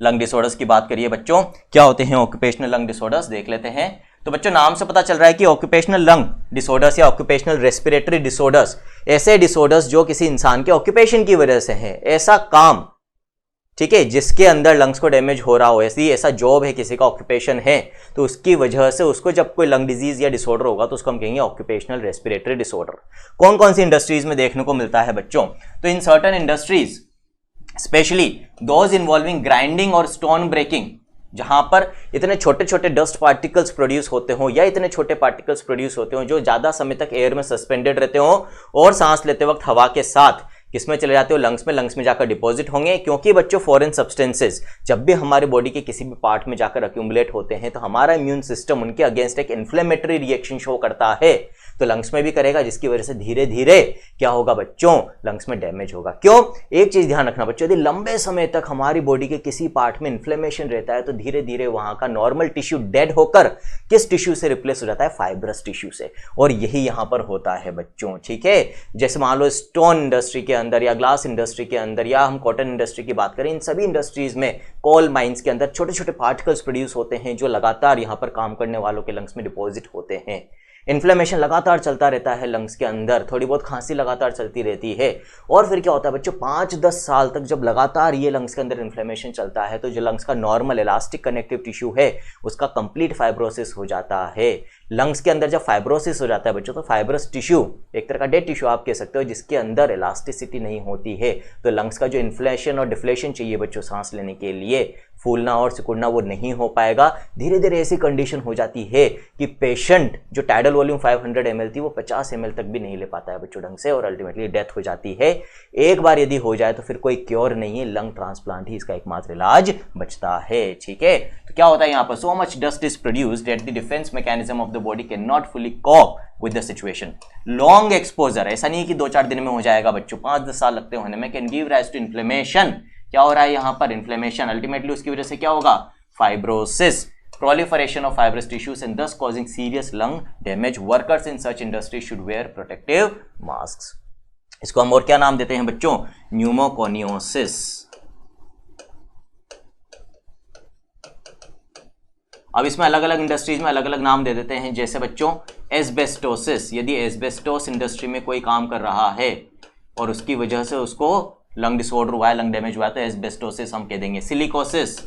lung disorders की बात करिए बच्चों। क्या होते हैं ऑक्यूपेशनल लंग डिसऑर्डर्स, देख लेते हैं। तो बच्चों नाम से पता चल रहा है कि ऑक्यूपेशनल लंग डिसऑर्डर्स या ऑक्यूपेशनल रेस्पिरेटरी डिसऑर्डर्स ऐसे डिसऑर्डर्स जो किसी इंसान के ऑक्यूपेशन की वजह से है, ऐसा काम ठीक है, जिसके अंदर लंग्स को डैमेज हो रहा हो, ऐसा जॉब है, किसी का ऑक्यूपेशन है, तो उसकी वजह से उसको जब कोई लंग डिजीज या डिसऑर्डर होगा तो उसको हम कहेंगे ऑक्यूपेशनल रेस्पिरेटरी डिसऑर्डर। कौन कौन सी इंडस्ट्रीज में देखने को मिलता है बच्चों? तो in certain industries specially those involving grinding और स्टोन ब्रेकिंग, जहां पर इतने छोटे छोटे डस्ट पार्टिकल्स प्रोड्यूस होते हो या इतने छोटे पार्टिकल्स प्रोड्यूस होते हो जो ज्यादा समय तक एयर में सस्पेंडेड रहते हो और सांस लेते वक्त हवा के साथ किसमें चले जाते हो? लंग्स में जाकर डिपॉजिट होंगे। क्योंकि बच्चों फॉरेन सब्सटेंसेस जब भी हमारे बॉडी के किसी भी पार्ट में जाकर अक्यूमुलेट होते हैं तो हमारा इम्यून सिस्टम उनके अगेंस्ट एक इन्फ्लेमेटरी रिएक्शन शो करता है, तो लंग्स में भी करेगा, जिसकी वजह से धीरे धीरे क्या होगा बच्चों? लंग्स में डैमेज होगा। क्यों? एक चीज ध्यान रखना बच्चों, यदि लंबे समय तक हमारी बॉडी के किसी पार्ट में इन्फ्लेमेशन रहता है तो धीरे धीरे वहां का नॉर्मल टिश्यू डेड होकर किस टिश्यू से रिप्लेस हो जाता है? फाइब्रस टिश्यू से। और यही यहां पर होता है बच्चों, ठीक है। जैसे मान लो स्टोन इंडस्ट्री के अंदर या ग्लास इंडस्ट्री के अंदर या हम कॉटन इंडस्ट्री की बात करें, इन सभी इंडस्ट्रीज में कोल माइंस के अंदर छोटे छोटे पार्टिकल्स प्रोड्यूस होते हैं जो लगातार यहां पर काम करने वालों के लंग्स में डिपॉजिट होते हैं। इन्फ्लेमेशन लगातार चलता रहता है लंग्स के अंदर, थोड़ी बहुत खांसी लगातार चलती रहती है। और फिर क्या होता है बच्चों? 5-10 साल तक जब लगातार ये लंग्स के अंदर इन्फ्लेमेशन चलता है तो जो लंग्स का नॉर्मल इलास्टिक कनेक्टिव टिश्यू है उसका कंप्लीट फाइब्रोसिस हो जाता है। लंग्स के अंदर जब फाइब्रोसिस हो जाता है बच्चों तो फाइब्रस टिश्यू एक तरह का डेड टिश्यू आप कह सकते हो, जिसके अंदर इलास्टिसिटी नहीं होती है, तो लंग्स का जो इन्फ्लेशन और डिफ्लेशन चाहिए बच्चों सांस लेने के लिए, फूलना और सिकुड़ना, वो नहीं हो पाएगा। धीरे धीरे ऐसी कंडीशन हो जाती है कि पेशेंट जो टाइडल वॉल्यूम 500 ml थी वो 50 ml तक भी नहीं ले पाता है बच्चों ढंग से, और अल्टीमेटली डेथ हो जाती है। एक बार यदि हो जाए तो फिर कोई क्योर नहीं है, लंग ट्रांसप्लांट ही इसका एकमात्र इलाज बचता है, ठीक है। तो क्या होता है यहाँ पर? So much dust is produced that the defence mechanism of the body can not fully corp with the situation. Long exposure, ऐसा नहीं है कि 2-4 दिन में हो जाएगा बच्चों, 5-10 साल लगते होने में, can give rise to inflammation. क्या हो रहा है यहाँ पर? इन्फ्लेमेशन। अल्टीमेटली उसकी वजह से क्या होगा? Fibrosis, proliferation of fibrous tissues and thus causing serious lung damage. Workers in such industry should wear protective masks. इसको हम और क्या नाम देते हैं बच्चों? न्यूमोकोनियोसिस। अब इसमें अलग अलग इंडस्ट्रीज में अलग अलग नाम दे देते हैं, जैसे बच्चों एस्बेस्टोसिस। यदि एस्बेस्टोस इंडस्ट्री में कोई काम कर रहा है और उसकी वजह से उसको लंग डिसऑर्डर हुआ है, लंग डैमेज हुआ है, तो एस्बेस्टोसिस हम कह देंगे। सिलिकोसिस,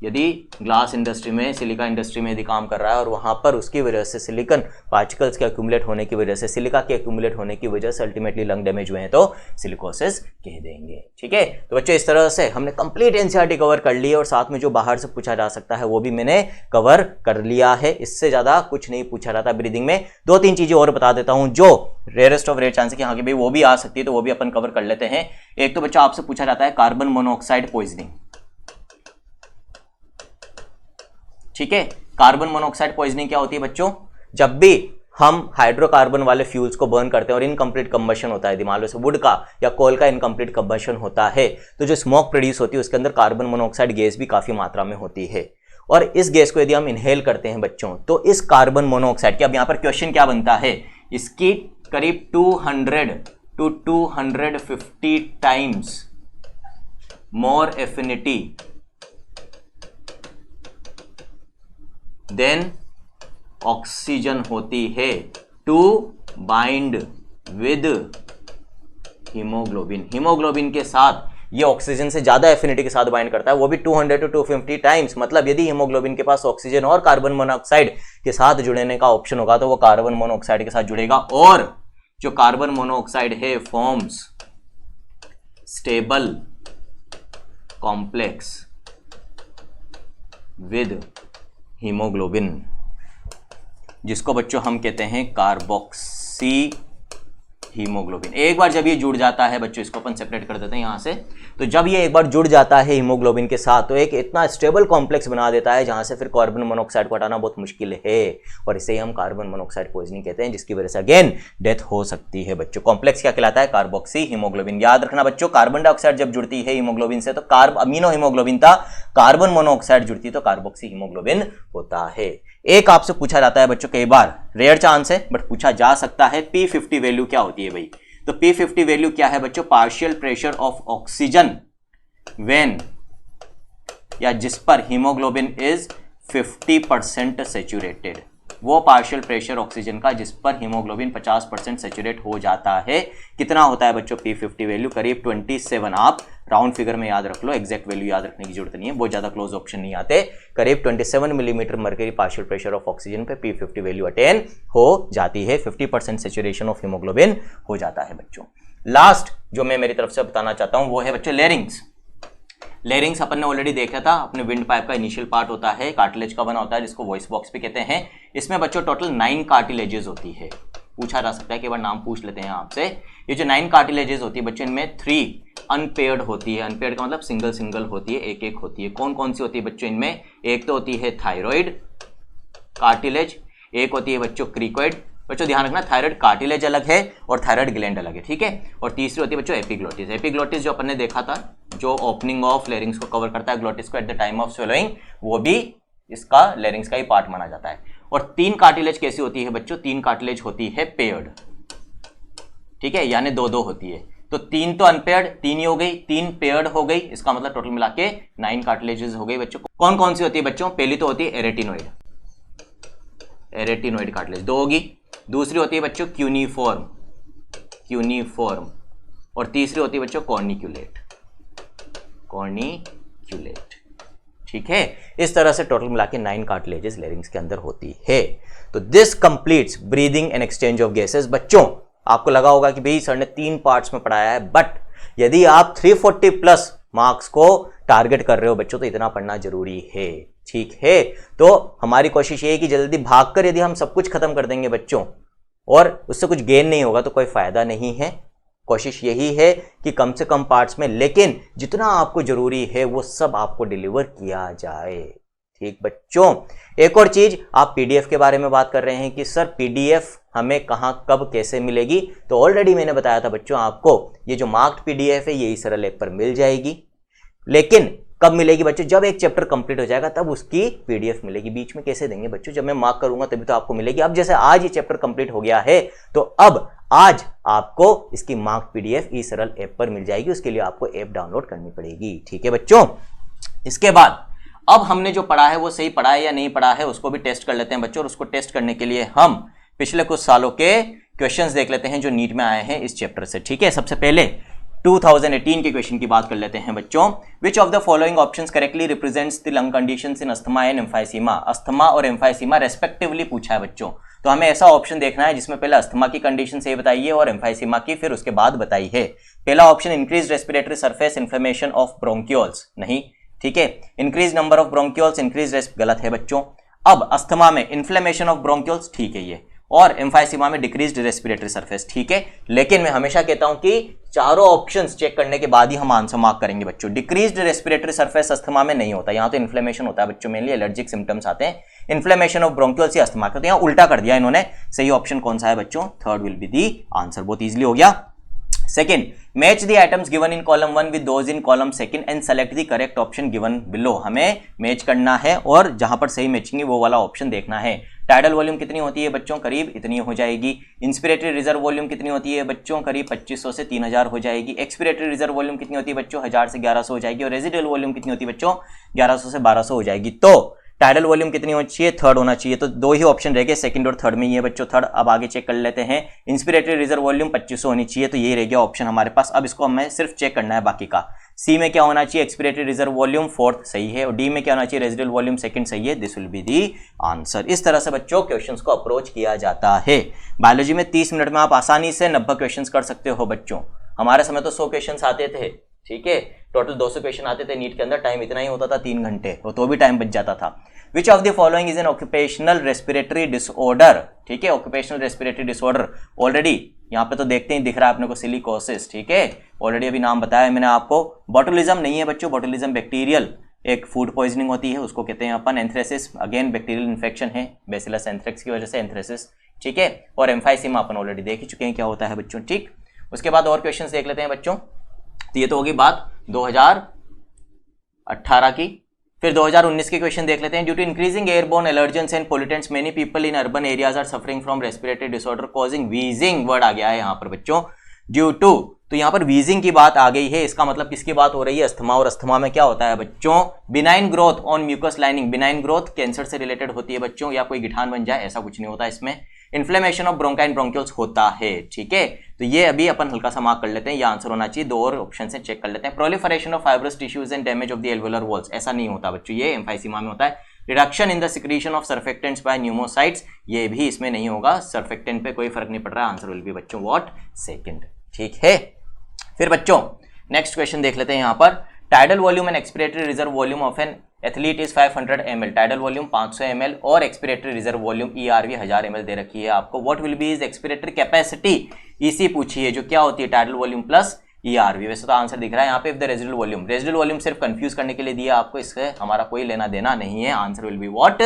यदि ग्लास इंडस्ट्री में, सिलिका इंडस्ट्री में यदि काम कर रहा है और वहां पर उसकी वजह से सिलिकॉन पार्टिकल्स के एक्यूमुलेट होने की वजह से, सिलिका के एक्यूमुलेट होने की वजह से अल्टीमेटली लंग डैमेज हुए हैं तो सिलिकोसिस कह देंगे, ठीक है। तो बच्चों इस तरह से हमने कंप्लीट एनसीईआरटी कवर कर ली है और साथ में जो बाहर से पूछा जा सकता है वो भी मैंने कवर कर लिया है। इससे ज्यादा कुछ नहीं पूछा जाता ब्रीदिंग में। 2-3 चीजें और बता देता हूं जो रेयरेस्ट ऑफ रेयर चांस है कि हाँ कि भाई वो भी आ सकती है, तो वो भी अपन कवर कर लेते हैं। एक तो बच्चों आपसे पूछा जाता है कार्बन मोनोऑक्साइड पॉइजनिंग, ठीक है। कार्बन मोनोऑक्साइड पॉइजनिंग क्या होती है बच्चों? जब भी हम हाइड्रोकार्बन वाले फ्यूल्स को बर्न करते हैं और इनकम्प्लीट कंबशन होता है, मान लो से वुड का या कोल का इनकम्प्लीट कंबशन होता है, तो जो स्मोक प्रोड्यूस होती है उसके अंदर कार्बन मोनोऑक्साइड गैस भी काफी मात्रा में होती है। और इस गैस को यदि हम इनहेल करते हैं बच्चों तो इस कार्बन मोनोऑक्साइड की, अब यहां पर क्वेश्चन क्या बनता है, इसकी करीब 200 to 250 times more affinity than oxygen होती है to bind with haemoglobin. Haemoglobin के साथ ये ऑक्सीजन से ज्यादा एफिनिटी के साथ बाइंड करता है, वो भी 200 to 250 टाइम्स। मतलब यदि हीमोग्लोबिन के पास ऑक्सीजन और कार्बन मोनोऑक्साइड के साथ जुड़ने का ऑप्शन होगा तो वो कार्बन मोनोऑक्साइड के साथ जुड़ेगा, और जो कार्बन मोनोऑक्साइड है forms stable complex with haemoglobin, जिसको बच्चों हम कहते हैं कार्बोक्सी हीमोग्लोबिन। एक बार जब ये जुड़ जाता है बच्चों, इसको अपन सेपरेट कर देते हैं यहां से, तो जब ये एक बार जुड़ जाता है हीमोग्लोबिन के साथ तो एक इतना स्टेबल कॉम्प्लेक्स बना देता है जहां से फिर कार्बन मोनोऑक्साइड को हटाना बहुत मुश्किल है, और इसे हम कार्बन मोनोऑक्साइड पॉइजनिंग कहते हैं, जिसकी वजह से अगेन डेथ हो सकती है बच्चों। कॉम्प्लेक्स क्या कहलाता है? Carboxy haemoglobin. याद रखना बच्चों, कार्बन डाइऑक्साइड जब जुड़ती है हीमोग्लोबिन से तो अमीनो हीमोग्लोबिन था, कार्बन मोनोऑक्साइड जुड़ती तो कार्बोक्सी हीमोग्लोबिन होता है। एक आपसे पूछा जाता है बच्चों, कई बार रेयर चांस है बट पूछा जा सकता है, P50 वैल्यू क्या होती है भाई? तो P50 वैल्यू क्या है बच्चों? Partial pressure of oxygen when, या जिस पर हीमोग्लोबिन इज 50% सैचुरेटेड, वो पार्शियल प्रेशर ऑक्सीजन का जिस पर हीमोग्लोबिन 50% सैचुरेट हो जाता है। कितना होता है बच्चों P50 वैल्यू? करीब 27। आप राउंड फिगर में याद रख लो, एग्जैक्ट वैल्यू याद रखने की जरूरत नहीं है, बहुत ज्यादा क्लोज ऑप्शन नहीं आते। करीब 27 millimetre mercury partial pressure of oxygen पे P50 वैल्यू अटेन हो जाती है, 50% सैचुरेशन ऑफ हीमोग्लोबिन हो जाता है बच्चों। लास्ट जो मैं मेरी तरफ से बताना चाहता हूं वो है बच्चों लेरिंग्स। लेरिंग्स अपन ने ऑलरेडी देखा था, अपने विंड पाइप का इनिशियल पार्ट होता है, कार्टिलेज का बना होता है जिसको वॉइस बॉक्स भी कहते हैं। इसमें बच्चों टोटल 9 कार्टिलेजेस होती है। पूछा जा सकता है कि एक बार नाम पूछ लेते हैं आपसे। ये जो 9 कार्टिलेजेस होती है बच्चों, इनमें 3 अनपेयर्ड होती है। अनपेयर्ड का मतलब सिंगल सिंगल होती है, एक एक होती है। कौन कौन सी होती है बच्चों इनमें? एक तो होती है थायराइड कार्टिलेज, एक होती है बच्चों क्रिकोइड। बच्चों ध्यान रखना, थायराइड कार्टिलेज अलग है और थायराइड ग्लैंड अलग है, ठीक है। और तीसरी होती है बच्चों एपिग्लोटिस। एपिग्लोटिस जो अपन ने देखा था, जो ओपनिंग ऑफ लेरिंग्स को कवर करता है ग्लोटिस को at the time of swallowing, वो भी इसका लेरिंग्स का ही पार्ट माना जाता है। और 3 कार्टिलेज कैसी होती है बच्चों? 3 कार्टिलेज होती है पेयर्ड, ठीक है, यानी 2-2 होती है। तो 3 तो अनपेयर्ड, 3 ही हो गई, 3 पेयर्ड हो गई, इसका मतलब टोटल मिला के 9 कार्टिलेजेस हो गई बच्चों। कौन कौन सी होती है बच्चों? पहली तो होती है एरेटिनोइड, एरेटिनोइड कार्टिलेज 2 होगी। दूसरी होती है बच्चों क्यूनिफॉर्म, क्यूनिफॉर्म। और तीसरी होती है बच्चों कॉर्निक्यूलेट, कॉर्निक्यूलेट, ठीक है। इस तरह से टोटल मिला के 9 कार्टिलेजेस लेरिंग्स के अंदर होती है। तो this completes breathing and exchange of gases. बच्चों आपको लगा होगा कि भाई सर ने 3 पार्ट्स में पढ़ाया है, बट यदि आप 340 प्लस मार्क्स को टारगेट कर रहे हो बच्चों तो इतना पढ़ना जरूरी है, ठीक है। तो हमारी कोशिश ये है कि जल्दी भागकर यदि हम सब कुछ खत्म कर देंगे बच्चों और उससे कुछ गेन नहीं होगा तो कोई फायदा नहीं है। कोशिश यही है कि कम से कम पार्ट्स में, लेकिन जितना आपको जरूरी है वो सब आपको डिलीवर किया जाए, ठीक बच्चों। एक और चीज, आप पीडीएफ के बारे में बात कर रहे हैं कि सर पीडीएफ हमें कहां कब कैसे मिलेगी, तो ऑलरेडी मैंने बताया था बच्चों आपको, ये जो मार्क्ड पीडीएफ है यही सरल ऐप पर मिल जाएगी। लेकिन कब मिलेगी बच्चों? जब एक चैप्टर कंप्लीट हो जाएगा तब उसकी पीडीएफ मिलेगी। बीच में कैसे देंगे बच्चों? जब मैं मार्क करूंगा तभी तो आपको मिलेगी। अब जैसे आज ये चैप्टर कंप्लीट हो गया है तो अब आज आपको इसकी मार्क पीडीएफ ई सरल ऐप पर मिल जाएगी। उसके लिए आपको ऐप डाउनलोड करनी पड़ेगी, ठीक है बच्चों। इसके बाद अब हमने जो पढ़ा है वो सही पढ़ा है या नहीं पढ़ा है उसको भी टेस्ट कर लेते हैं बच्चों। और उसको टेस्ट करने के लिए हम पिछले कुछ सालों के क्वेश्चंस देख लेते हैं जो नीट में आए हैं इस चैप्टर से, ठीक है। सबसे पहले 2018 के क्वेश्चन की बात कर लेते हैं बच्चों। Which of the following options correctly represents the lung conditions in asthma and emphysema? Asthma और एम्फाइसीमा रेस्पेक्टिवली पूछा है बच्चों, तो हमें ऐसा ऑप्शन देखना है जिसमें पहले अस्थमा की कंडीशन से बताइए और एम्फाइसीमा की फिर उसके बाद बताई है। पहला option increase respiratory surface inflammation of bronchioles, नहीं, ठीक है। Increase number of bronchioles, increase गलत है बच्चों। अब अस्थमा में इन्फ्लेमेशन ऑफ ब्रोंकियोल्स, ठीक है ये, और एम्फाइसीमा में डिक्रीज्ड रेस्पिरेटरी सरफेस, ठीक है। लेकिन मैं हमेशा कहता हूं कि चारों ऑप्शंस चेक करने के बाद ही हम आंसर मार्क करेंगे बच्चों। डिक्रीज्ड रेस्पिरेटरी सरफेस अस्थमा में नहीं होता, यहां तो इन्फ्लेमेशन होता है बच्चों, मेनली एलर्जिक सिम्टम्स आते हैं। इन्फ्लेमेशन ऑफ ब्रोंकियोल्स अस्थमा का, तो यहां उल्टा कर दिया इन्होंने। सही ऑप्शन कौन सा है बच्चों? Third will be the answer, बहुत इजीली हो गया। Second, match the items given in column 1 with those in column second and select the correct option given below. हमें मैच करना है और जहां पर सही मैचिंग है वो वाला ऑप्शन देखना है। टाइडल वॉल्यूम कितनी होती है बच्चों? करीब इतनी हो जाएगी। इंस्पिरेटरी रिजर्व वॉल्यूम कितनी होती है बच्चों? करीब 2500 से 3000 हो जाएगी। एक्सपिरेटरी रिजर्व वॉल्यूम कितनी होती है बच्चों? 1000 से 1100 हो जाएगी। और रेजिडुअल वॉल्यूम कितनी होती है बच्चों? 1100 से 1200 हो जाएगी। तो टाइडल वॉल्यूम कितनी होनी चाहिए? थर्ड होना चाहिए। तो 2 ही ऑप्शन रह गए, सेकंड और थर्ड में ही है बच्चों, थर्ड। अब आगे चेक कर लेते हैं। इंस्पिरेटरी रिजर्व वॉल्यूम 2500 होनी चाहिए, तो ये रह गया ऑप्शन हमारे पास। अब इसको हमें सिर्फ चेक करना है बाकी का। सी में क्या होना चाहिए? एक्सपिरेटरी रिजर्व वॉल्यूम फोर्थ, सही है। और डी में क्या होना चाहिए? रेजिडुअल वॉल्यूम सेकंड, सही है। This will be the answer. इस तरह से बच्चों क्वेश्चंस को अप्रोच किया जाता है। बायोलॉजी में 30 मिनट में आप आसानी से 90 क्वेश्चंस कर सकते हो बच्चों। हमारे समय तो 100 क्वेश्चंस आते थे, ठीक है। टोटल 200 क्वेश्चन आते थे नीट के अंदर, टाइम इतना ही होता था 3 घंटे, तो भी टाइम बच जाता था। Which of the following is an occupational respiratory disorder? ठीक है, ऑक्यूपेशनल रेस्पिरेटरी डिसऑर्डर ऑलरेडी यहाँ पे तो देखते ही दिख रहा है अपने को, सिलिकोसिस, ठीक है। ऑलरेडी अभी नाम बताया मैंने आपको। बोटुलिज्म नहीं है बच्चों, बोटुलिज्म बैक्टीरियल एक फूड पॉइजनिंग होती है, उसको कहते हैं अपन। एंथ्रेसिस अगेन बैक्टीरियल इन्फेक्शन है, बेसिलस एंथ्रेक्स की वजह से एंथ्रेसिस, ठीक है। और एम्फाइसीमा अपन ऑलरेडी देख ही चुके हैं क्या होता है बच्चों, ठीक। उसके बाद और क्वेश्चन देख लेते हैं बच्चों। तो ये तो होगी बात 2018 की। फिर 2019 के क्वेश्चन देख लेते हैं। Due to increasing airborne allergens and pollutants many people in urban areas are suffering from respiratory disorder causing wheezing. Word आ गया है यहाँ पर बच्चों। ड्यू टू, तो यहाँ पर वीजिंग की बात आ गई है, इसका मतलब किसकी बात हो रही है, अस्थमा, और अस्थमा में क्या होता है बच्चों, benign growth on mucus lining, benign growth cancer से रिलेटेड होती है बच्चों, या कोई गिठान बन जाए ऐसा कुछ नहीं होता इसमें। इन्फ्लेमेशन ऑफ ब्रोंका एंड ब्रोंक्यूल्स होता है, ठीक है, तो ये अभी अपन हल्का सा मार्क कर लेते हैं, ये आंसर होना चाहिए, दो और ऑप्शन से चेक कर लेते हैं। Proliferation of fibrous tissues and damage of the alveolar walls, ऐसा नहीं होता बच्चों, ये एम्फाइसीमा में होता है। Reduction in the secretion of surfactants by pneumocytes, ये भी इसमें नहीं होगा, सर्फेक्टेंट पे कोई फर्क नहीं पड़ रहा, आंसर विल बी बच्चों व्हाट, सेकंड, ठीक है। फिर बच्चों नेक्स्ट क्वेश्चन देख लेते हैं यहाँ पर, tidal volume and expiratory reserve volume of an athlete is 500 ml, tidal volume 500 ml और expiratory reserve volume ERV 1000 ml दे रखी है आपको। What will be is expiratory capacity, इसी पूछी है, जो क्या होती है टाइडल वॉल्यूम प्लस ERV। वैसे तो आंसर दिख रहा है यहाँ पे, if the residual volume, residual volume सिर्फ कंफ्यूज करने के लिए दिया आपको, इससे हमारा कोई लेना देना नहीं है, answer will be what,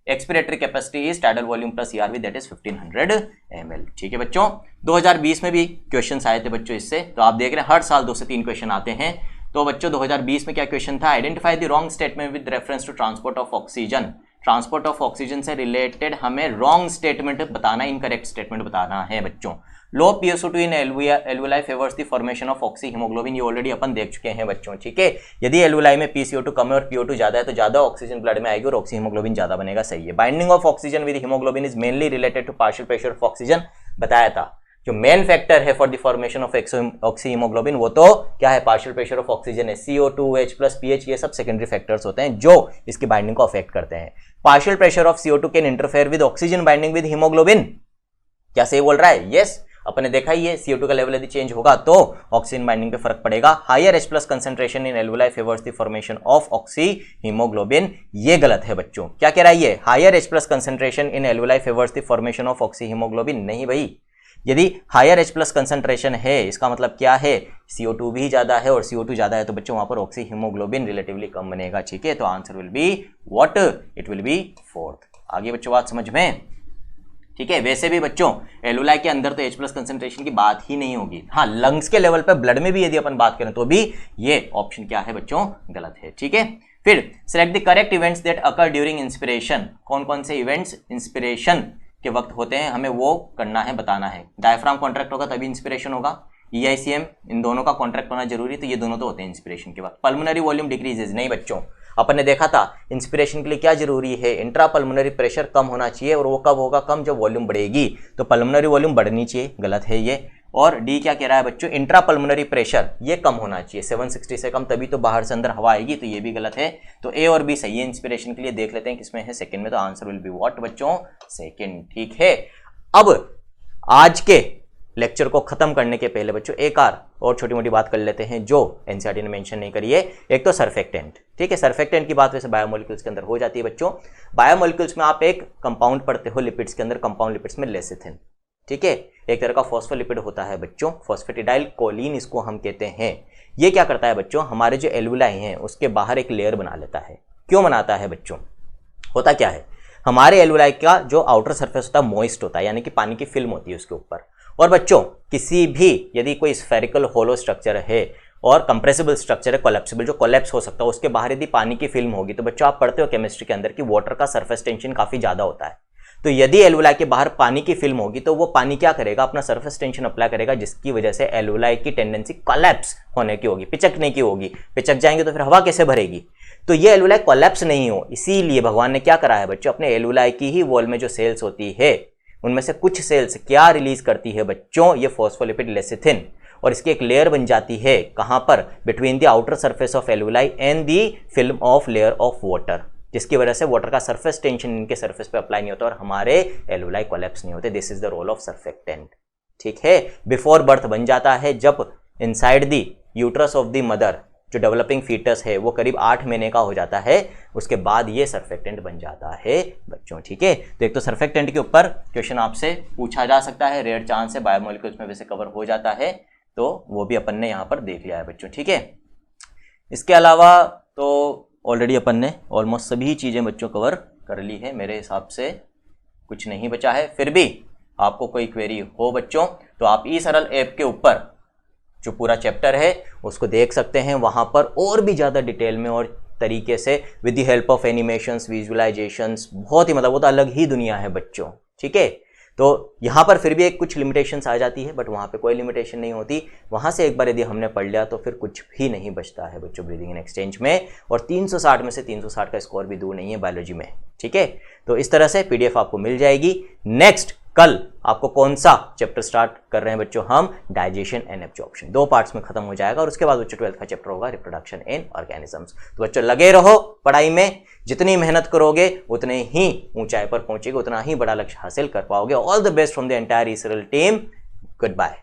expiratory capacity is tidal volume plus ERV that is 1500 ml, ठीक है बच्चों। 2020 में भी क्वेश्चंस आए थे बच्चों इससे, तो आप देख रहे हैं हर साल 2 से 3 क्वेश्चन आते हैं। तो बच्चों 2020 में क्या क्वेश्चन था, identify the wrong statement with reference to transport of oxygen, transport of oxygen से रिलेटेड हमें रॉन्ग स्टेटमेंट बताना, इनकरेक्ट स्टेटमेंट बताना है बच्चों। Low PSO2 in alveoli favours the formation of oxy haemoglobin, ये ऑलरेडी अपन देख चुके हैं बच्चों, ठीक है। यदि एल्वुलाई में PCO2 कम है और PO2 ज्यादा है तो ज्यादा ऑक्सीजन ब्लड में आएगी और ऑक्सी हीमोग्लोबिन ज्यादा बनेगा, सही है। Binding of oxygen with haemoglobin is mainly related to partial pressure of oxygen, बताया था। जो मेन फैक्टर है for the formation of oxy haemoglobin वो तो क्या है, पार्शियल प्रेशर ऑफ ऑक्सीजन है, CO2H प्लस pH, ये सब सेकेंडरी फैक्टर्स होते हैं जो इसकी बाइंडिंग को अफेक्ट करते हैं। Partial pressure of CO2 can interfere with oxygen binding with haemoglobin, क्या सही बोल रहा है, यस। अपने देखा ही है, CO2 का लेवल यदि चेंज होगा तो ऑक्सीजन बाइंडिंग पे फर्क पड़ेगा। Higher H+ concentration in alveoli favours the formation of oxy haemoglobin, ये गलत है बच्चों। क्या कह रहा है ये, higher H+ concentration in alveoli favours the formation of oxy haemoglobin, नहीं भाई। यदि हायर H+ कंसंट्रेशन है इसका मतलब क्या है, CO2 भी ज्यादा है और CO2 ज्यादा है तो बच्चों वहां पर ऑक्सी हीमोग्लोबिन रिलेटिवली कम बनेगा, ठीक है। तो answer will be what, it will be fourth. आगे बच्चों बात समझ में, ठीक है। वैसे भी बच्चों एल्वुलाई के अंदर तो H+ कंसंट्रेशन की बात ही नहीं होगी, हाँ लंग्स के लेवल पे ब्लड में भी यदि अपन बात करें तो भी ये ऑप्शन क्या है बच्चों, गलत है, ठीक है। फिर select the correct events that occur during inspiration, कौन कौन से इवेंट्स इंस्पिरेशन के वक्त होते हैं हमें वो करना है, बताना है। डायफ्राम कॉन्ट्रैक्ट होगा तभी इंस्पिरेशन होगा, EICM इन दोनों का कॉन्ट्रैक्ट होना जरूरी, तो ये दोनों तो होते हैं इंस्पिरेशन के वक्त। पल्मोनरी वॉल्यूम डिक्रीजेज, नहीं बच्चों, अपन ने देखा था इंस्पिरेशन के लिए क्या जरूरी है, इंट्रा पल्मोनरी प्रेशर कम होना चाहिए, और वो कब होगा, कम जब वॉल्यूम बढ़ेगी, तो पल्मोनरी वॉल्यूम बढ़नी चाहिए, गलत है ये। और डी क्या कह रहा है बच्चों, इंट्रा पल्मोनरी प्रेशर ये कम होना चाहिए, 760 से कम, तभी तो बाहर से अंदर हवा आएगी, तो ये भी गलत है। तो ए और बी सही है इंस्पिरेशन के लिए, देख लेते हैं किसमें है सेकंड में, तो आंसर विल बी व्हाट बच्चों, सेकंड, ठीक है। अब आज के लेक्चर को खत्म करने के पहले बच्चों एक और छोटी मोटी बात कर लेते हैं जो एनसीईआरटी ने मेंशन नहीं करी है। एक तो सर्फेक्टेंट, ठीक है, सर्फेक्टेंट की बात वैसे बायोमोलिक्यूल्स के अंदर हो जाती है बच्चों। बायोमोलिक्यूल्स में आप एक कंपाउंड पढ़ते हो लिपिड्स के अंदर, कंपाउंड लिपिड्स में लेसिथिन, ठीक है, एक तरह का फॉस्फोलिपिड होता है बच्चों, फॉस्फेटिडाइल कोलिन इसको हम कहते हैं। ये क्या करता है बच्चों, हमारे जो एल्वुलाई हैं उसके बाहर एक लेयर बना लेता है। क्यों बनाता है बच्चों, होता क्या है, हमारे एल्वुलाई का जो आउटर सरफेस होता है मॉइस्ट होता है, यानी कि पानी की फिल्म होती है उसके ऊपर। और बच्चों किसी भी यदि कोई स्फेरिकल होलो स्ट्रक्चर है और कंप्रेसिबल स्ट्रक्चर है, कोलैप्सिबल, जो कोलैप्स हो सकता है, उसके बाहर यदि पानी की फिल्म होगी तो बच्चों आप पढ़ते हो केमिस्ट्री के अंदर कि वाटर का सरफेस टेंशन काफी ज्यादा होता है। तो यदि एल्वुलाई के बाहर पानी की फिल्म होगी तो वो पानी क्या करेगा, अपना सरफेस टेंशन अप्लाई करेगा, जिसकी वजह से एल्वुलाई की टेंडेंसी कोलैप्स होने की होगी, पिचकने की होगी। पिचक जाएंगे तो फिर हवा कैसे भरेगी, तो ये एल्वुलाई कोलैप्स नहीं हो, इसीलिए भगवान ने क्या करा है बच्चों, अपने एल्वुलाई की ही वॉल में जो सेल्स होती है उनमें से कुछ सेल्स क्या रिलीज करती है बच्चों, ये फॉस्फोलिपिड लेसिथिन, और इसकी एक लेयर बन जाती है कहां पर, between the outer surface of alveoli and the film of layer of water, जिसकी वजह से वाटर का सरफेस टेंशन इनके सरफेस पे अप्लाई नहीं होता और हमारे एल्वुलाई कोलैप्स नहीं होते। This is the role of surfactant, ठीक है। बिफोर बर्थ बन जाता है, जब inside the uterus of the mother जो डेवलपिंग फीटस है वो करीब 8 महीने का हो जाता है, उसके बाद ये सर्फेक्टेंट बन जाता है बच्चों, ठीक है। तो एक तो सर्फेक्टेंट के ऊपर क्वेश्चन आपसे पूछा जा सकता है, रेयर चांस है, बायोमोलिक्यूल्स में वैसे कवर हो जाता है, तो वो भी अपन ने यहाँ पर देख लिया है बच्चों, ठीक है। इसके अलावा तो ऑलरेडी अपन ने ऑलमोस्ट सभी चीज़ें बच्चों कवर कर ली है, मेरे हिसाब से कुछ नहीं बचा है। फिर भी आपको कोई क्वेरी हो बच्चों तो आप ई सरल ऐप के ऊपर जो पूरा चैप्टर है उसको देख सकते हैं, वहां पर और भी ज़्यादा डिटेल में और तरीके से with the help of animations, visualisations, बहुत ही मतलब वो तो अलग ही दुनिया है बच्चों, ठीक है। तो यहाँ पर फिर भी एक कुछ लिमिटेशंस आ जाती है, बट वहाँ पे कोई लिमिटेशन नहीं होती। वहाँ से एक बार यदि हमने पढ़ लिया तो फिर कुछ भी नहीं बचता है बच्चों ब्रीदिंग एंड एक्सचेंज में। और 360 में से 360 का स्कोर भी दूर नहीं है बायोलॉजी में, ठीक है। तो इस तरह से पीडीएफ आपको मिल जाएगी। नेक्स्ट कल आपको कौन सा चैप्टर स्टार्ट कर रहे हैं बच्चों, हम डाइजेशन एंड एब्जॉर्प्शन, 2 पार्ट्स में खत्म हो जाएगा। और उसके बाद बच्चों 12th का चैप्टर होगा रिप्रोडक्शन इन ऑर्गेनिजम्स। तो बच्चों लगे रहो पढ़ाई में, जितनी मेहनत करोगे उतने ही ऊंचाई पर पहुंचेगे, उतना ही बड़ा लक्ष्य हासिल कर पाओगे। All the best from the entire eSaral team. Good bye.